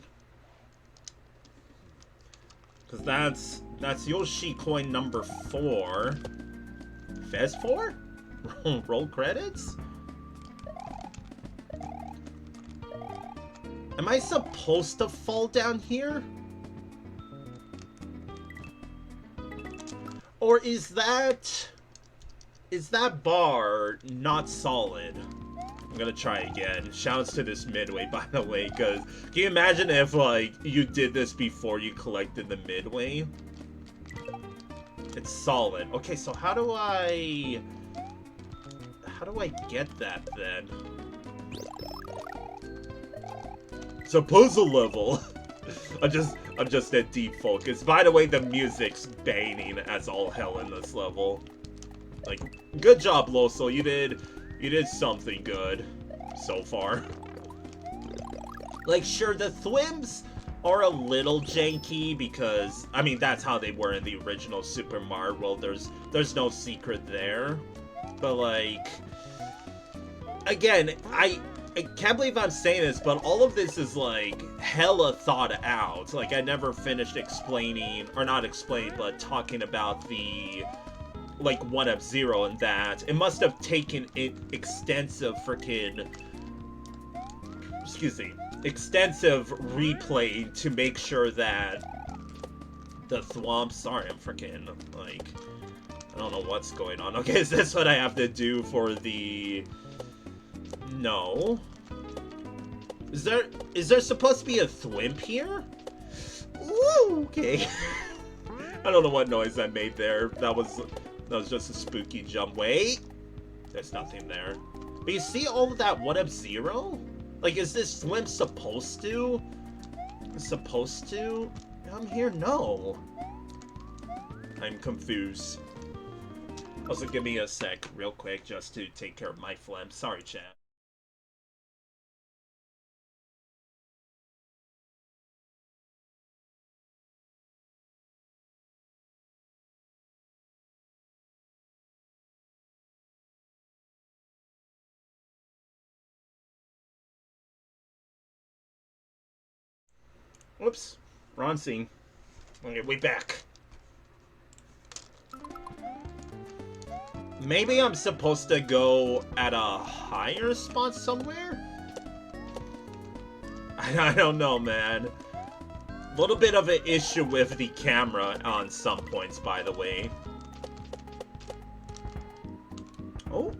Because that's Yoshi coin number 4. Fez 4? Roll credits? Am I supposed to fall down here? Or is that bar not solid? I'm gonna try again. Shouts to this midway, by the way, because can you imagine if, like, you did this before you collected the midway? It's solid. Okay, so how do I get that, then? It's a puzzle level. I'm just at deep focus. By the way, the music's banging as all hell in this level. Like, good job, Losoall. You did something good so far. Like, sure, the thwimps are a little janky because, I mean, that's how they were in the original Super Mario World. There's no secret there. But, like, again, I can't believe I'm saying this, but all of this is, like, hella thought out. Like, I never finished explaining, or not explaining, but talking about the, like, 1F0 and that. It must have taken extensive replay to make sure that The thwomp. Sorry, I'm freaking, like, I don't know what's going on. Okay, is this what I have to do for the... No. Is there supposed to be a thwimp here? Ooh, okay. I don't know what noise I made there. That was just a spooky jump. Wait. There's nothing there. But you see all of that 1-up-0? Like, is this thwimp supposed to? Supposed to? I'm here? No. I'm confused. Also, give me a sec real quick just to take care of my phlegm. Sorry, chat. Whoops. Wrong scene. Okay, we back. Maybe I'm supposed to go at a higher spot somewhere? I don't know, man. A little bit of an issue with the camera on some points, by the way. Oh.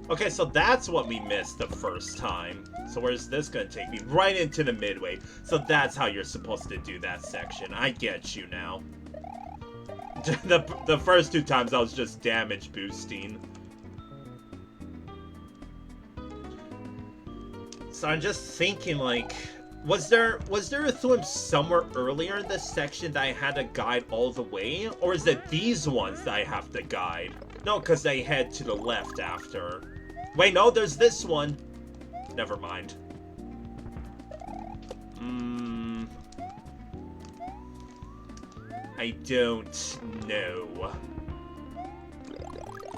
Okay, so that's what we missed the first time. So where's this gonna take me? Right into the midway. So that's how you're supposed to do that section. I get you now. The first 2 times I was just damage boosting. So I'm just thinking, like, was there a thwimp somewhere earlier in this section that I had to guide all the way? Or is it these ones that I have to guide? No, because they head to the left after. Wait, no, there's this one. Never mind. I don't know.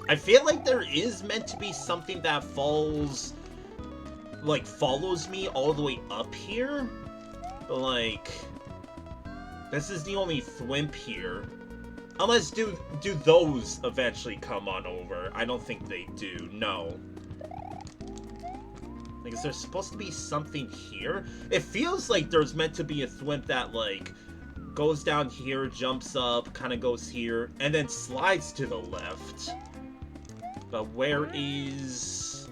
I feel like there is meant to be something that follows me all the way up here. But, like, this is the only thwimp here. Unless do those eventually come on over? I don't think they do. No. Like, is there supposed to be something here? It feels like there's meant to be a thwimp that, like, goes down here, jumps up, kind of goes here, and then slides to the left. But where is...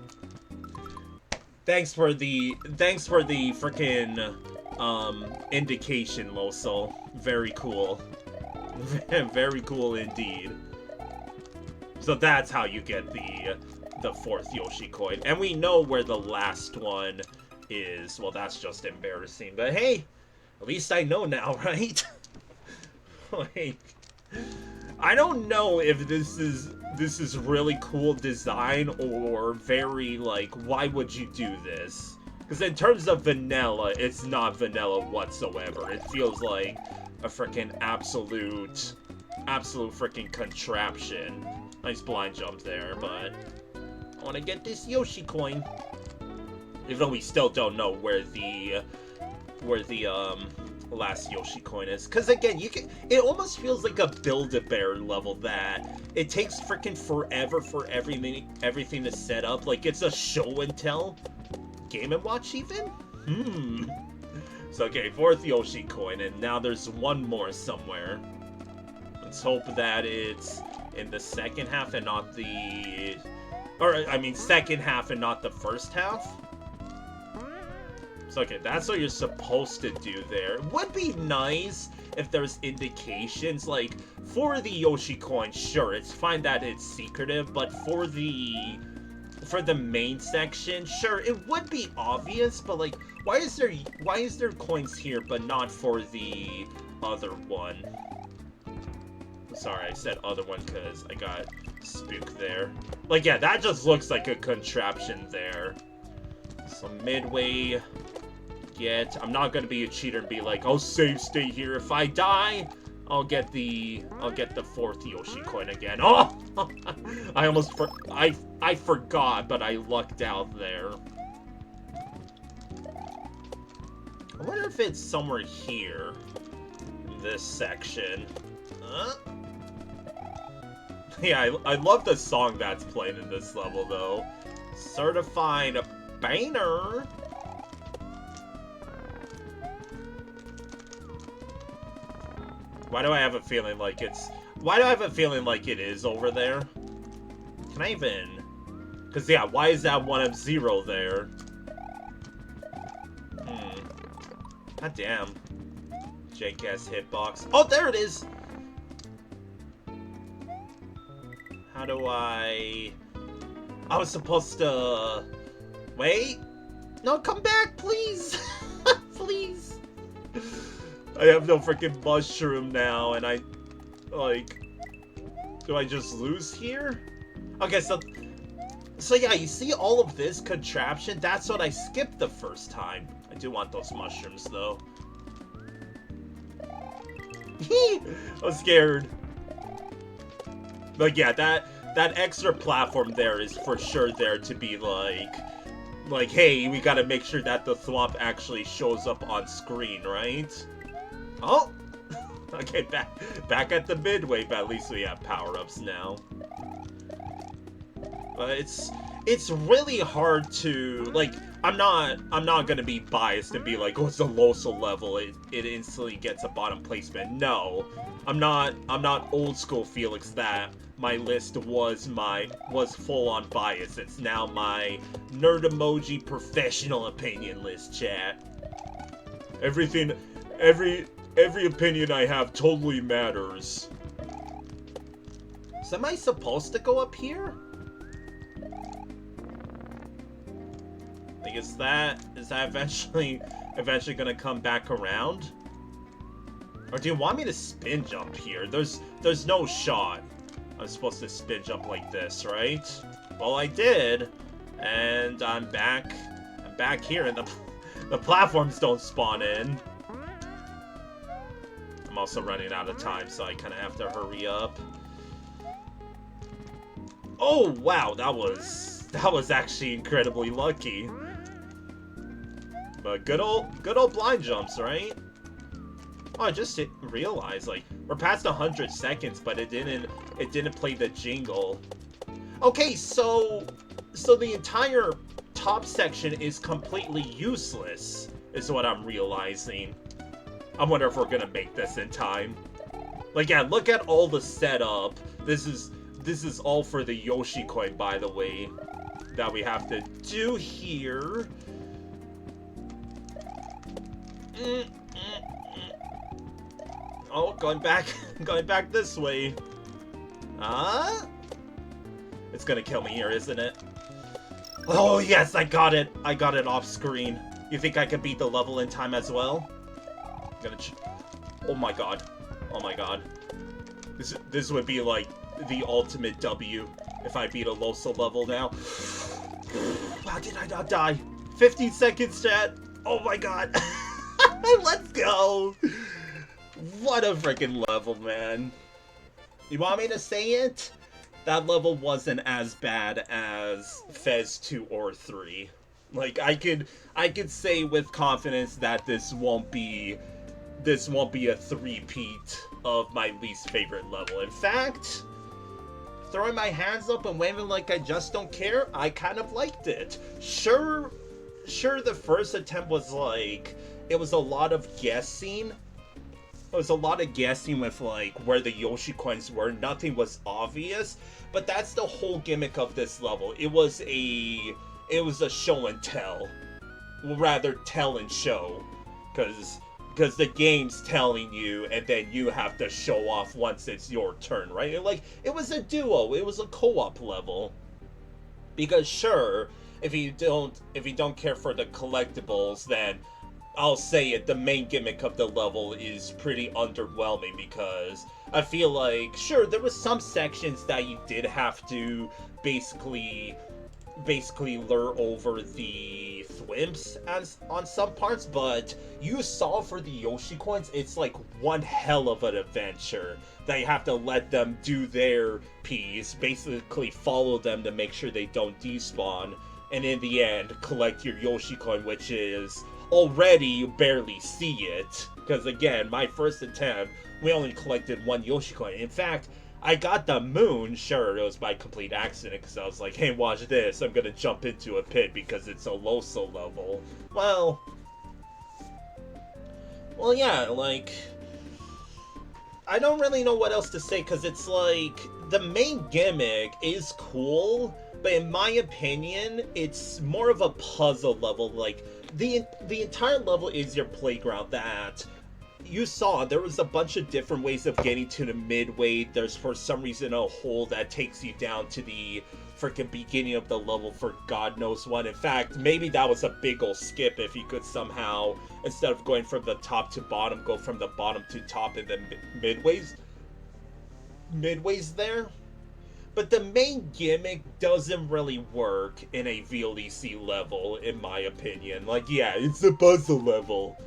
Thanks for the frickin' indication, Losoall. Very cool. Very cool indeed. So that's how you get the 4th Yoshi coin. And we know where the last one is. Well, that's just embarrassing. But hey, at least I know now, right? Like, I don't know if this is really cool design or very, like, why would you do this? Because in terms of vanilla, it's not vanilla whatsoever. It feels like a freaking absolute freaking contraption. Nice blind jump there, but I want to get this Yoshi coin. Even though we still don't know where the last Yoshi coin is. Because again, it almost feels like a Build-A-Bear level that it takes freaking forever for everything to set up. Like, it's a show and tell. Game & Watch even? So, okay, 4th Yoshi coin, and now there's one more somewhere. Let's hope that it's in the second half and not the... Or, I mean, second half and not the first half. So, okay, that's what you're supposed to do there. It would be nice if there's indications, like, for the Yoshi coin, sure, it's fine that it's secretive, but for the main section, sure, it would be obvious, but, like, why is there coins here, but not for the other one? Sorry, I said other one because I got spooked there. Like, yeah, that just looks like a contraption there. So, midway, I'm not gonna be a cheater and be like, I'll save state here. If I die, I'll get the 4th Yoshi coin again. Oh! I forgot, but I lucked out there. I wonder if it's somewhere here. In this section. Yeah, I love the song that's playing in this level, though. Certified Banger. Why do I have a feeling like it's... Why do I have a feeling like it is over there? Can I even... Because, yeah, why is that 1 of 0 there? God damn. Jank-ass hitbox. Oh, there it is! How do I... I was supposed to... Wait? No, come back, please! Please! I have no freaking mushroom now, and I... Like... Do I just lose here? Okay, so yeah, you see all of this contraption? That's what I skipped the first time. I do want those mushrooms, though. I'm scared. But yeah, that extra platform there is for sure there to be like, hey, we gotta make sure that the thwomp actually shows up on screen, right? Oh! Okay, back at the midway, but at least we have power-ups now. But it's really hard to, like, I'm not gonna be biased and be like, oh, it's a Losoall level, it instantly gets a bottom placement. No, I'm not old school Felix that my list was full on bias. It's now my nerd emoji professional opinion list, chat. Every opinion I have totally matters. So am I supposed to go up here? Like, is that eventually gonna come back around? Or do you want me to spin jump here? There's no shot I'm supposed to spin jump like this, right? Well, I did, and I'm back here, and the platforms don't spawn in. I'm also running out of time, so I kind of have to hurry up. Oh wow, that was actually incredibly lucky. But good old blind jumps, right? Oh, I just realized, like, we're past 100 seconds, but it didn't play the jingle. Okay, so the entire top section is completely useless, is what I'm realizing. I wonder if we're gonna make this in time. Like, yeah, look at all the setup. This is all for the Yoshi coin, by the way, that we have to do here. Oh, going back this way. It's gonna kill me here, isn't it? Oh yes, I got it off screen. You think I can beat the level in time as well? Oh my god. This would be like the ultimate W if I beat a Losoall level now. How did I not die? 15 seconds, chat. Oh my god. Let's go. What a freaking level, man. You want me to say it? That level wasn't as bad as Fez 2 or 3. Like, I could say with confidence that this won't be a three-peat of my least favorite level. In fact, throwing my hands up and waving like I just don't care, I kind of liked it. Sure, the first attempt was like, it was a lot of guessing. It was a lot of guessing with like where the Yoshi coins were. Nothing was obvious, but that's the whole gimmick of this level. It was a show and tell, well, rather tell and show, because the game's telling you, and then you have to show off once it's your turn, right? Like, it was a duo, it was a co-op level. Because sure, if you don't care for the collectibles, then I'll say it, the main gimmick of the level is pretty underwhelming, because I feel like, sure, there was some sections that you did have to basically lure over the thwimps on some parts, but you saw for the Yoshi coins, it's like one hell of an adventure that you have to let them do their piece, basically follow them to make sure they don't despawn, and in the end, collect your Yoshi coin, which is already you barely see it, because again, my first attempt, we only collected one Yoshi coin. In fact, I got the moon, sure, it was by complete accident, because I was like, hey, watch this, I'm gonna jump into a pit because it's a Losoall level. Well, yeah, like, I don't really know what else to say, because it's like, the main gimmick is cool, but in my opinion, it's more of a puzzle level. Like, the entire level is your playground that you saw. There was a bunch of different ways of getting to the midway. There's, for some reason, a hole that takes you down to the freaking beginning of the level for God knows what. In fact, maybe that was a big ol' skip if you could somehow, instead of going from the top to bottom, go from the bottom to top and then midways there. But the main gimmick doesn't really work in a VLDC level, in my opinion. Like, yeah, it's a puzzle level.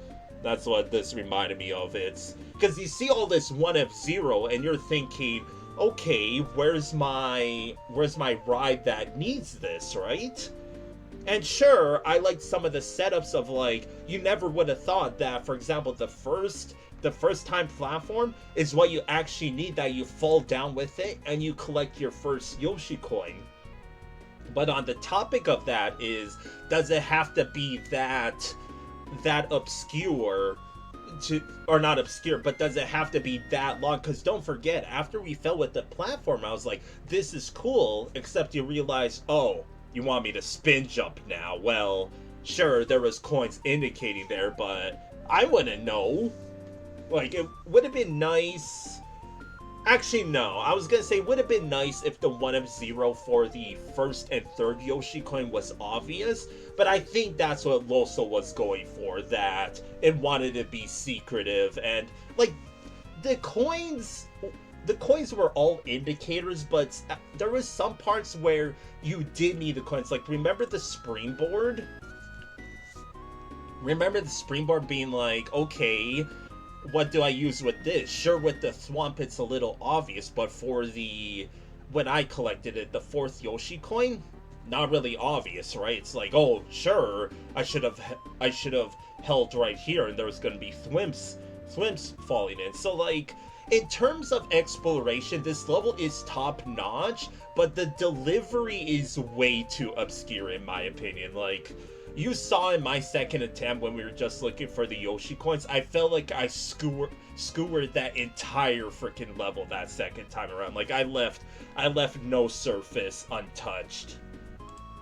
That's what this reminded me of. It's because you see all this 1F0 and you're thinking, okay, where's my ride that needs this, right? And sure, I liked some of the setups of, like, you never would have thought that, for example, the first time platform is what you actually need, that you fall down with it and you collect your first Yoshi coin. But on the topic of that is, does it have to be that obscure to, or not obscure, but does it have to be that long? Because don't forget, after we fell with the platform, I was like, this is cool, except you realize, oh, you want me to spin jump now. Well, sure, there was coins indicating there, but I wouldn't know. Like, it would have been nice. Actually, no. I was gonna say, it would have been nice if the 1F0 for the first and third Yoshi coin was obvious, but I think that's what Losoall was going for, that it wanted to be secretive, and, like, the coins were all indicators, but there was some parts where you did need the coins. Like, remember the springboard? Remember the springboard being like, okay, what do I use with this? Sure, with the Thwomp it's a little obvious, but for when I collected it, the fourth Yoshi coin, not really obvious, right? It's like, oh, sure, I should have held right here, and there was going to be thwimps falling in. So, like, in terms of exploration, this level is top-notch, but the delivery is way too obscure, in my opinion. Like, you saw in my second attempt when we were just looking for the Yoshi coins, I felt like I skewered that entire freaking level that second time around. Like, I left no surface untouched.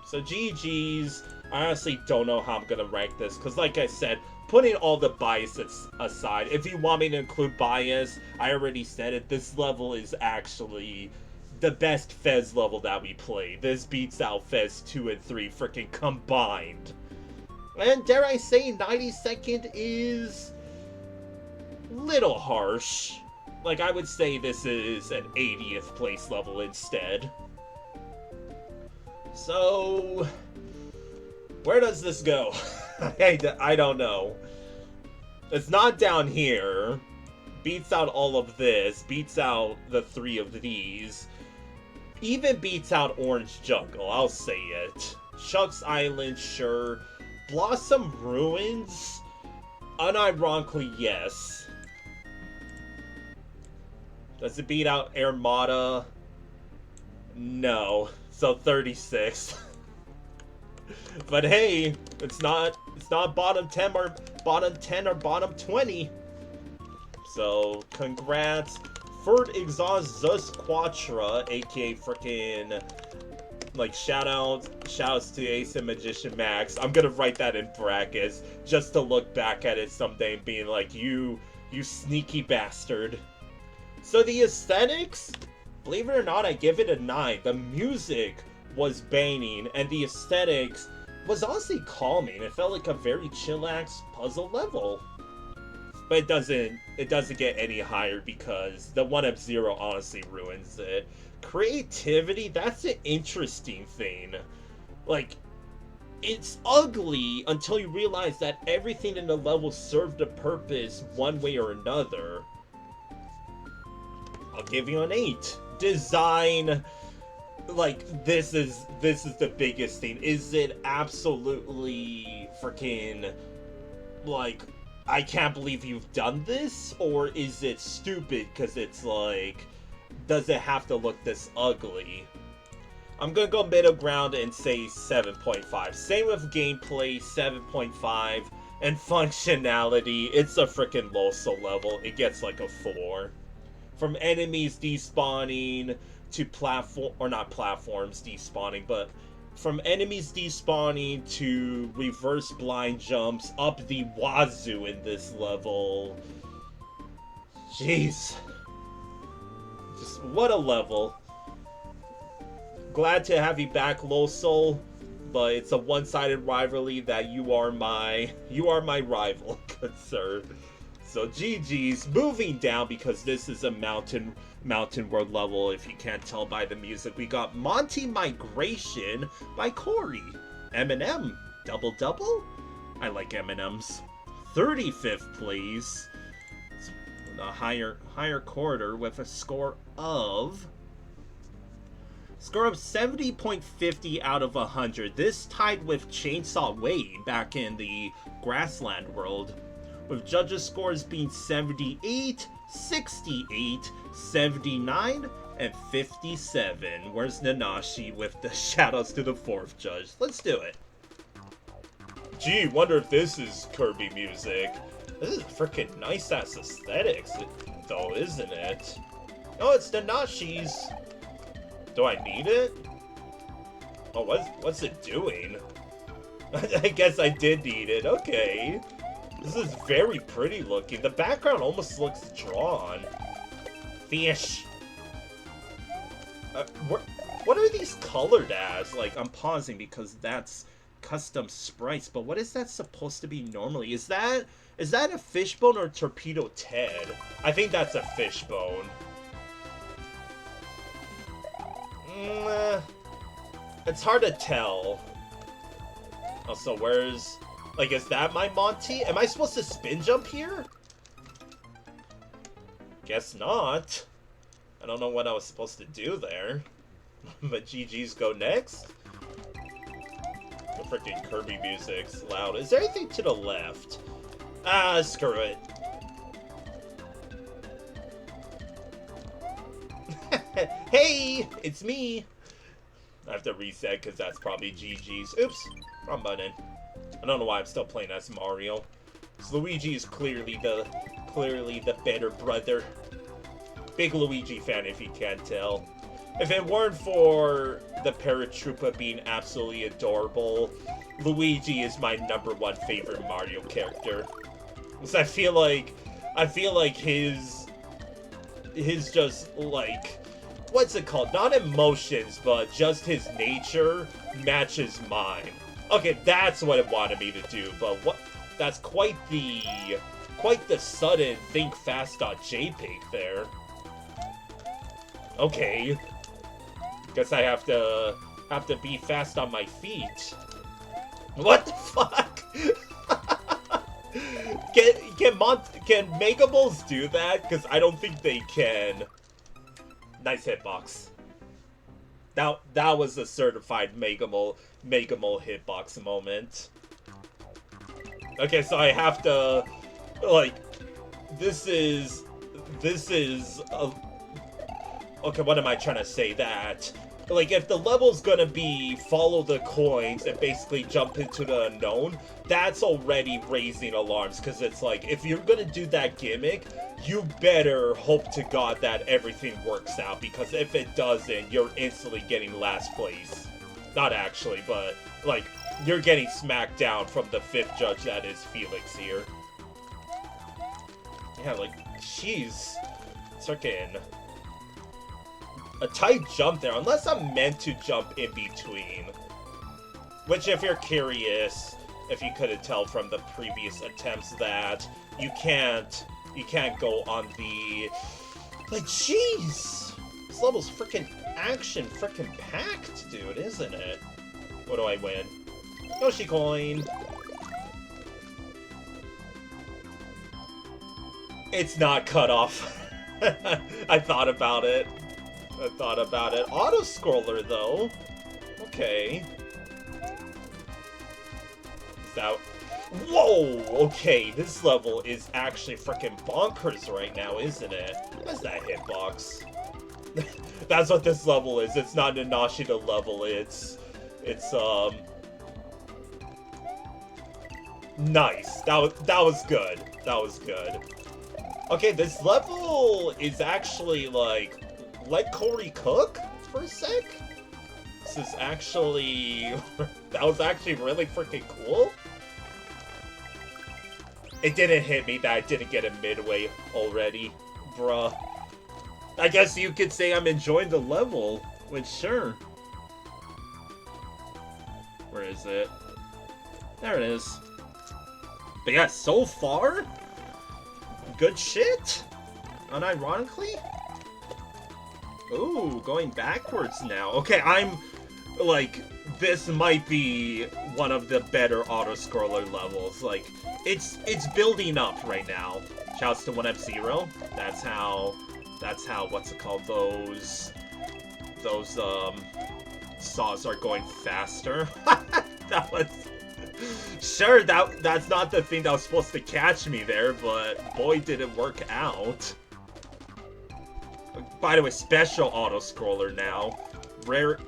So GG's. I honestly don't know how I'm gonna rank this, because like I said, putting all the biases aside, if you want me to include bias, I already said it, this level is actually the best Fez level that we played. This beats out Fez 2 and 3 freaking combined. And dare I say, 92nd is little harsh. Like, I would say this is an 80th place level instead. So, where does this go? I don't know. It's not down here. Beats out all of this. Beats out the 3 of these. Even beats out Orange Jungle, I'll say it. Shucks Island, sure. Blossom Ruins? Unironically, yes. Does it beat out AIRMADA? No. So 36. But hey, it's not bottom 10 or bottom 20. So congrats. Furt, Exhaus, Zust, Quatra, aka frickin', like, shoutouts to Ace and Magician Max. I'm gonna write that in brackets just to look back at it someday and being like, you sneaky bastard. So the aesthetics, believe it or not, I give it a 9. The music was banging, and the aesthetics was honestly calming. It felt like a very chillax puzzle level. But it doesn't get any higher because the 1F0 honestly ruins it. Creativity, that's an interesting thing. Like, it's ugly until you realize that everything in the level served a purpose one way or another. I'll give you an 8. Design, like, this is the biggest thing. Is it absolutely freaking, like, I can't believe you've done this? Or is it stupid because it's like, does it have to look this ugly? I'm gonna go middle ground and say 7.5. Same with gameplay, 7.5. And functionality, it's a freaking Losoall level. It gets like a 4. from enemies despawning to platform, or not platforms despawning, but from enemies despawning to reverse blind jumps up the wazoo in this level. Jeez. Just what a level. Glad to have you back, Losoall, but it's a one-sided rivalry that you are my rival, good sir. So GG's. Moving down, because this is a mountain world level, if you can't tell by the music, we got Monty Migration by Kori. M&M, double. I like M&Ms. 35th place. A higher corridor with a score of 70.50 out of 100. This tied with Chainsaw Wade back in the Grassland world, with judges' scores being 78, 68, 79, and 57. Where's Nanashi with the shoutouts to the 4th judge? Let's do it. Gee, wonder if this is Kirby music. This is freaking nice ass aesthetics, though, isn't it? Oh, it's Nanashi's. Do I need it? Oh, what's it doing? I guess I did need it. Okay. This is very pretty looking. The background almost looks drawn. Fish. What are these colored as? Like, I'm pausing because that's custom sprites, but what is that supposed to be normally? Is that a fishbone or Torpedo Ted? I think that's a fishbone. It's hard to tell. Also, where's... Like, is that my Monty? Am I supposed to spin jump here? Guess not. I don't know what I was supposed to do there. But GG's go next. The freaking Kirby music's loud. Is there anything to the left? Ah, screw it. Hey, it's me. I have to reset because that's probably GG's. Oops, wrong button. I don't know why I'm still playing as Mario. So Luigi is clearly the better brother. Big Luigi fan, if you can't tell. If it weren't for the Paratroopa being absolutely adorable, Luigi is my #1 favorite Mario character. Because I feel like his just like, what's it called? Not emotions, but just his nature matches mine. Okay, that's what it wanted me to do, but what? That's quite the sudden think fast.jpg there. Okay. Guess I have to be fast on my feet. What the fuck? Can Mega Balls do that? Because I don't think they can. Nice hitbox. That was a certified Mega Mole hitbox moment. Okay, so I have to, like, this is okay, what am I trying to say? That, like, if the level's gonna be follow the coins and basically jump into the unknown, that's already raising alarms, because it's like, if you're gonna do that gimmick, you better hope to God that everything works out, because if it doesn't, you're instantly getting last place. Not actually, but, like, you're getting smacked down from the 5th judge that is Felix here. Yeah, like, jeez. It's freaking a tight jump there, unless I'm meant to jump in between. Which, if you're curious, if you couldn't tell from the previous attempts, that you can't go on the... Like, jeez! This level's freaking action freaking packed, dude, isn't it? What do I win? Yoshi coin! It's not cut off. I thought about it. Auto-scroller, though. Okay. Is that... Whoa! Okay, this level is actually freaking bonkers right now, isn't it? What's that hitbox? That's what this level is. It's not Nanashi the level, it's nice. That was good. That was good. Okay, this level is actually like, let Kori cook for a sec? This is actually, that was actually really freaking cool. It didn't hit me that I didn't get a midway already, bruh. I guess you could say I'm enjoying the level, which sure. Where is it? There it is. But yeah, so far, good shit. Unironically. Ooh, going backwards now. Okay, I'm like, this might be one of the better auto-scroller levels. Like, it's building up right now. Shouts to 1F0. That's how, what's it called, those saws are going faster. That was, sure, that's not the thing that was supposed to catch me there, but boy did it work out. By the way, special auto-scroller now. Rare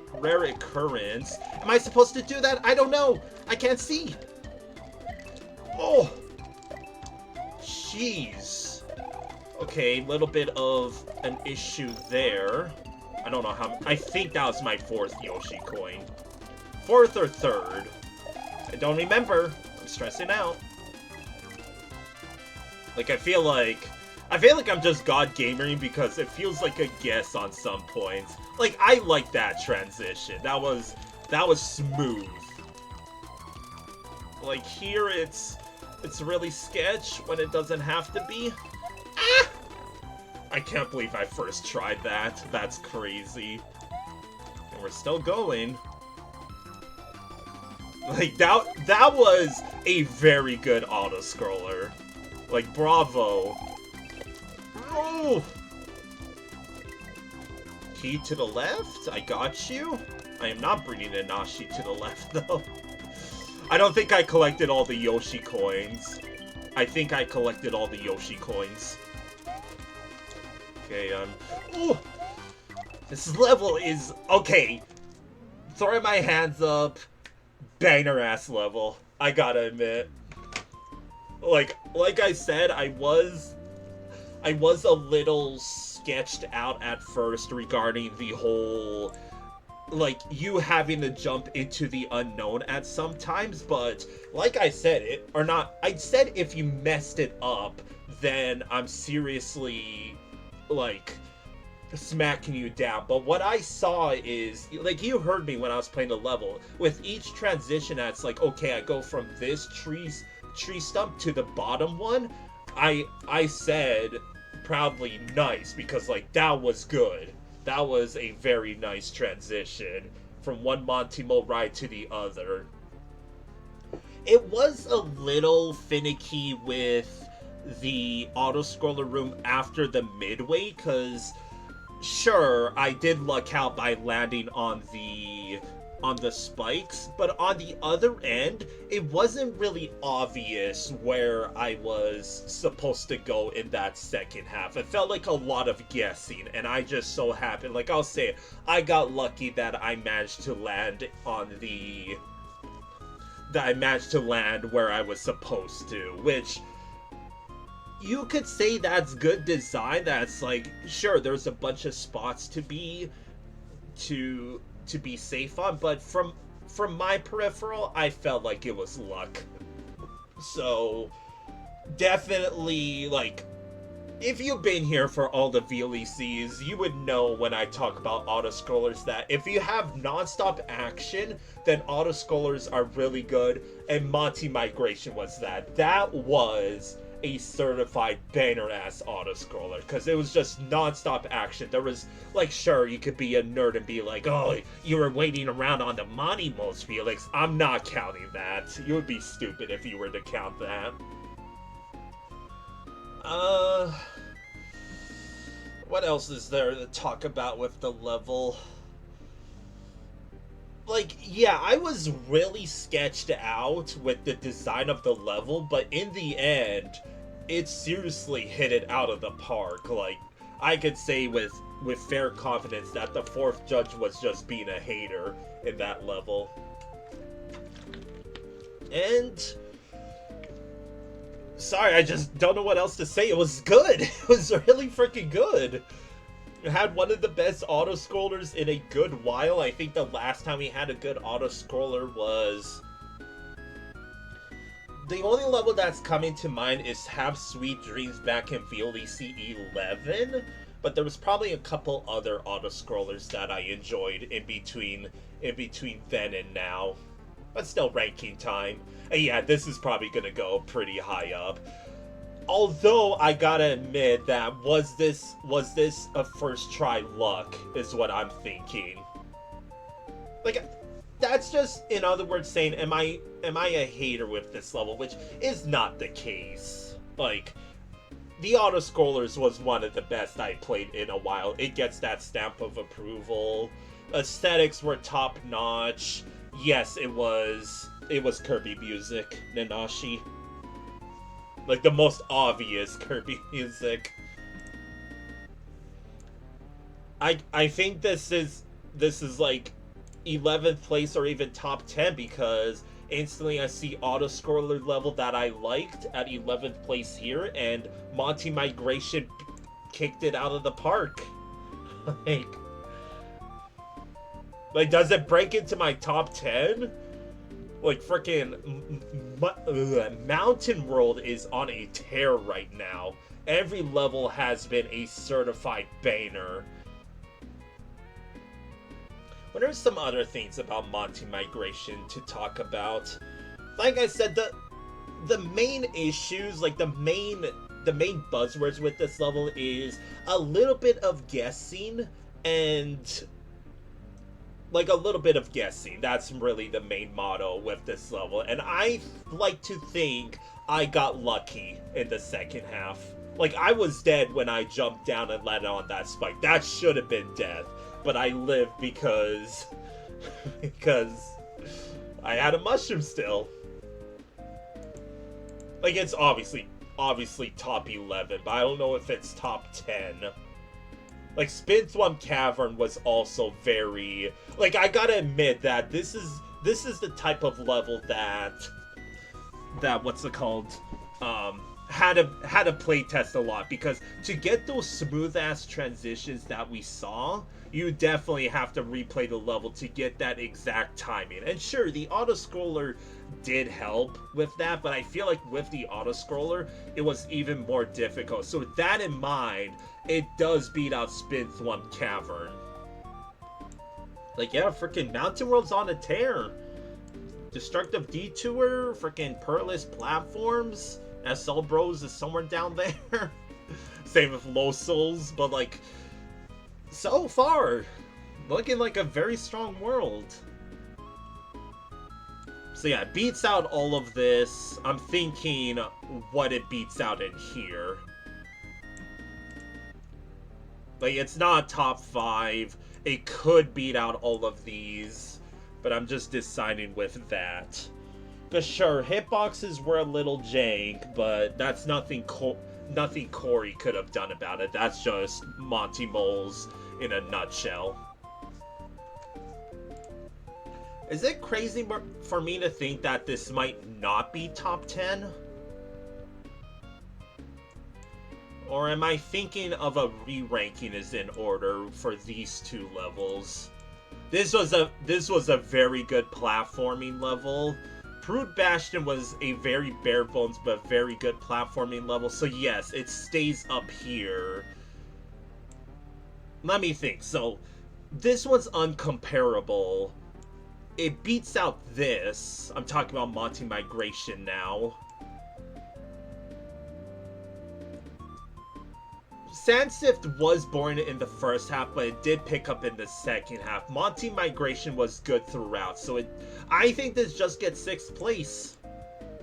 occurrence. Am I supposed to do that? I don't know. I can't see. Oh. Jeez. Okay, little bit of an issue there. I don't know how... I think that was my 4th Yoshi coin. 4th or 3rd. I don't remember. I'm stressing out. Like, I feel like I'm just god gamering because it feels like a guess on some points. Like, I like that transition. That was smooth. Like, here it's really sketch when it doesn't have to be. Ah! I can't believe I first tried that. That's crazy. And we're still going. Like, that was a very good auto-scroller. Like, bravo. Oh! Key to the left? I got you? I am not bringing a Nashi to the left, though. I don't think I collected all the Yoshi coins. I think I collected all the Yoshi coins. Okay, ooh! This level is... Okay. Throwing my hands up. Banger-ass level. I gotta admit. Like I said, I was a little sketched out at first regarding the whole, like, you having to jump into the unknown at some times, but like I said, I said if you messed it up, then I'm seriously, like, smacking you down. But what I saw is, like, you heard me when I was playing the level, with each transition that's like, okay, I go from this tree stump to the bottom one, I said proudly nice, because, like, that was good. That was a very nice transition from one Monty ride to the other. It was a little finicky with the auto-scroller room after the midway, because sure, I did luck out by landing on the spikes, but on the other end, it wasn't really obvious where I was supposed to go in that second half. It felt like a lot of guessing, and I just so happened, like, I'll say, I got lucky that I managed to land where I was supposed to, which you could say that's good design. That's like, sure, there's a bunch of spots to be safe on, but from my peripheral, I felt like it was luck. So definitely, like, if you've been here for all the VLDCs, you would know when I talk about auto-scrollers that if you have non-stop action, then auto-scrollers are really good, and Monty Migration was that. That was a certified banger-ass auto-scroller, because it was just non-stop action. There was, like, sure, you could be a nerd and be like, oh, you were waiting around on the Monty modes, Felix. I'm not counting that. You would be stupid if you were to count that. What else is there to talk about with the level? Like, yeah, I was really sketched out with the design of the level, but in the end, it seriously hit it out of the park. Like, I could say with fair confidence that the 4th judge was just being a hater in that level. And Sorry, I just don't know what else to say. It was good. It was really freaking good. It had one of the best auto-scrollers in a good while. I think the last time we had a good auto-scroller was... The only level that's coming to mind is Have Sweet Dreams back in VLDC 11. But there was probably a couple other auto-scrollers that I enjoyed in between then and now. But still ranking time. And yeah, this is probably gonna go pretty high up. Although I gotta admit that was this a first try luck is what I'm thinking. Like, that's just, in other words, saying am I a hater with this level, which is not the case. Like, the auto-scrollers was one of the best I played in a while. It gets that stamp of approval. Aesthetics were top-notch. Yes, it was Kirby music, Nanashi. Like, the most obvious Kirby music. I think this is like 11th place or even top 10 because instantly I see auto-scroller level that I liked at 11th place here, and Monty Migration kicked it out of the park. Like, does it break into my top 10? Like, freaking Mountain World is on a tear right now. Every level has been a certified banger. What are some other things about Monty Migration to talk about? Like I said, the main issues, like the main buzzwords with this level is a little bit of guessing and... Like, a little bit of guessing. That's really the main motto with this level. And I like to think I got lucky in the second half. Like, I was dead when I jumped down and landed on that spike. That should have been death. But I lived because... because I had a mushroom still. Like, it's obviously top 11, but I don't know if it's top 10. Like, Spin Thwomp Cavern was also very... Like, I gotta admit that this is the type of level that what's it called? Had to playtest a lot, because to get those smooth-ass transitions that we saw, you definitely have to replay the level to get that exact timing. And sure, the auto-scroller did help with that, but I feel like with the auto-scroller, it was even more difficult. So with that in mind, it does beat out Spin Thwomp Cavern. Like, yeah, freaking Mountain World's on a tear. Destructive Detour, freaking Perilous Platforms, SLBros is somewhere down there. Same with Losoall, but like, so far, looking like a very strong world. So yeah, it beats out all of this. I'm thinking what it beats out in here. Like, it's not top 5. It could beat out all of these, but I'm just deciding with that. Because sure, hitboxes were a little jank, but that's nothing Kori could have done about it. That's just Monty Moles in a nutshell. Is it crazy for me to think that this might not be top 10? Or am I thinking of a re-ranking is in order for these two levels? This was a very good platforming level. Prude Bastion was a very bare bones but very good platforming level. So yes, it stays up here. Let me think. So this one's uncomparable. It beats out this. I'm talking about Monty Migration now. Sandsift was boring in the first half, but it did pick up in the second half. Monty Migration was good throughout, so I think this just gets 6th place.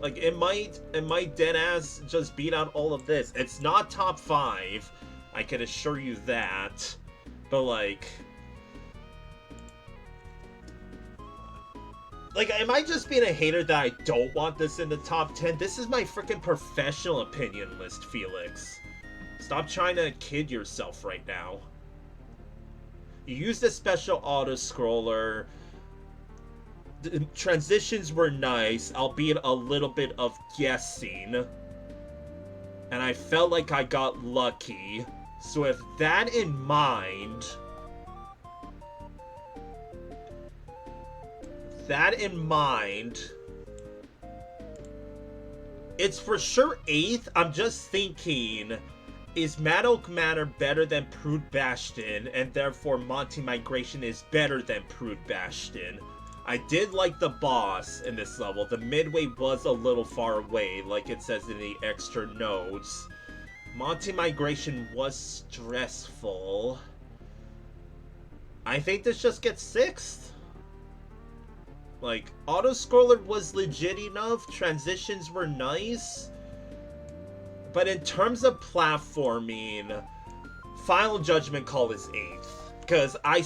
Like, it might deadass just beat out all of this. It's not top 5, I can assure you that. But like, am I just being a hater that I don't want this in the top 10? This is my freaking professional opinion list, Felix. Stop trying to kid yourself right now. You used a special auto-scroller. The transitions were nice, albeit a little bit of guessing. And I felt like I got lucky. So with that in mind... it's for sure 8th. I'm just thinking, is MiracleWater better than Prude Bastion, and therefore Monty Migration is better than Prude Bastion? I did like the boss in this level. The midway was a little far away, like it says in the extra notes. Monty Migration was stressful. I think this just gets 6th. Like, auto-scroller was legit enough, transitions were nice, but in terms of platforming, Final Judgment Call is 8th, because I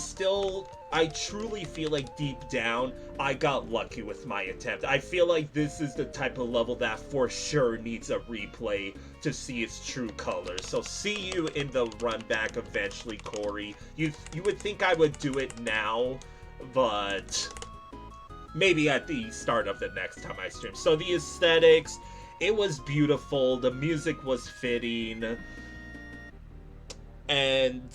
truly feel like deep down, I got lucky with my attempt. I feel like this is the type of level that for sure needs a replay to see its true colors. So see you in the run back eventually, Kori. You would think I would do it now, but... maybe at the start of the next time I stream. So the aesthetics, it was beautiful. The music was fitting. And...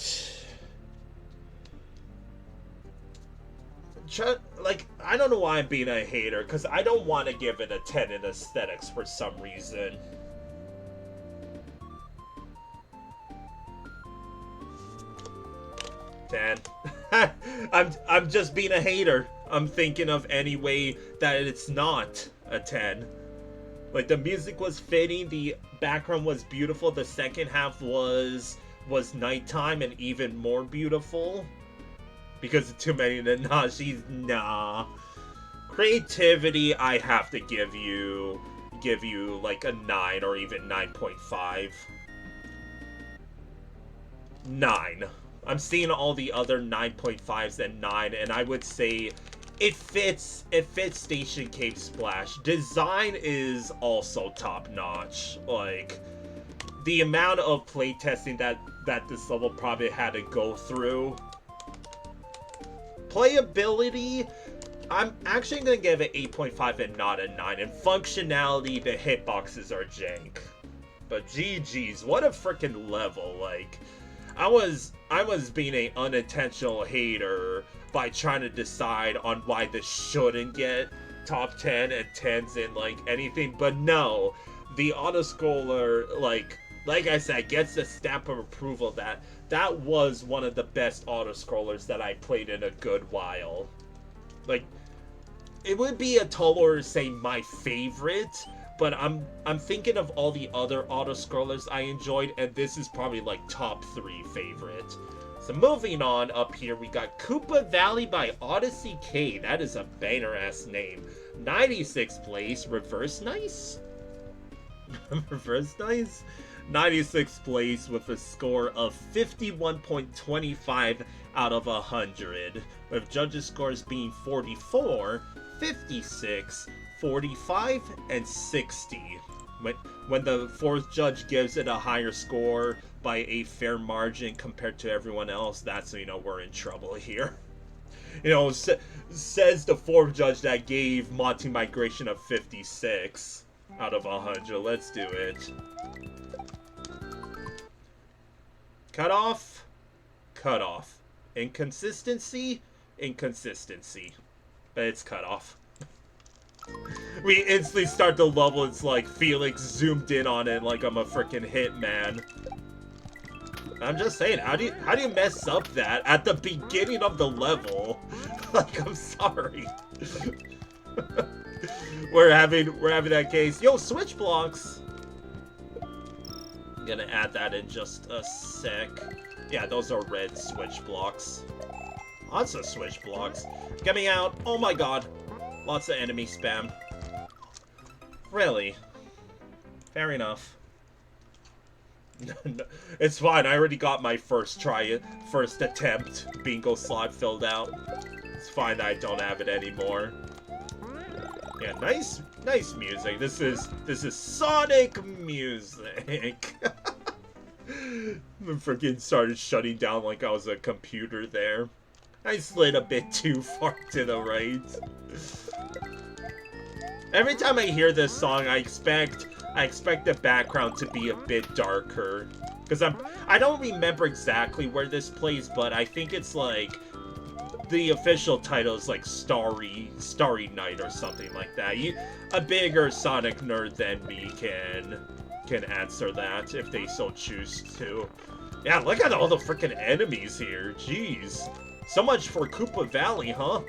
like, I don't know why I'm being a hater, because I don't want to give it a 10 in aesthetics for some reason. I'm just being a hater. I'm thinking of any way that it's not a 10. Like, the music was fitting, the background was beautiful, the second half was nighttime and even more beautiful. Because of too many Nanashis, nah. Creativity, I have to give you like a 9 or even 9.5. 9. I'm seeing all the other 9.5s and 9, and I would say it fits Station Cape Splash. Design is also top notch. Like, the amount of playtesting that this level probably had to go through. Playability, I'm actually going to give it 8.5 and not a 9. And functionality, the hitboxes are jank. But GG's, what a freaking level. Like, I was being an unintentional hater by trying to decide on why this shouldn't get top 10 and 10s in, like, anything. But no, the autoscroller, like I said, gets the stamp of approval that was one of the best autoscrollers that I played in a good while. Like, it would be a tall order to say my favorite, but I'm thinking of all the other autoscrollers I enjoyed, and this is probably like top 3 favorite. So moving on, up here we got Koopa Valley by Odyssey K. That is a banger-ass name. 96th place, reverse nice? Reverse nice? 96th place with a score of 51.25 out of 100, with judges' scores being 44, 56, 45, and 60. When the 4th judge gives it a higher score by a fair margin compared to everyone else, that's, you know, we're in trouble here. You know, says the 4th judge that gave Monty Migration a 56 out of 100. Let's do it. Cut off. Cut off. Inconsistency. Inconsistency. But it's cut off. We instantly start the level, it's like Felix zoomed in on it like I'm a freaking hitman. I'm just saying, how do you mess up that at the beginning of the level? Like, I'm sorry. we're having that case. Yo, switch blocks. I'm gonna add that in just a sec. Yeah, those are red switch blocks. Lots of switch blocks. Get me out. Oh my god. Lots of enemy spam. Really? Fair enough. It's fine, I already got my first attempt bingo slot filled out. It's fine that I don't have it anymore. Yeah, nice music. This is Sonic music. I freaking started shutting down like I was a computer there. I slid a bit too far to the right. Every time I hear this song, I expect I expect the background to be a bit darker. Because I don't remember exactly where this plays, but I think it's like the official title is like Starry Night or something like that. A bigger Sonic nerd than me can answer that if they so choose to. Yeah, look at all the freaking enemies here. Jeez. So much for Koopa Valley, huh?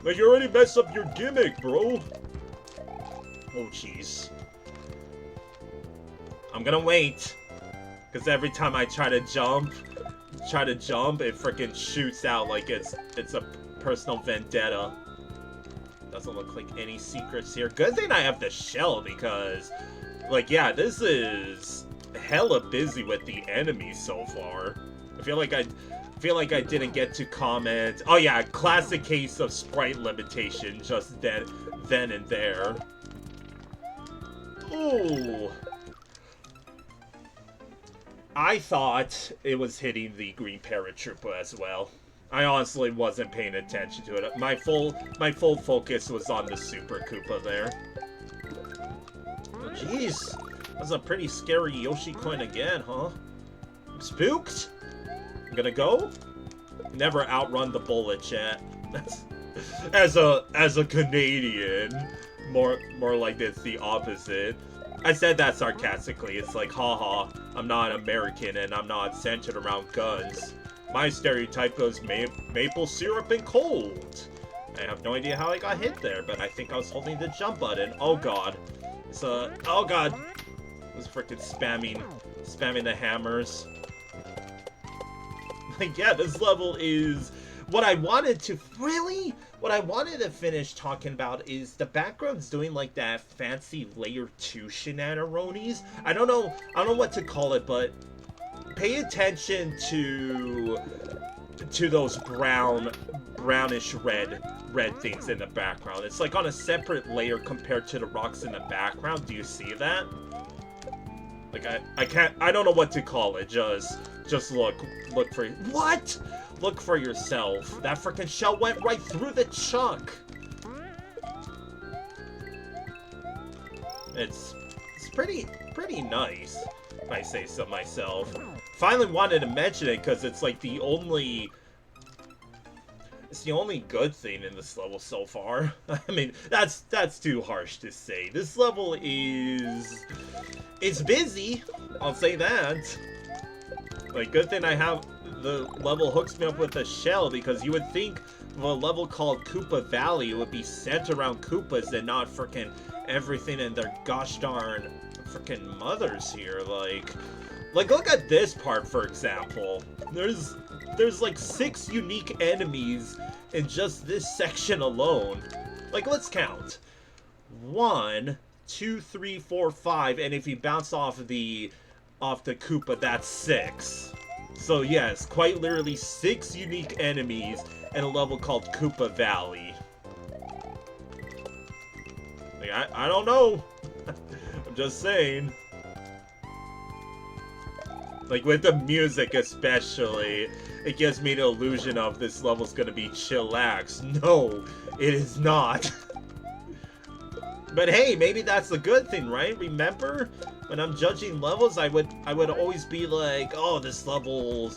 Like, you already messed up your gimmick, bro. Oh, jeez. I'm gonna wait. Because every time I try to jump, it freaking shoots out like it's a personal vendetta. Doesn't look like any secrets here. Good thing I have the shell because, like, yeah, this is hella busy with the enemies so far. I feel like I didn't get to comment. Oh yeah, classic case of sprite limitation just then and there. Ooh. I thought it was hitting the green paratrooper as well. I honestly wasn't paying attention to it. My full focus was on the Super Koopa there. Oh, jeez. That's a pretty scary Yoshi coin again, huh? I'm spooked? I'm gonna go? Never outrun the bullet, chat. As a Canadian, more like it's the opposite. I said that sarcastically. It's like, haha, I'm not American and I'm not centered around guns. My stereotype was maple syrup and cold. I have no idea how I got hit there, but I think I was holding the jump button. Oh god. Oh god. I was freaking spamming the hammers. Like, yeah, this level is what I wanted to finish talking about is the background's doing like that fancy layer 2 shenanigans. I don't know what to call it, but pay attention to those brownish red things in the background. It's like on a separate layer compared to the rocks in the background. Do you see that? Like I don't know what to call it. Just look for what? Look for yourself. That freaking shell went right through the chunk. It's pretty nice, if I say so myself. Finally wanted to mention it because it's like the only good thing in this level so far. I mean, that's too harsh to say. This level it's busy. I'll say that. Like, good thing I have the level hooks me up with a shell, because you would think of a level called Koopa Valley it would be centered around Koopas and not frickin' everything in their gosh darn frickin' mothers here. Like look at this part, for example. There's like 6 unique enemies in just this section alone. Like, let's count. 1, 2, 3, 4, 5, and if you bounce off the Koopa, that's 6. So yes, quite literally 6 unique enemies in a level called Koopa Valley. Like, I don't know. I'm just saying. Like, with the music especially, it gives me the illusion of this level's gonna be chillax. No, it is not. But hey, maybe that's a good thing, right? Remember, when I'm judging levels, I would always be like, oh, this level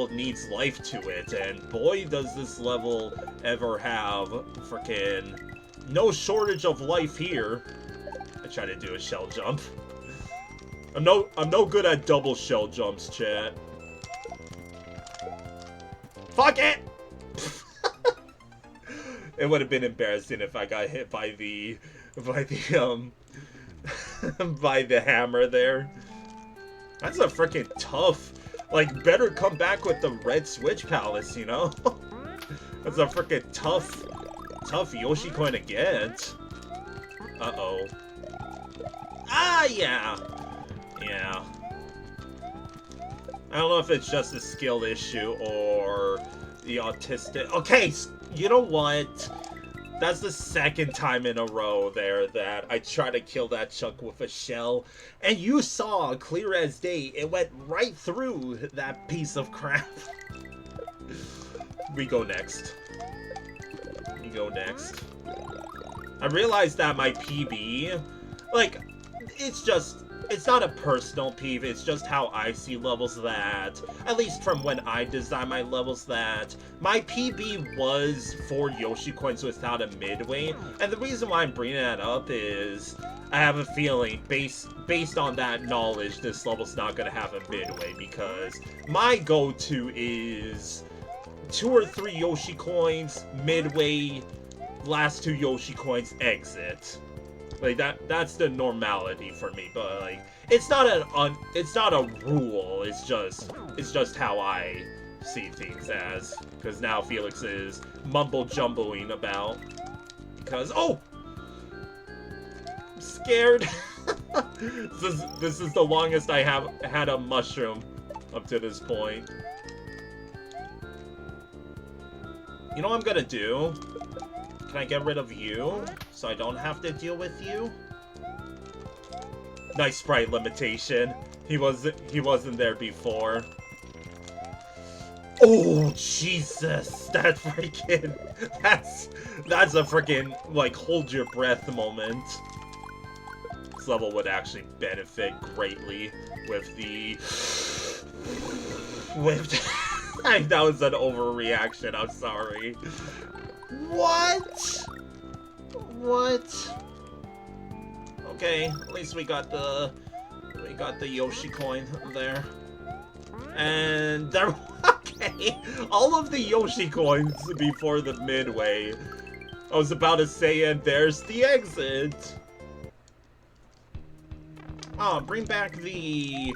needs life to it, and boy, does this level ever have frickin' no shortage of life here. I try to do a shell jump. I'm no good at double shell jumps, chat. Fuck it! It would have been embarrassing if I got hit by the by the hammer there. That's a freaking tough. Like, better come back with the red switch palace, you know? That's a freaking tough Yoshi coin to get. Uh-oh. Ah, yeah. Yeah. I don't know if it's just a skill issue or the autistic. Okay, you know what? That's the second time in a row there that I try to kill that chunk with a shell. And you saw, clear as day, it went right through that piece of crap. We go next. I realized that my PB, like, it's not a personal peeve, it's just how I see levels that, at least from when I design my levels, that my PB was 4 Yoshi coins without a midway, and the reason why I'm bringing that up is I have a feeling, based on that knowledge, this level's not going to have a midway, because my go-to is 2 or 3 Yoshi coins, midway, last 2 Yoshi coins, exit. Like, that's the normality for me, but like, it's not a rule, it's just how I see things as, because now Felix is mumble-jumbling about, because, oh! I'm scared. This is the longest I have had a mushroom up to this point. You know what I'm gonna do? Can I get rid of you, so I don't have to deal with you? Nice sprite limitation. He wasn't there before. Oh Jesus! That freaking that's a freaking like hold your breath moment. This level would actually benefit greatly with the that was an overreaction. I'm sorry. What? Okay, at least we got the Yoshi coin there. And there, okay, all of the Yoshi coins before the midway. I was about to say, and there's the exit. Oh, bring back the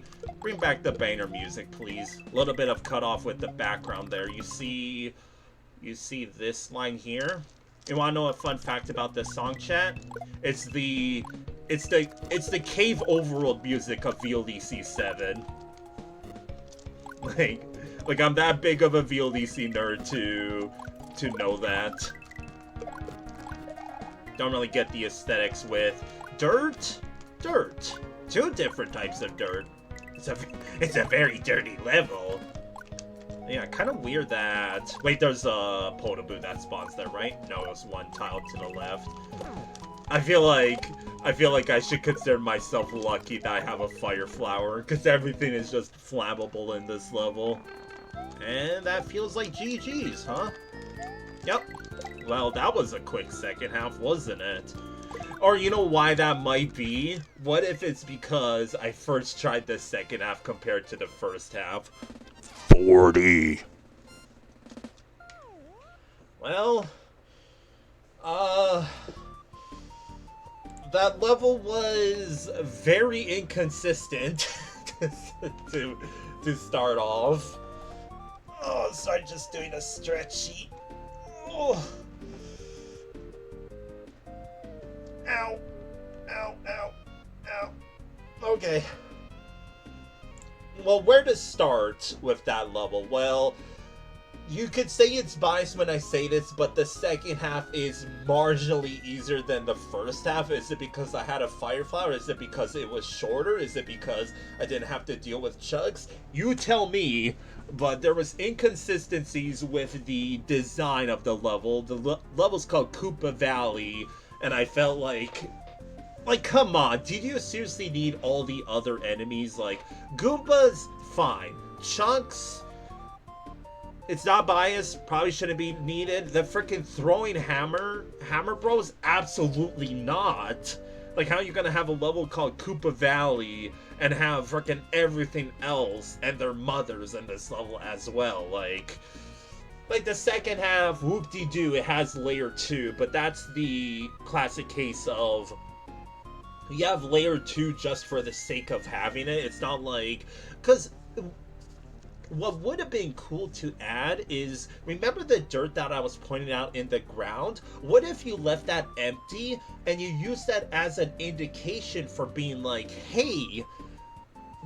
banner music, please. A little bit of cutoff with the background there. You see this line here? You wanna know a fun fact about this song, chat? It's the cave overworld music of VLDC 7. Like I'm that big of a VLDC nerd to know that. Don't really get the aesthetics with dirt. 2 different types of dirt. It's a very dirty level. Yeah, kind of weird that... Wait, there's a Podoboo that spawns there, right? No, it was 1 tile to the left. I feel like I should consider myself lucky that I have a fire flower, because everything is just flammable in this level. And that feels like GG's, huh? Yep. Well, that was a quick second half, wasn't it? Or you know why that might be? What if it's because I first tried the second half compared to the first half? 40. Well, that level was very inconsistent to start off. Oh, so I'm just doing a stretch sheet. Oh. Ow. Ow, ow, ow. Okay. Well, where to start with that level? Well, you could say it's biased when I say this, but the second half is marginally easier than the first half. Is it because I had a fire flower? Is it because it was shorter? Is it because I didn't have to deal with chugs? You tell me, but there was inconsistencies with the design of the level. The level's called Koopa Valley, and I felt like, come on, did you seriously need all the other enemies? Like, Goombas, fine. Chunks, it's not biased, probably shouldn't be needed. The freaking throwing hammer bros, absolutely not. Like, how are you gonna have a level called Koopa Valley and have freaking everything else and their mothers in this level as well? Like the second half, whoop-de-doo, it has layer 2, but that's the classic case of you have layer 2 just for the sake of having it. It's not like, because what would have been cool to add is, remember the dirt that I was pointing out in the ground? What if you left that empty and you use that as an indication for being like, hey,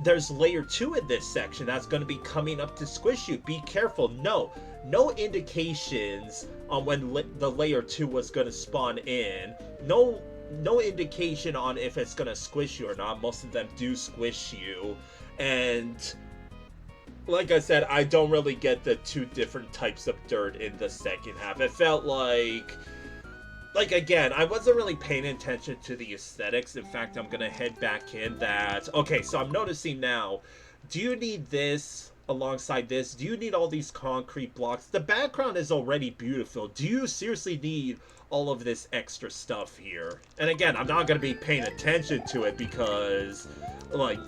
there's layer 2 in this section that's going to be coming up to squish you. Be careful. No indications on when the layer 2 was going to spawn in. No indication on if it's going to squish you or not. Most of them do squish you. And like I said, I don't really get the 2 different types of dirt in the second half. It felt like like, again, I wasn't really paying attention to the aesthetics. In fact, I'm gonna head back in that... Okay, so I'm noticing now, do you need this alongside this? Do you need all these concrete blocks? The background is already beautiful. Do you seriously need all of this extra stuff here? And again, I'm not gonna be paying attention to it because, like,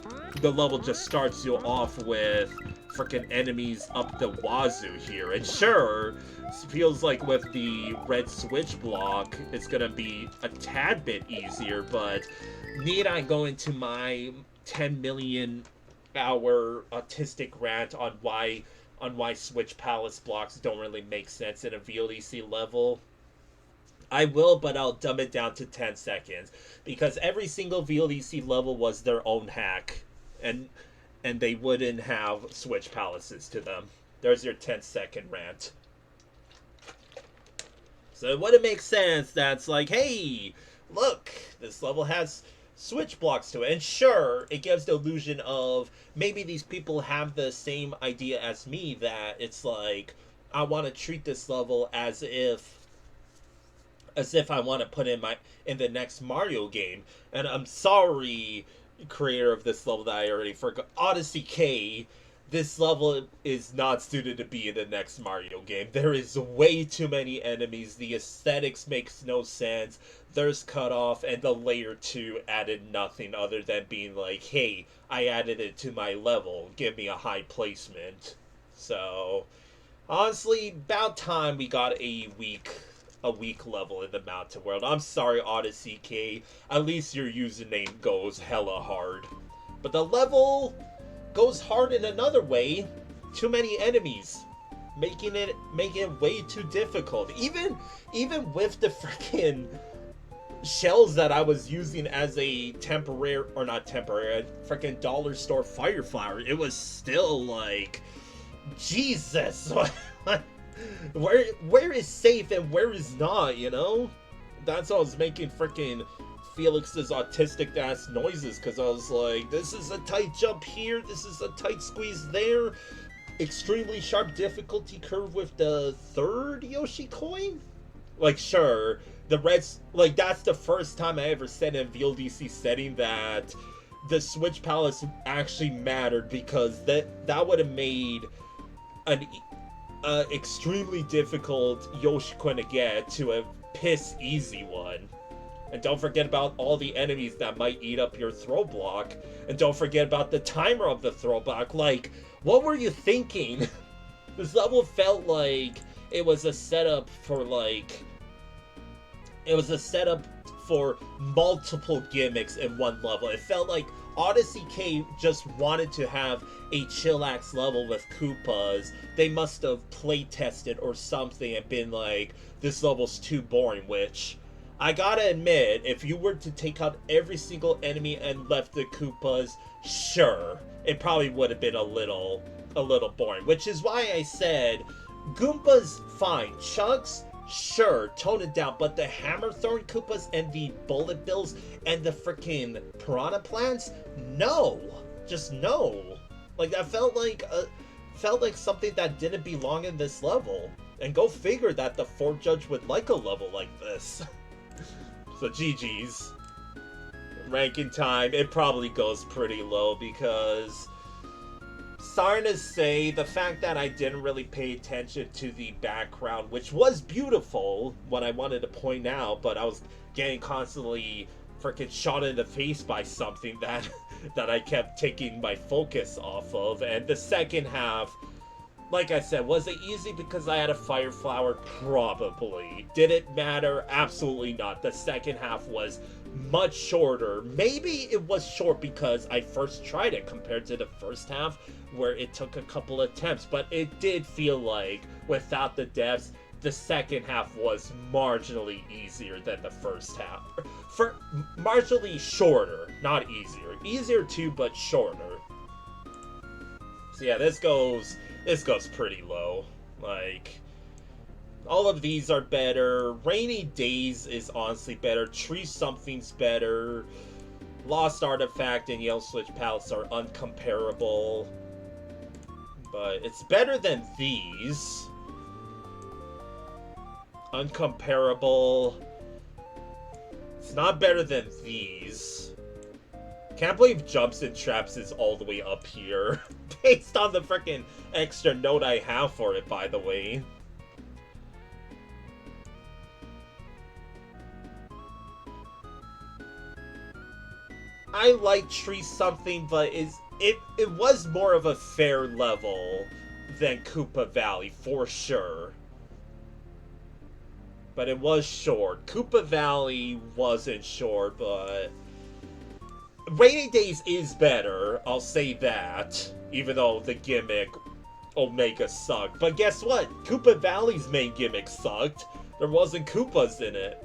the level just starts you off with freaking enemies up the wazoo here. And sure, it feels like with the red switch block, it's gonna be a tad bit easier, but need I go into my 10 million hour autistic rant on why switch palace blocks don't really make sense in a VLDC level? I will, but I'll dumb it down to 10 seconds. Because every single VLDC level was their own hack. And they wouldn't have switch palaces to them. There's your 10-second rant. So it wouldn't make sense that's like, hey, look, this level has switch blocks to it. And sure, it gives the illusion of maybe these people have the same idea as me, that it's like, I want to treat this level as if I want to put in the next Mario game. And I'm sorry, creator of this level, that I already forgot. Odyssey K, this level is not suited to be in the next Mario game. There is way too many enemies. The aesthetics makes no sense. There's cutoff, and the layer 2 added nothing other than being like, hey, I added it to my level. Give me a high placement. So, honestly, about time we got a weak level in the Mountain World. I'm sorry, Odyssey K. At least your username goes hella hard. But the level goes hard in another way. Too many enemies. Making it way too difficult. Even with the freaking shells that I was using as a temporary, or not temporary, freaking dollar store fire flower, it was still like, Jesus, where is safe and where is not, you know? That's why I was making freaking Felix's autistic ass noises, because I was like, this is a tight jump here, this is a tight squeeze there, extremely sharp difficulty curve with the third Yoshi coin? Like, sure, the reds, like, that's the first time I ever said in VLDC setting that the Switch Palace actually mattered, because that would have made an extremely difficult Yoshi coin to get to a piss easy one. And don't forget about all the enemies that might eat up your throw block. And don't forget about the timer of the throw block. Like, what were you thinking? This level felt like it was a setup for, like, it was a setup for multiple gimmicks in one level. It felt like Odyssey K just wanted to have a chillax level with Koopas. They must have play tested or something and been like, this level's too boring, which I gotta admit, if you were to take out every single enemy and left the Koopas, sure, it probably would have been a little boring, which is why I said Goombas fine, Chugs sure, tone it down, but the hammer throwing Koopas and the bullet bills and the freaking piranha plants, no, just no. Like, that felt like something that didn't belong in this level. And go figure that the Fort Judge would like a level like this. So GG's. Ranking time, it probably goes pretty low because, sorry to say, the fact that I didn't really pay attention to the background, which was beautiful, what I wanted to point out, but I was getting constantly freaking shot in the face by something that I kept taking my focus off of. And the second half, like I said, was it easy because I had a fire flower? Probably. Did it matter? Absolutely not. The second half was much shorter. Maybe it was short because I first tried it compared to the first half where it took a couple attempts, but it did feel like without the devs, the second half was marginally easier than the first half. For marginally shorter, not easier. Easier too, but shorter. So yeah, this goes pretty low. Like, all of these are better. Rainy Days is honestly better. Tree Something's better. Lost Artifact and Yellow Switch Palace are uncomparable. But it's better than these. Uncomparable. It's not better than these. Can't believe Jumps and Traps is all the way up here. Based on the freaking extra note I have for it, by the way. I like Tree Something, but it was more of a fair level than Koopa Valley, for sure. But it was short. Koopa Valley wasn't short, but Rainy Days is better, I'll say that. Even though the gimmick Omega sucked. But guess what? Koopa Valley's main gimmick sucked. There wasn't Koopas in it.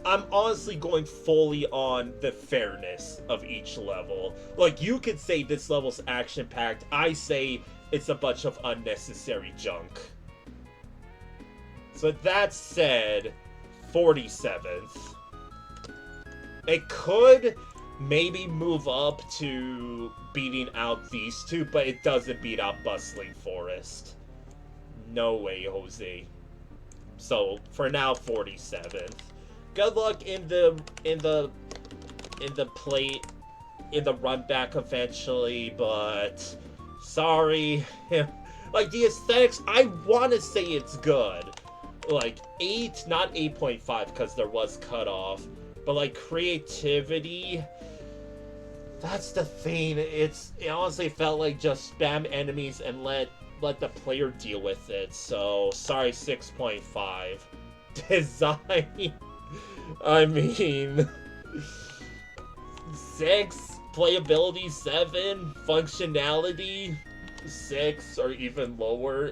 I'm honestly going fully on the fairness of each level. Like, you could say this level's action-packed. I say it's a bunch of unnecessary junk. So that said, 47th. It could maybe move up to beating out these two, but it doesn't beat out Bustling Forest. No way, Jose. So for now, 47th. Good luck in the run back eventually, but sorry. Like, the aesthetics, I want to say it's good. Like 8, not 8.5 because there was cutoff, but like creativity, that's the thing. It honestly felt like just spam enemies and let the player deal with it. So sorry, 6.5. Design, I mean, 6. Playability, 7. Functionality, 6 or even lower.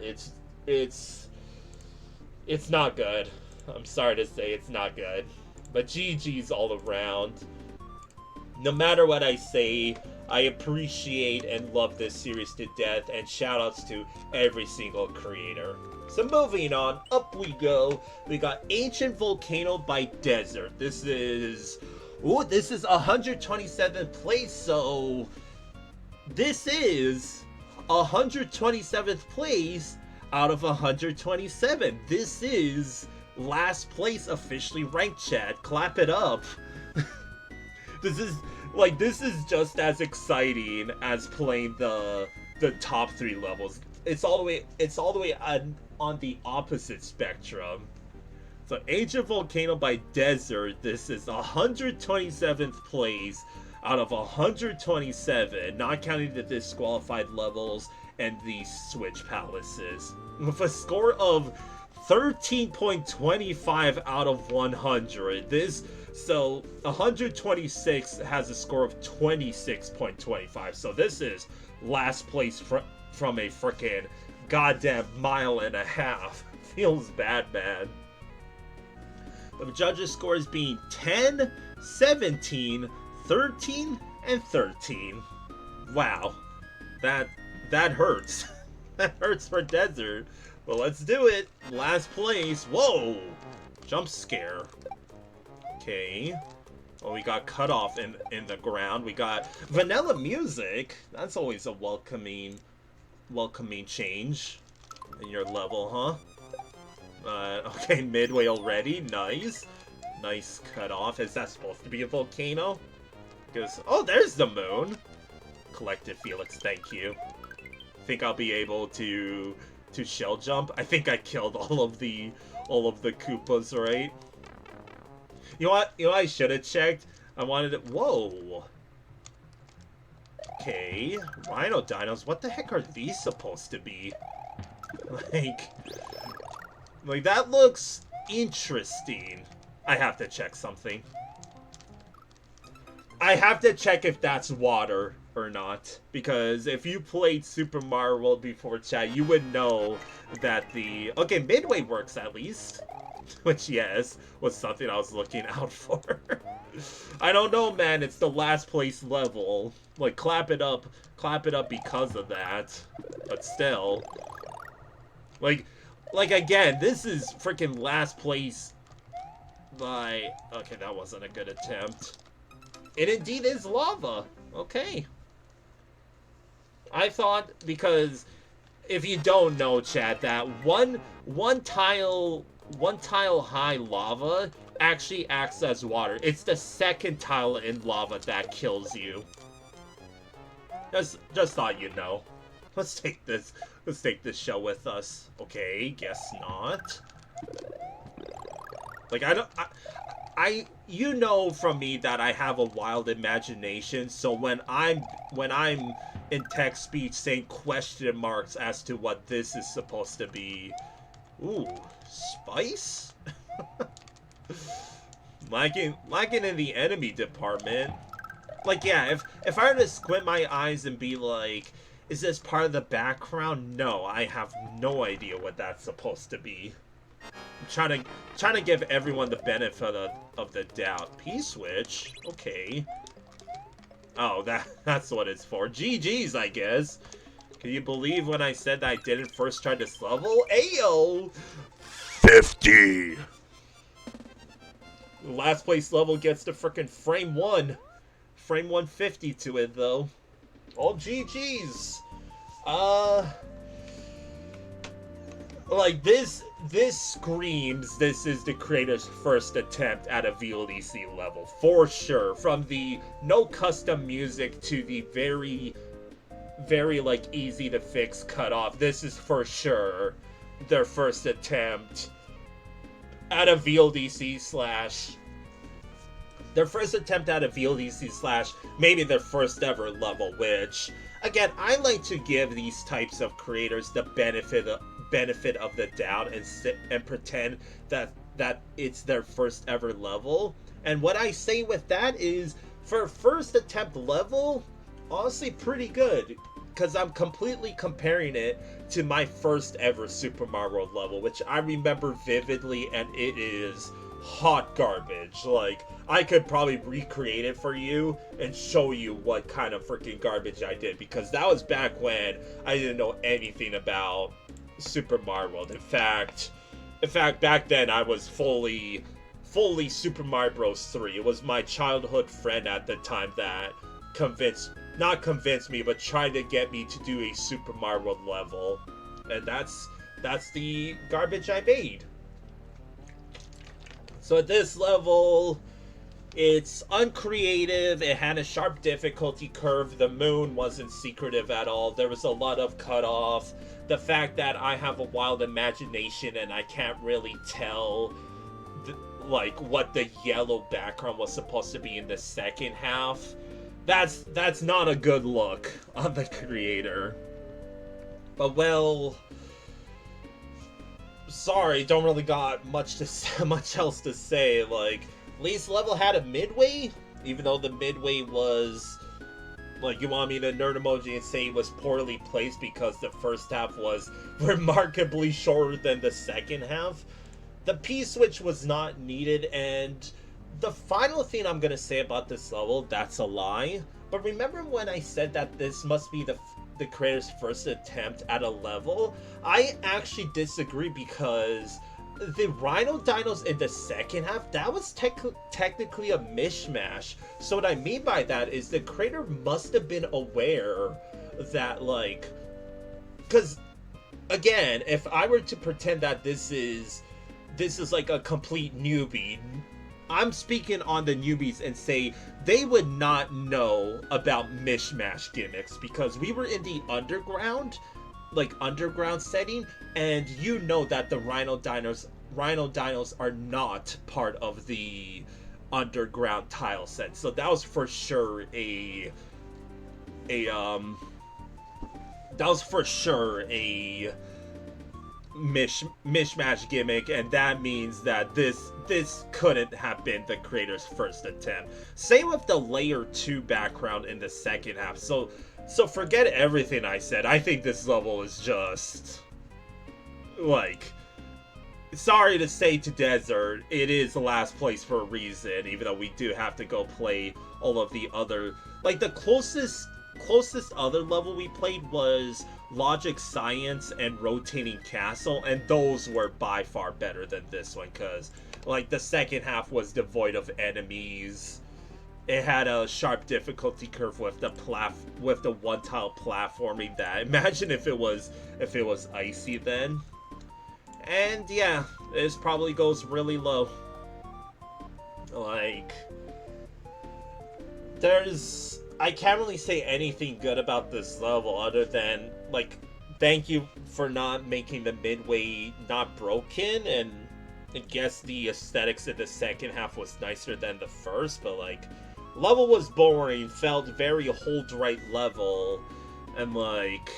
It's not good. I'm sorry to say it's not good. But GG's all around. No matter what I say, I appreciate and love this series to death, and shoutouts to every single creator. So moving on, up we go. We got Ancient Volcano by Desert. This is 127th place, so this is 127th place out of 127. This is last place officially ranked, chat. Clap it up. This is just as exciting as playing the top 3 levels. It's all the way on the opposite spectrum. So Ancient Volcano by Desert, this is 127th place out of 127, not counting the disqualified levels and the Switch Palaces, with a score of 13.25 out of 100. So 126 has a score of 26.25. So this is last place from a freaking goddamn mile and a half. Feels bad, man. The judges' scores being 10, 17, 13, and 13. Wow. That hurts. That hurts for Desert. But let's do it. Last place. Whoa! Jump scare. Okay. Well, we got cut off in the ground. We got vanilla music. That's always a welcoming change in your level, huh? Okay, midway already. Nice. Nice cut off. Is that supposed to be a volcano? Because, oh, there's the moon. Collective Felix, thank you. Think I'll be able to shell jump? I think I killed all of the Koopas, right? You know what? I should have checked. I wanted it. Whoa. Okay. Rhino dinos. What the heck are these supposed to be? Like that looks interesting. I have to check something. I have to check if that's water or not, because if you played Super Mario World before, chat, you would know that okay, Midway works at least, which, yes, was something I was looking out for. I don't know, man, it's the last place level. Like, clap it up because of that, but still. Like again, this is freaking last place by... Okay, that wasn't a good attempt. It indeed is lava. Okay. I thought, because if you don't know, chat, that one tile high lava actually acts as water. It's the second tile in lava that kills you. Just thought you'd know. Let's take this shell with us. Okay, guess not. Like, you know from me that I have a wild imagination, so when I'm in text speech saying question marks as to what this is supposed to be, ooh, spice? Lacking in the enemy department. Like, yeah, if I were to squint my eyes and be like, is this part of the background? No, I have no idea what that's supposed to be. I'm trying to give everyone the benefit of the doubt. P-switch? Okay. Oh, that's what it's for. GG's, I guess. Can you believe when I said that I didn't first try this level? Ayo! 50! The last place level gets the frickin' frame 1. Frame 150 to it, though. Oh, GG's. Like, this screams this is the creator's first attempt at a VLDC level, for sure. From the no custom music to the very, very, like, easy to fix cutoff, this is for sure their first attempt at a VLDC slash... Their first attempt at a VLDC slash maybe their first ever level, which, again, I like to give these types of creators the benefit of the doubt and pretend that it's their first ever level. And what I say with that is, for first attempt level, honestly pretty good, because I'm completely comparing it to my first ever Super Mario World level, which I remember vividly, and it is hot garbage. Like, I could probably recreate it for you and show you what kind of freaking garbage I did, because that was back when I didn't know anything about Super Mario World. In fact, back then I was fully Super Mario Bros. 3. It was my childhood friend at the time that not convinced me, but tried to get me to do a Super Mario World level. And that's the garbage I made. So at this level, it's uncreative, it had a sharp difficulty curve, the moon wasn't secretive at all, there was a lot of cutoff, the fact that I have a wild imagination and I can't really tell like what the yellow background was supposed to be in the second half, that's not a good look on the creator. But well, sorry, don't really got much else to say. Like, at least level had a midway, even though the midway was, like, you want me to nerd emoji and say it was poorly placed because the first half was remarkably shorter than the second half. The P-switch was not needed, and the final thing I'm gonna say about this level, that's a lie. But remember when I said that this must be the creator's first attempt at a level? I actually disagree, because the Rhino Dinos in the second half, that was technically a mishmash. So what I mean by that is the creator must have been aware that, like, because again, if I were to pretend that this is like a complete newbie, I'm speaking on the newbies and say they would not know about mishmash gimmicks, because we were in the underground setting, and you know that the Rhino Dinos are not part of the underground tile set. So that was for sure a mishmash gimmick, and that means that this couldn't have been the creator's first attempt. Same with the layer 2 background in the second half. So forget everything I said. I think this level is just, like, sorry to say to Desert, it is the last place for a reason, even though we do have to go play all of the other, like, the closest other level we played was Logic Science and Rotating Castle, and those were by far better than this one, because, like, the second half was devoid of enemies. It had a sharp difficulty curve with the one tile platforming. That, imagine if it was icy then. And yeah, this probably goes really low. Like, I can't really say anything good about this level other than, like, thank you for not making the midway not broken, and I guess the aesthetics in the second half was nicer than the first, but, like, level was boring, felt very hold right level, and, like,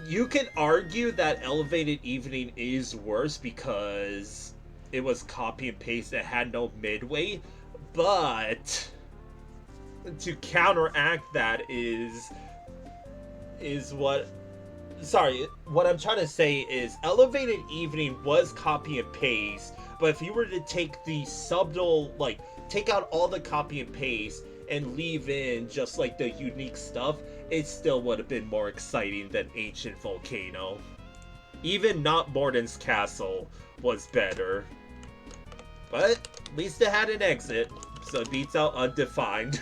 you can argue that Elevated Evening is worse because it was copy and paste, it had no midway, but to counteract that is what I'm trying to say is Elevated Evening was copy and paste, but if you were to take the subtle, like, take out all the copy and paste and leave in just, like, the unique stuff, it still would have been more exciting than Ancient Volcano. Even Not Morden's Castle was better. But at least it had an exit, so it beats out Undefined.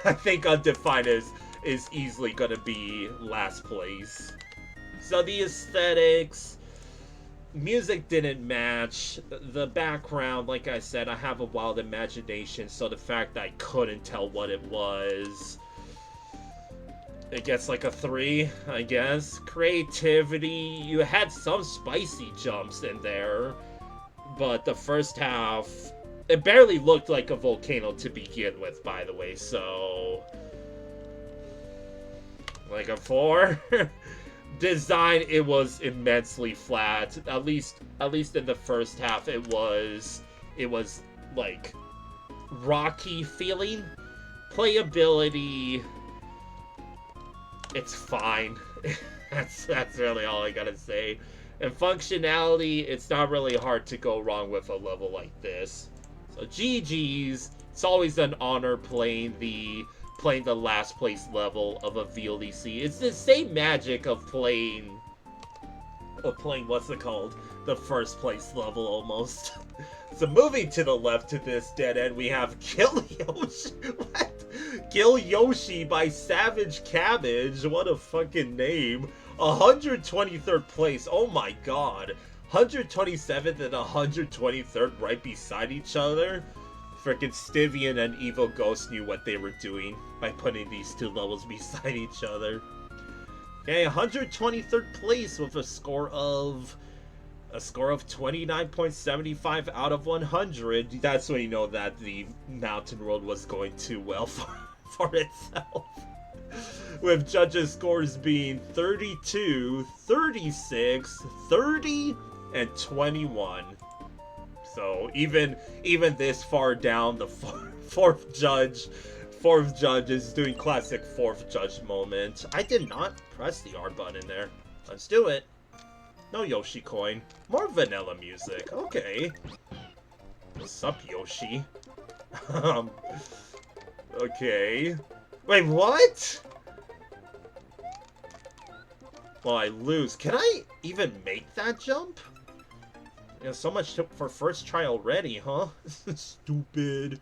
I think Undefined is easily gonna be last place. So the aesthetics, music didn't match. The background, like I said, I have a wild imagination, so the fact that I couldn't tell what it was, it gets like a 3, I guess. Creativity, you had some spicy jumps in there, but the first half, it barely looked like a volcano to begin with, by the way, so like a 4. Design, it was immensely flat. At least in the first half, it was like rocky feeling. Playability, it's fine. that's really all I gotta say. And functionality, it's not really hard to go wrong with a level like this. So GG's. It's always an honor playing the last place level of a VLDC. It's the same magic of playing what's it called? The first place level almost. So moving to the left to this dead end, we have Kill Yoshi. What? Kill Yoshi by savagecabbage. What a fucking name. 123rd place. Oh my god. 127th and 123rd right beside each other. Frickin' Stivian and Evil Ghost knew what they were doing by putting these two levels beside each other. Okay, 123rd place with a score of 29.75 out of 100. That's when you know that the Mountain World was going too well for itself. With judges' scores being 32, 36, 30, and 21. So even this far down, the fourth judge is doing classic fourth judge moment. I did not press the R button there. Let's do it. No Yoshi coin. More vanilla music. Okay. What's up, Yoshi? Okay. Wait, what? Well, I lose. Can I even make that jump? You know, so much for first try already, huh? Stupid.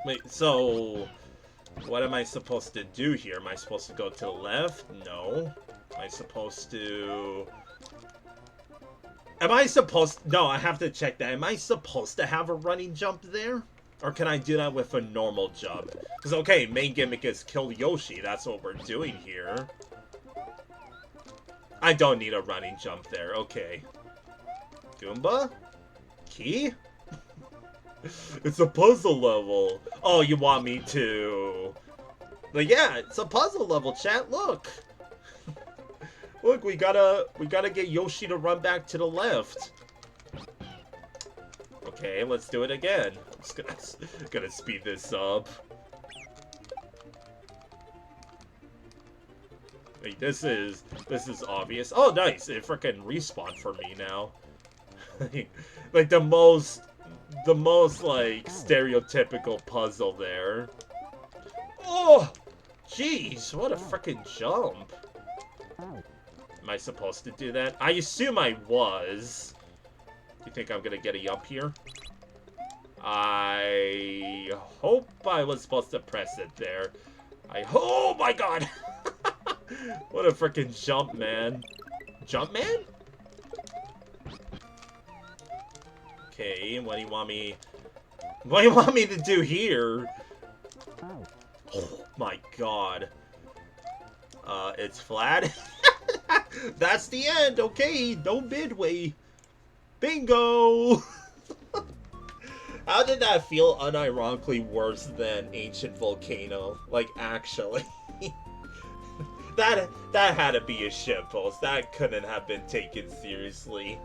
Wait, so what am I supposed to do here? Am I supposed to go to the left? No. Am I supposed to... No, I have to check that. Am I supposed to have a running jump there? Or can I do that with a normal jump? Because, okay, main gimmick is kill Yoshi. That's what we're doing here. I don't need a running jump there. Okay. Goomba? Key? It's a puzzle level. Oh, you want me to... But yeah, it's a puzzle level, chat. Look. Look, we gotta get Yoshi to run back to the left. Okay, let's do it again. I'm just gonna speed this up. Wait, this is obvious. Oh, nice! It frickin' respawned for me now. Like the most like stereotypical puzzle there. Oh, jeez! What a frickin' jump! Am I supposed to do that? I assume I was. You think I'm gonna get a jump here? I hope I was supposed to press it there. Oh my god! What a freaking jump, man. Jump, man? Okay, what do you want me... What do you want me to do here? Oh my god. It's flat. That's the end. Okay, no midway. Bingo! How did that feel unironically worse than Ancient Volcano? Like, actually. That had to be a shitpost. That couldn't have been taken seriously.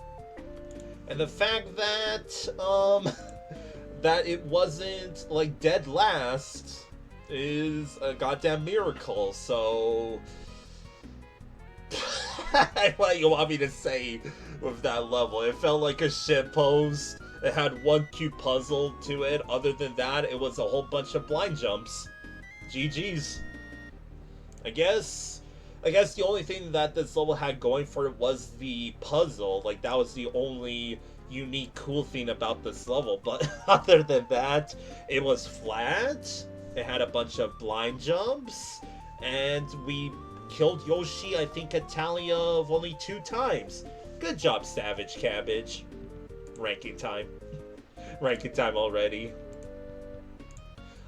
And the fact that, that it wasn't, like, dead last is a goddamn miracle, so... What do you want me to say with that level? It felt like a shitpost. It had one cute puzzle to it. Other than that, it was a whole bunch of blind jumps. GG's. I guess the only thing that this level had going for it was the puzzle. Like, that was the only unique cool thing about this level. But other than that, it was flat. It had a bunch of blind jumps. And we killed Yoshi, I think, a tally of only 2 times. Good job, savagecabbage. Ranking time. Ranking time already.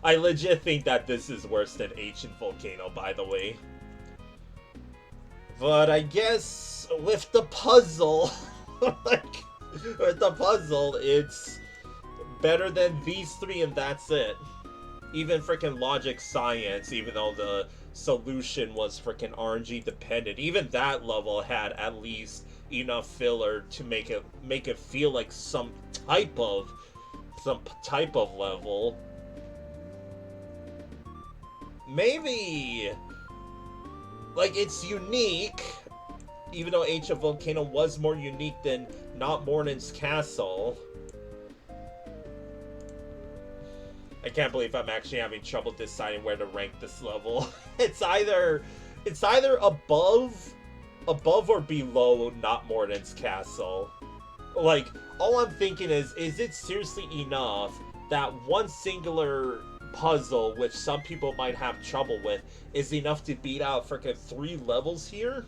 I legit think that this is worse than Ancient Volcano, by the way. But I guess with the puzzle, with the puzzle, it's better than these 3 and that's it. Even freaking logic science, even though the solution was freaking RNG dependent, even that level had at least enough filler to make it feel like some type of level. Maybe like it's unique, even though Ancient Volcano was more unique than Not Mornin's Castle. I can't believe I'm actually having trouble deciding where to rank this level. It's either above or below Not Mornin's Castle. Like, all I'm thinking is it seriously enough that one singular puzzle, which some people might have trouble with, is enough to beat out freaking 3 levels here?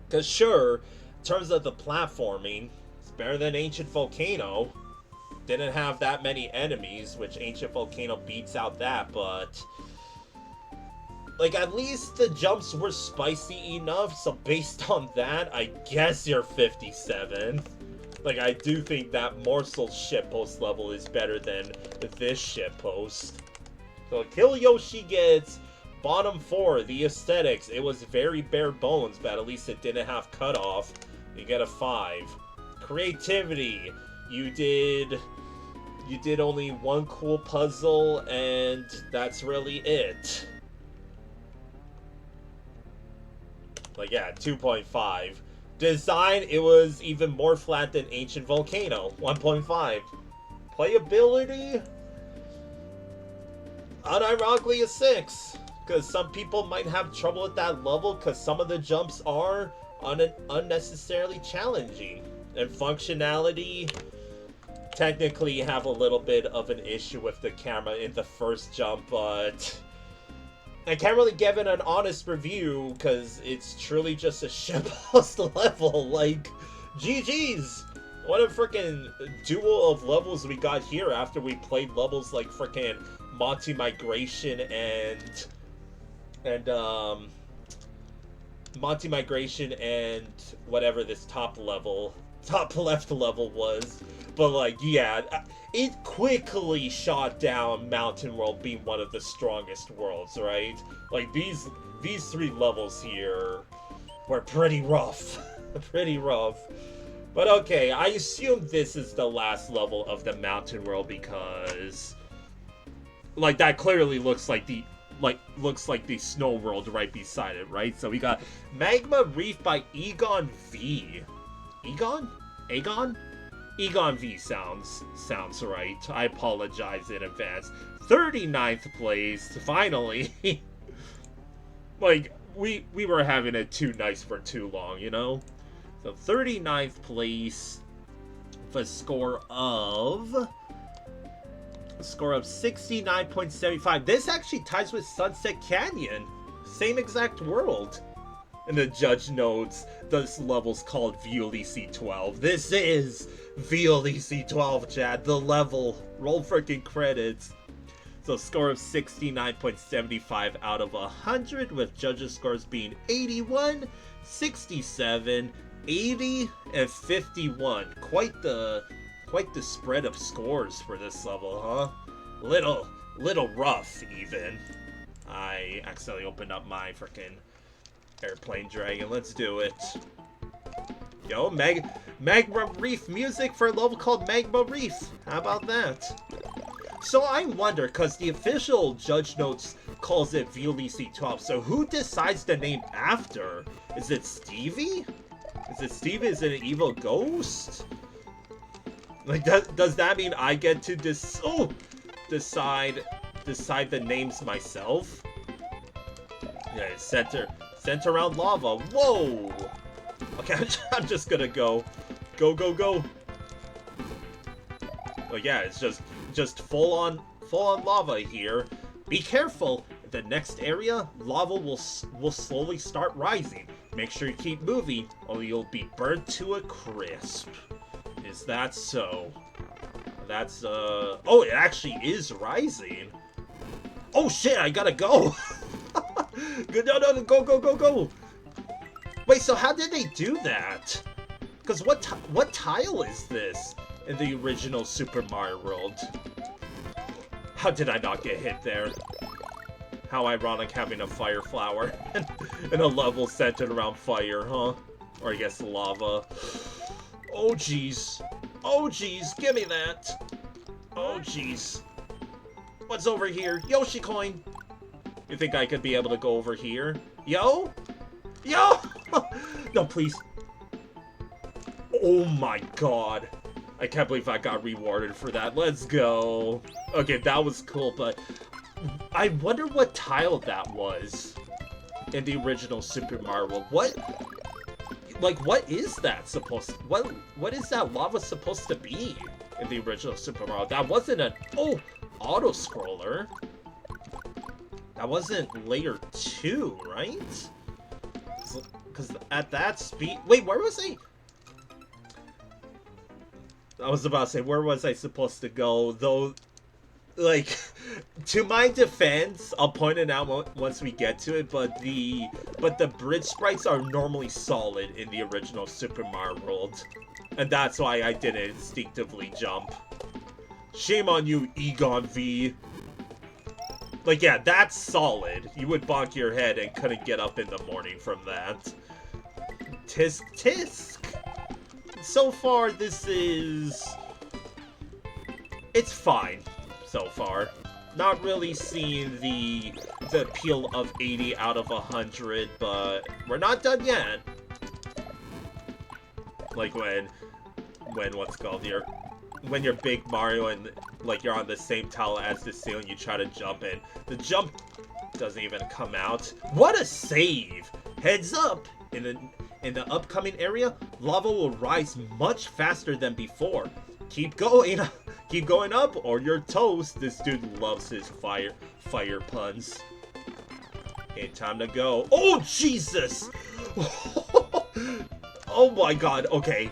Because sure, in terms of the platforming, it's better than Ancient Volcano. Didn't have that many enemies, which Ancient Volcano beats out that, but... like, at least the jumps were spicy enough, so based on that, I guess you're 57. Like, I do think that Morsel shitpost level is better than this shitpost. So, Kill Yoshi gets bottom 4, the aesthetics. It was very bare bones, but at least it didn't have cutoff. You get a 5. Creativity. You did only one cool puzzle, and that's really it. Like, yeah, 2.5. Design, it was even more flat than Ancient Volcano, 1.5. Playability, unironically a 6. Because some people might have trouble with that level because some of the jumps are unnecessarily challenging. And functionality, technically you have a little bit of an issue with the camera in the first jump, but I can't really give it an honest review because it's truly just a shitpost level. Like, GG's! What a freaking duo of levels we got here after we played levels like freaking Monty Migration and Monty Migration and whatever this top left level was. But like, yeah, it quickly shot down Mountain World being one of the strongest worlds, right? Like, these 3 levels here were pretty rough. Pretty rough. But okay, I assume this is the last level of the Mountain World because, like, that clearly looks like the Snow World right beside it, right? So we got Magma Reef by EgonV. Egon? EgonV sounds right. I apologize in advance. 39th place, finally. Like, we were having it too nice for too long, you know? So 39th place with a score of 69.75. This actually ties with Sunset Canyon. Same exact world. And the judge notes this level's called VLDC 12. This is VLDC 12, Chad. The level. Roll freaking credits. So score of 69.75 out of 100, with judges' scores being 81, 67, 80, and 51. Quite the spread of scores for this level, huh? Little rough, even. I accidentally opened up my freaking airplane dragon. Let's do it. Yo, Magma Reef music for a level called Magma Reef. How about that? So I wonder, because the official judge notes calls it VLDC 12, so who decides the name after? Is it Stevie? Is it Stevie? Is it an evil ghost? Like, does that mean I get to decide the names myself? Yeah, center around lava. Whoa! Okay, I'm just gonna go. Go. Oh yeah, it's just full on lava here. Be careful. The next area, lava will slowly start rising. Make sure you keep moving, or you'll be burnt to a crisp. Is that so? That's oh, it actually is rising. Oh shit, I gotta go. No, go. Wait, so how did they do that? Because what tile is this in the original Super Mario World? How did I not get hit there? How ironic having a fire flower and a level centered around fire, huh? Or I guess lava. Oh jeez, give me that. Oh jeez. What's over here? Yoshi coin. You think I could be able to go over here? Yo! No, please. Oh my god. I can't believe I got rewarded for that. Let's go. Okay, that was cool, but I wonder what tile that was in the original Super Mario World. What is that supposed to, what is that lava supposed to be in the original Super Mario? That wasn't an auto scroller. That wasn't layer 2, right? Because at that speed... Wait, where was I was about to say, where was I supposed to go? Though, like, to my defense, I'll point it out once we get to it, but the bridge sprites are normally solid in the original Super Mario World. And that's why I didn't instinctively jump. Shame on you, EgonV. Like, yeah, that's solid. You would bonk your head and couldn't get up in the morning from that. Tisk. So far, this is... It's fine, so far. Not really seeing the appeal of 80 out of 100, but we're not done yet. Like when what's called here, when you're Big Mario and like you're on the same tile as the ceiling, you try to jump in. The jump doesn't even come out. What a save! Heads up! In the upcoming area, lava will rise much faster than before. Keep going up, or you're toast. This dude loves his fire puns. Okay, time to go. Oh Jesus! Oh my God. Okay,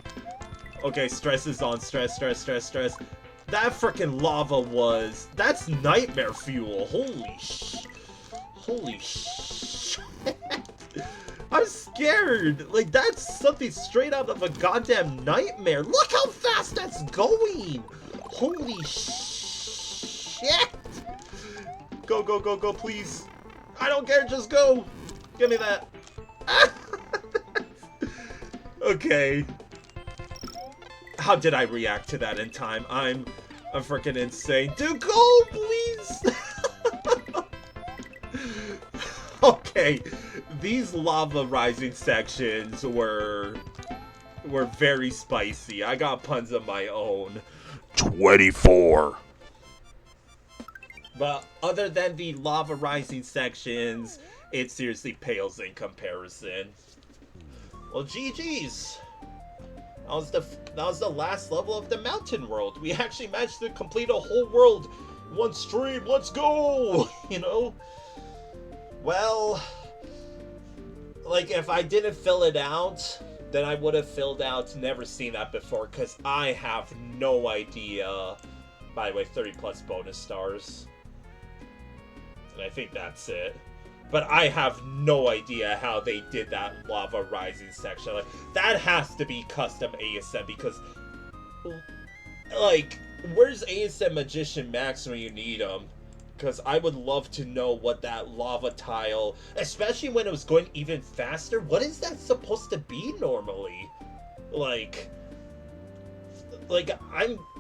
stress is on. Stress. That freaking lava that's nightmare fuel. Holy shit. I'm scared. Like, that's something straight out of a goddamn nightmare. Look how fast that's going. Holy shit. Go, please. I don't care, just go. Give me that. Okay. How did I react to that in time? I'm freaking insane. Dude, go, please. Okay, these lava rising sections were very spicy. I got puns of my own. 24. But other than the lava rising sections, it seriously pales in comparison. Well, GG's. That was the last level of the mountain world. We actually managed to complete a whole world in one stream. Let's go! You know? Well, like, if I didn't fill it out, then I would have filled out never seen that before, because I have no idea. By the way, 30 plus bonus stars. And I think that's it. But I have no idea how they did that lava rising section. Like, that has to be custom ASM, because, like, where's ASM Magician Max when you need them? Because I would love to know what that lava tile, especially when it was going even faster, what is that supposed to be normally? Like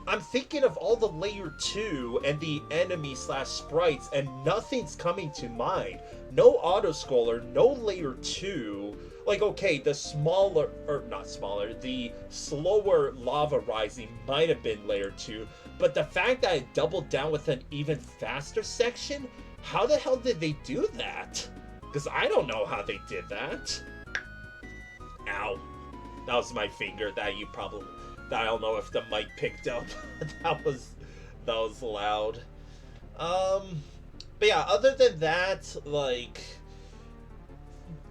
I'm thinking of all the layer 2 and the enemy slash sprites, and nothing's coming to mind. No auto scroller, no layer 2. Like, okay, the smaller, or not smaller, the slower lava rising might have been layer 2, but the fact that it doubled down with an even faster section, how the hell did they do that? Because I don't know how they did that. Ow. That was my finger that you probably, that I don't know if the mic picked up. that was loud. But yeah, other than that, like,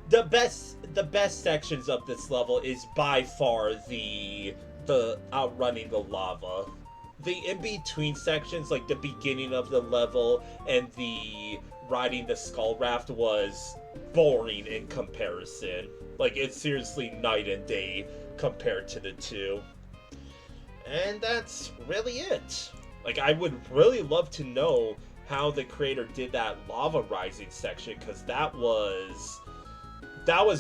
the best sections of this level is by far the outrunning the lava. The in-between sections, like the beginning of the level and the riding the skull raft, was boring in comparison. Like, it's seriously night and day compared to the two. And that's really it. Like, I would really love to know how the creator did that lava rising section, because that was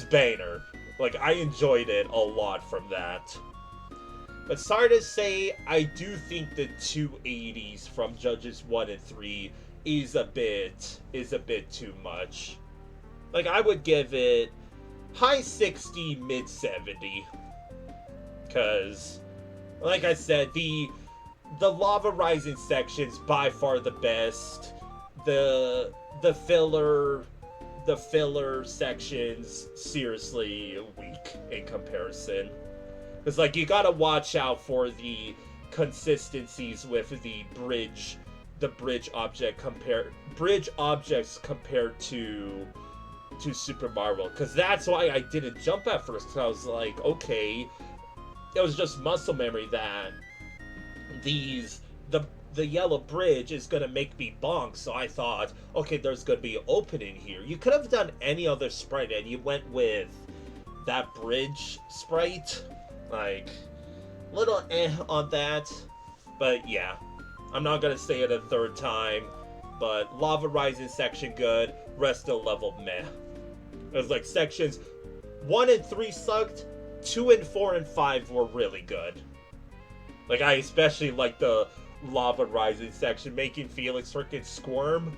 banger. Like, I enjoyed it a lot from that. But sorry to say, I do think the 280s from Judges 1 and 3 is a bit too much. Like, I would give it high 60, mid 70. Because, like I said, the lava rising section's by far the best. The filler sections, seriously weak in comparison. Because, like, you gotta watch out for the consistencies with the bridge objects compared to Super Mario. Because that's why I didn't jump at first. Because I was like, okay, it was just muscle memory that the yellow bridge is gonna make me bonk. So I thought, okay, there's gonna be an opening here. You could have done any other sprite, and you went with that bridge sprite. Like, little on that, but yeah, I'm not gonna say it a third time, but lava rising section good, rest of the level meh. It was like sections 1 and 3 sucked, 2 and 4 and 5 were really good. Like, I especially like the lava rising section, making Felix freaking squirm.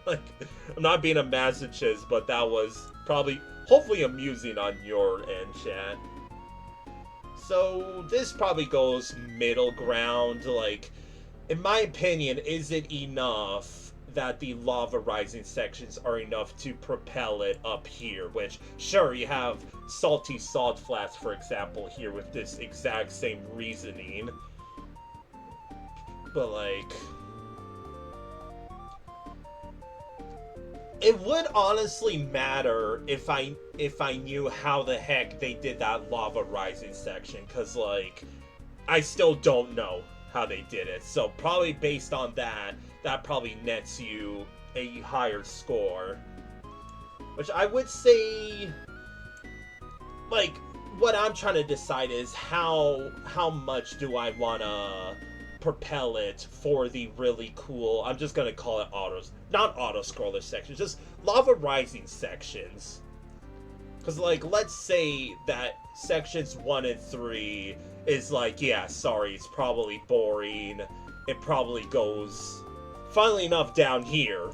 Like, I'm not being a masochist, but that was hopefully amusing on your end, chat. So, this probably goes middle ground. Like, in my opinion, is it enough that the lava rising sections are enough to propel it up here? Which, sure, you have salty salt flats, for example, here with this exact same reasoning. But, like, it would honestly matter if I knew how the heck they did that lava rising section, because, like, I still don't know how they did it. So probably based on that probably nets you a higher score. Which I would say, like, what I'm trying to decide is how much do I want to propel it for the really cool, I'm just gonna call it not auto scroller sections, just lava rising sections. Because, like, let's say that sections 1 and 3 is like, yeah, sorry, it's probably boring, it probably goes, funnily enough, down here.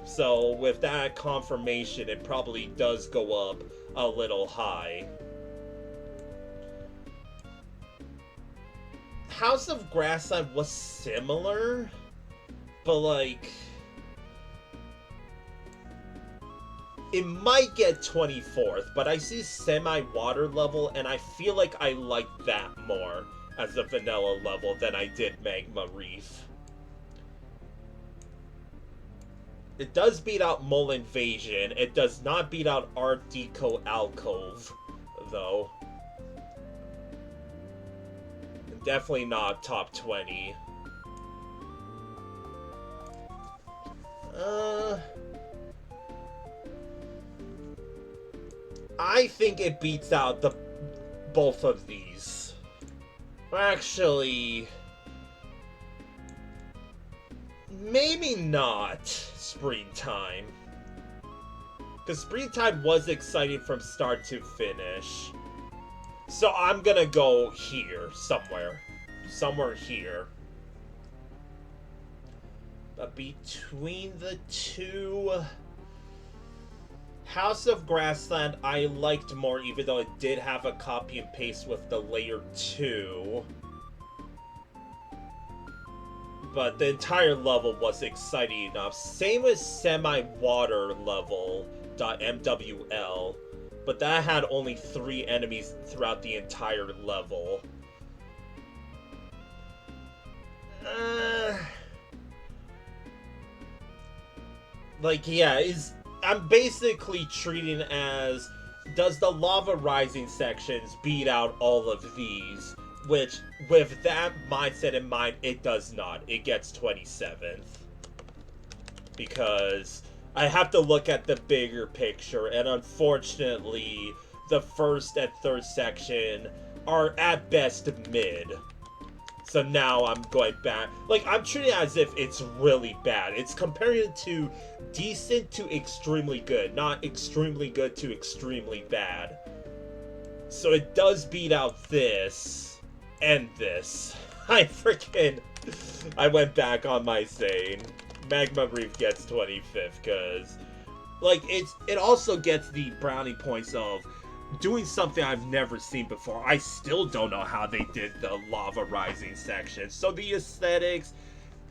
So with that confirmation, it probably does go up a little high. House of Grassland was similar, but, like, it might get 24th, but I see semi-water level, and I feel like I like that more as a vanilla level than I did Magma Reef. It does beat out Mole Invasion. It does not beat out Art Deco Alcove, though. Definitely not top 20. I think it beats out both of these. Actually, maybe not Springtime. Because Springtime was exciting from start to finish. So I'm gonna go here, somewhere. Somewhere here. But between the two... House of Grassland I liked more, even though it did have a copy and paste with the layer 2. But the entire level was exciting enough. Same with Semi-Water level .mwl, but that had only 3 enemies throughout the entire level. Like, yeah, I'm basically treating it as, does the lava rising sections beat out all of these? Which, with that mindset in mind, it does not. It gets 27th. Because I have to look at the bigger picture, and unfortunately, the first and third section are at best mid. So now I'm going back. Like, I'm treating it as if it's really bad. It's comparing it to decent to extremely good, not extremely good to extremely bad. So it does beat out this and this. I went back on my saying. Magma Reef gets 25th because, like, it also gets the brownie points of doing something I've never seen before. I still don't know how they did the lava rising section. So the aesthetics,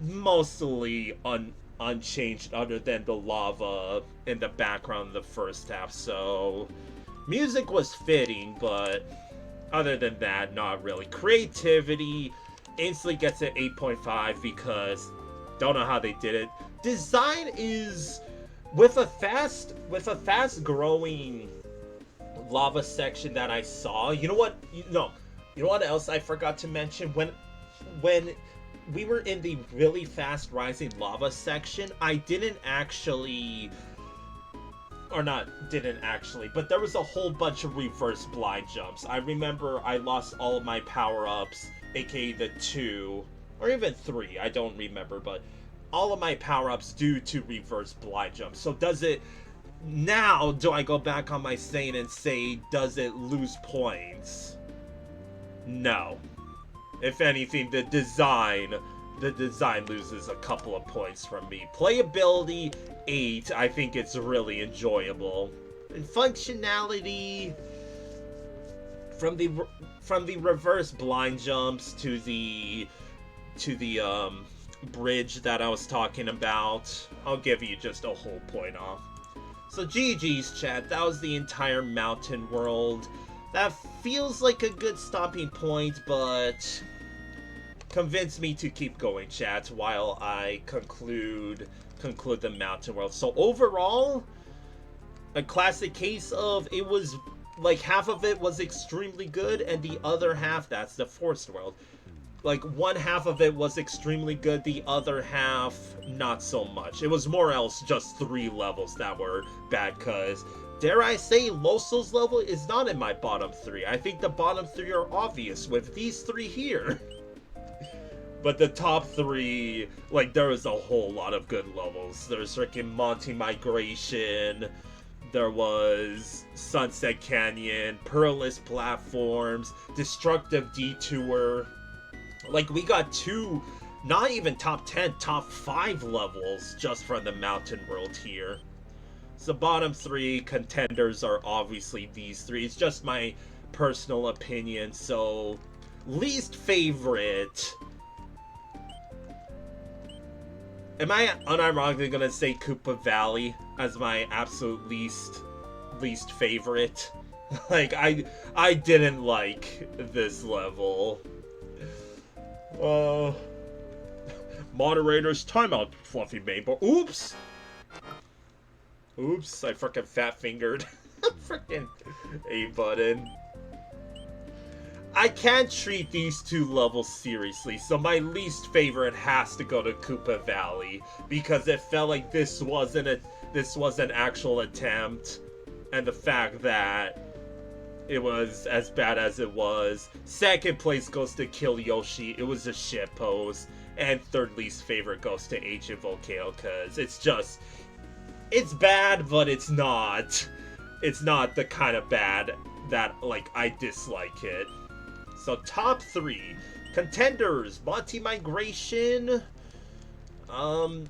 mostly unchanged other than the lava in the background of the first half. So music was fitting, but other than that, not really. Creativity instantly gets an 8.5 because don't know how they did it. Design is with a fast growing lava section that I saw. You know what? You know what else I forgot to mention? When we were in the really fast rising lava section, I didn't actually, but there was a whole bunch of reverse blind jumps. I remember I lost all of my power-ups, aka the 2, or even 3, I don't remember, but all of my power-ups due to reverse blind jumps. So now do I go back on my saying and say, does it lose points? No. If anything, the design loses a couple of points from me. Playability, 8. I think it's really enjoyable. And functionality, from the reverse blind jumps to the bridge that I was talking about, I'll give you just a whole point off. So GG's, chat. That was the entire mountain world. That feels like a good stopping point, but convince me to keep going, chat, while I conclude the mountain world. So overall, a classic case of it was like half of it was extremely good, and the other half, that's the forest world. Like, one half of it was extremely good, the other half, not so much. It was more or less just 3 levels that were bad, because, dare I say, Losoall's level is not in my bottom 3. I think the bottom 3 are obvious with these 3 here. But the top 3, like, there was a whole lot of good levels. There's freaking Monty Migration, there was Sunset Canyon, Perilous Platforms, Destructive Detour. Like, we got 2, not even top 10, top 5 levels just from the mountain world here. So bottom 3 contenders are obviously these 3. It's just my personal opinion. So least favorite, am I unironically gonna say Koopa Valley as my absolute least favorite? Like, I didn't like this level. Moderators, timeout, Fluffy Maple. Oops, I frickin' fat fingered frickin' A button. I can't treat these two levels seriously, so my least favorite has to go to Koopa Valley, because it felt like this was an actual attempt, and the fact that it was as bad as it was. Second place goes to Kill Yoshi. It was a shit pose. And third least favorite goes to Ancient Volcano, because it's bad, but it's not the kind of bad that, like, I dislike it. So top 3 contenders: Monty Migration,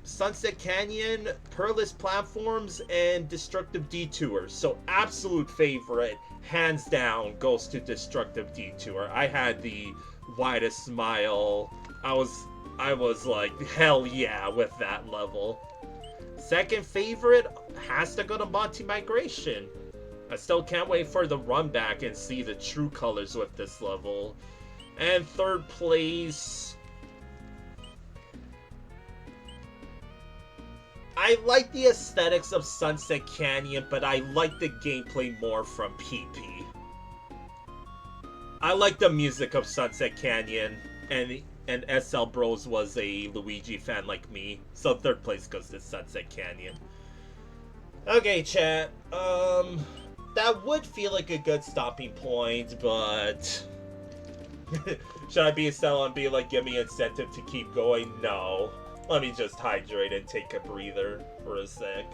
Sunset Canyon, Perilous Platforms, and Destructive Detour. So absolute favorite, hands down, goes to Destructive Detour. I had the widest smile. I was like, hell yeah, with that level. Second favorite has to go to Monty Migration. I still can't wait for the run back and see the true colors with this level. And third place, I like the aesthetics of Sunset Canyon, but I like the gameplay more from PP. I like the music of Sunset Canyon, and SLBros was a Luigi fan like me, so third place goes to Sunset Canyon. Okay, chat, that would feel like a good stopping point, but should I be a and be like, give me incentive to keep going? No. Let me just hydrate and take a breather for a sec.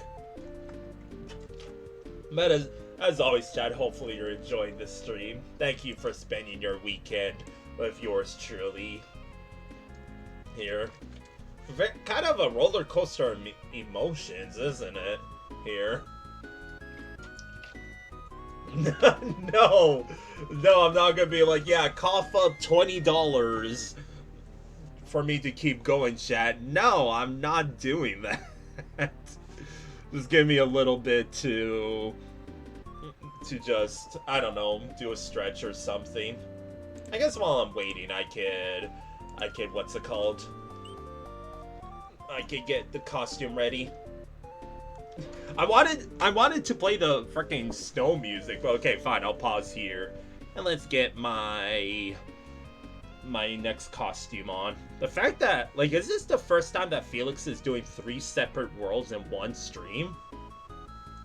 But as always, chat, hopefully you're enjoying this stream. Thank you for spending your weekend with yours truly here. Kind of a roller coaster of emotions, isn't it? Here. No, I'm not gonna be like, yeah, cough up $20 for me to keep going, chat. No, I'm not doing that. Just give me a little bit to just, I don't know, do a stretch or something. I guess while I'm waiting, I could, what's it called? I could get the costume ready. I wanted to play the freaking snow music, but okay, fine, I'll pause here. And let's get my next costume on. The fact that, like, is this the first time that Felix is doing 3 separate worlds in one stream?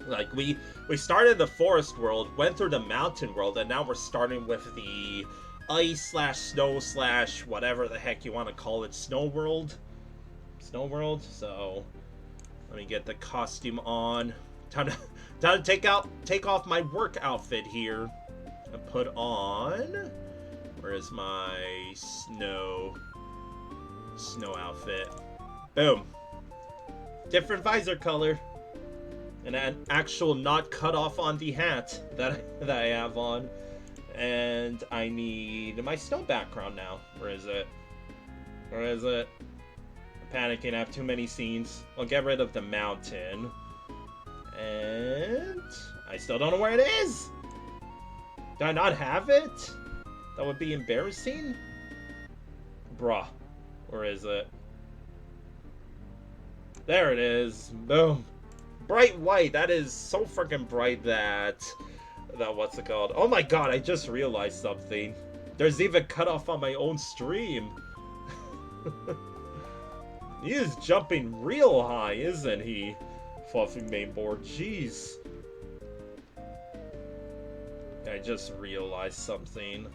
Like, we started the forest world, went through the mountain world, and now we're starting with the ice/snow/ whatever the heck you want to call it, snow world. So let me get the costume on. Time to take off my work outfit here and put on. Where is my snow outfit? Boom. Different visor color. And an actual not cut off on the hat that I have on. And I need my snow background now. Where is it? I'm panicking, I have too many scenes. I'll get rid of the mountain. And I still don't know where it is. Do I not have it? That would be embarrassing. Bruh. Where is it? There it is. Boom. Bright white. That is so freaking bright that what's it called? Oh my god, I just realized something. There's even cutoff on my own stream. He is jumping real high, isn't he? Fluffy mainboard. Jeez. I just realized something.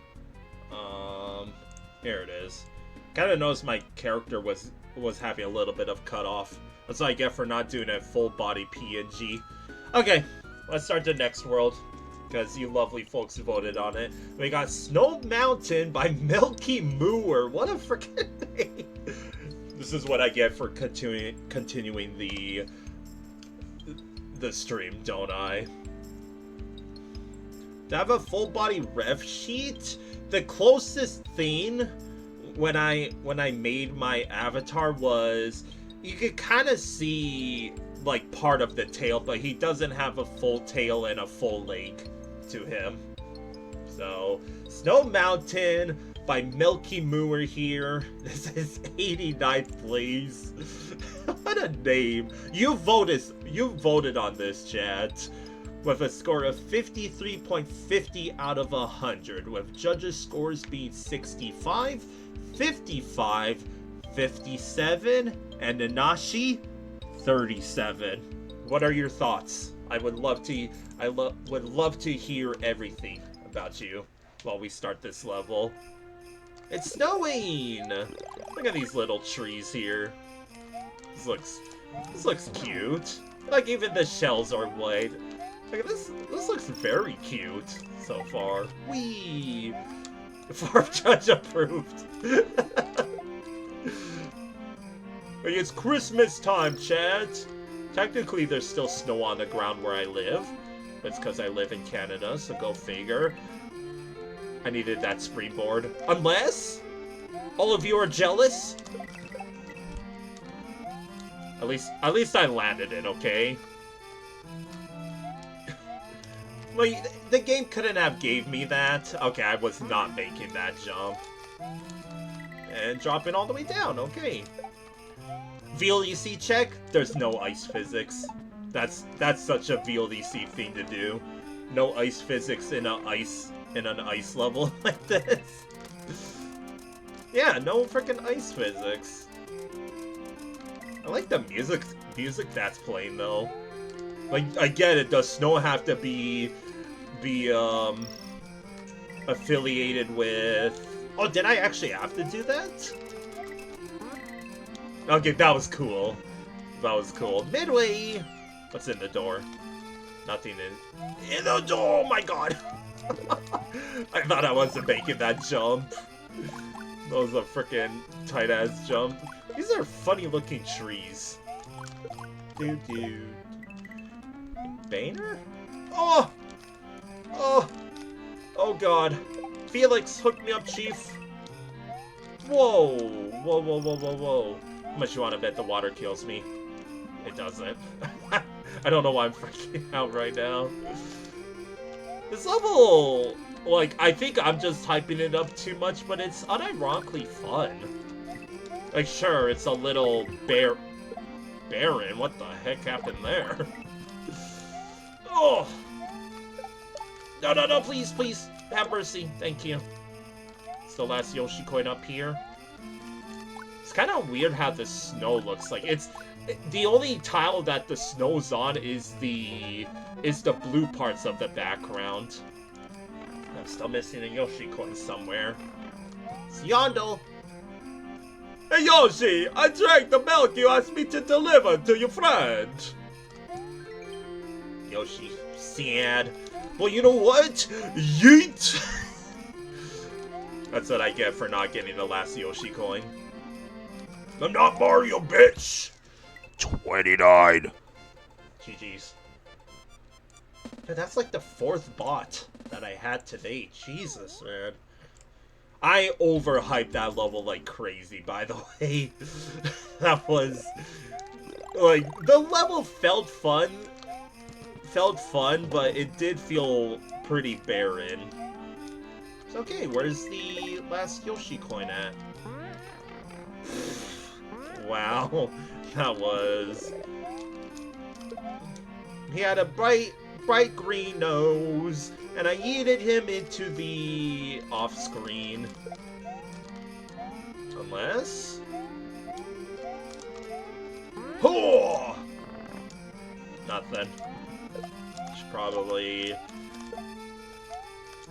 Here it is. Kind of noticed my character was having a little bit of cutoff. That's what I get for not doing a full body PNG. Okay, let's start the next world, because you lovely folks voted on it. We got Snow Mountain by MilkyMooer. What a freaking name! This is what I get for continuing the stream, don't I? To have a full body rev sheet, the closest thing when I made my avatar was you could kind of see like part of the tail, but he doesn't have a full tail and a full leg to him. So Snow Mountain by MilkyMooer here. This is 89th place. What a name. You voted on this, chat. with a score of 53.50 out of 100, with judges' scores being 65, 55, 57, and Nanashi 37. What are your thoughts? I would love to hear everything about you while we start this level. It's snowing! Look at these little trees here. This looks cute. Like, even the shells are white. Like, this looks very cute so far. Whee! Farm Judge approved. Like, it's Christmas time, chat. Technically, there's still snow on the ground where I live. But it's because I live in Canada, so go figure. I needed that springboard. Unless all of you are jealous. At least I landed it, okay? Well, the game couldn't have gave me that. Okay, I was not making that jump. And dropping all the way down, okay. VLDC check, there's no ice physics. That's such a VLDC thing to do. No ice physics in an ice level like this. Yeah, no freaking ice physics. I like the music that's playing though. Like, I get it, does snow have to be affiliated with... Oh, did I actually have to do that? Okay, that was cool. That was cool. Midway! What's in the door? Nothing in the door! Oh my god! I thought I wasn't making that jump. That was a freaking tight-ass jump. These are funny-looking trees. Dude. Banner? Oh! Oh! Oh god. Felix, hook me up, chief. Whoa! Whoa. How much you want to bet the water kills me? It doesn't. I don't know why I'm freaking out right now. This level, like, I think I'm just hyping it up too much, but it's unironically fun. Like, sure, it's a little barren. What the heck happened there? Oh! No, please, have mercy. Thank you. It's the last Yoshi coin up here. It's kind of weird how the snow looks like. It's the only tile that the snow's on is the blue parts of the background. I'm still missing a Yoshi coin somewhere. It's Yondel. Hey Yoshi, I drank the milk you asked me to deliver to your friend. Yoshi, sad. Well, you know what? Yeet! That's what I get for not getting the last Yoshi coin. I'm not Mario, bitch! 29. GG's. Dude, that's like the 4th bot that I had today. Jesus, man. I overhyped that level like crazy, by the way. That was... Like, the level felt fun, but it did feel pretty barren. It's okay, where's the last Yoshi coin at? Wow, that was... He had a bright green nose, and I yeeted him into the off-screen. Unless... Oh! Nothing. Should probably...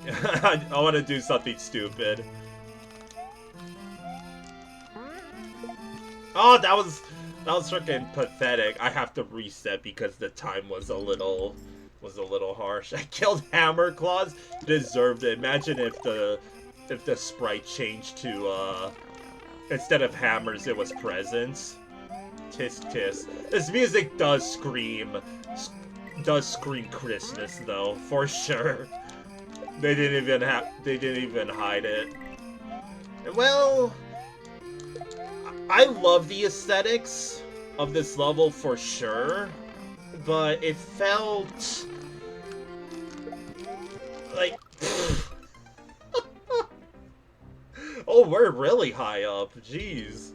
I want to do something stupid. Oh, that was freaking pathetic. I have to reset because the time was a little harsh. I killed Hammer Claws. Deserved it. Imagine if the sprite changed to instead of hammers it was presents. Tisk tisk. This music does scream Christmas though, for sure. They didn't even hide it. Well, I love the aesthetics of this level for sure, but it felt like oh, we're really high up. Jeez.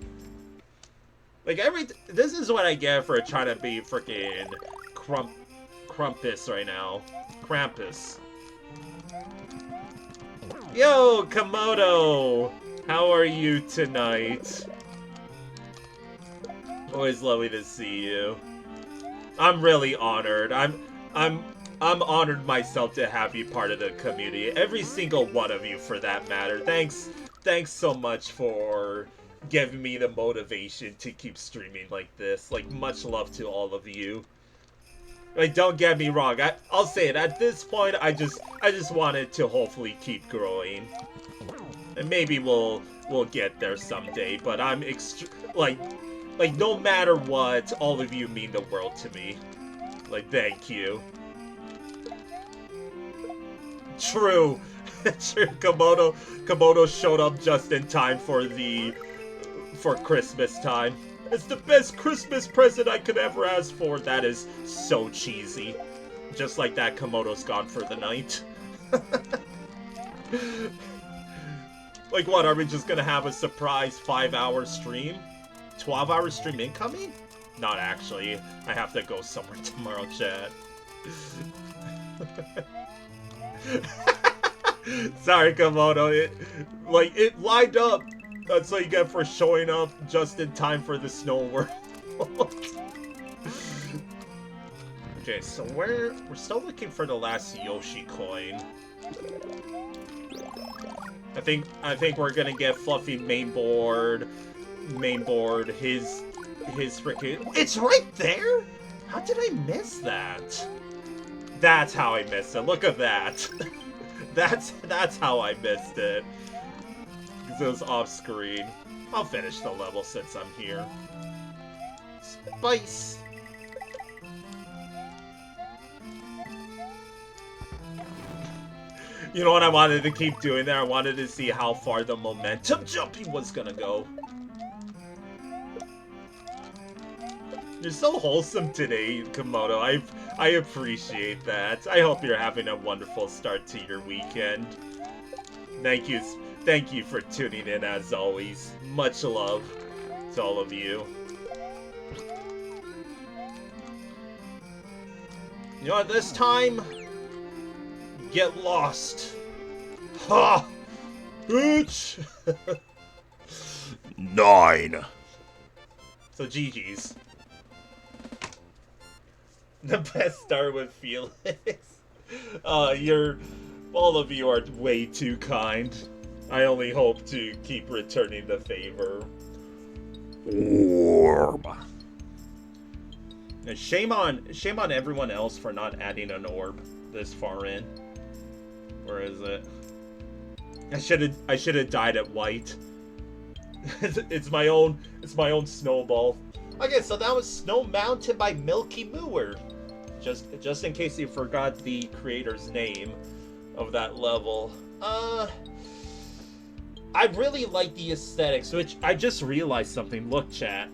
Like this is what I get for trying to be freaking Krampus right now. Krampus. Yo, Komodo! How are you tonight? Always lovely to see you. I'm really honored. I'm honored myself to have you part of the community. Every single one of you, for that matter. Thanks so much for giving me the motivation to keep streaming like this. Like, much love to all of you. Like, don't get me wrong. I'll say it. At this point, I just wanted to hopefully keep growing, and maybe we'll get there someday. But I'm like no matter what, all of you mean the world to me. Like, thank you. True. True. Komodo showed up just in time for Christmas time. It's the best Christmas present I could ever ask for. That is so cheesy. Just like that, Komodo's gone for the night. Like, what, are we just gonna have a surprise 5-hour stream? 12-hour stream incoming? Not actually. I have to go somewhere tomorrow, chat. Sorry, Komodo. It lined up. That's what you get for showing up just in time for the snow world. Okay, so we're still looking for the last Yoshi coin. I think we're gonna get Fluffy mainboard, his freaking. It's right there. How did I miss that? That's how I missed it. Look at that. That's how I missed it. Because it was off screen. I'll finish the level since I'm here. Spice. You know what I wanted to keep doing there? I wanted to see how far the momentum jumping was gonna go. You're so wholesome today, Komodo. I appreciate that. I hope you're having a wonderful start to your weekend. Thank you for tuning in as always. Much love to all of you. You know what, this time, get lost. Ha! Bitch! 9. So GG's. The best start with Felix. All of you are way too kind. I only hope to keep returning the favor. Orb. And shame on everyone else for not adding an orb this far in. Where is it? I should have died at white. It's my own snowball. Okay, so that was Snow Mountain by MilkyMooer. Just in case you forgot the creator's name of that level. I really like the aesthetics, which I just realized something. Look, chat.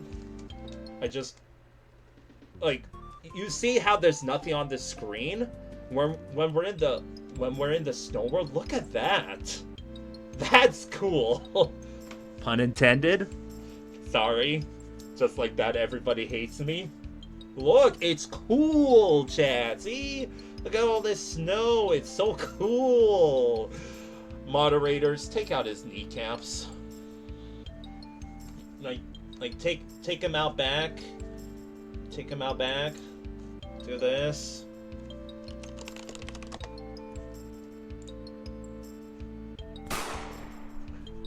You see how there's nothing on the screen when we're in the snow world? Look at that. That's cool. Pun intended. Sorry. Just like that, everybody hates me. Look, it's cool, chat. See? Look at all this snow. It's so cool. Moderators, take out his kneecaps. Like take him out back. Take him out back. Do this.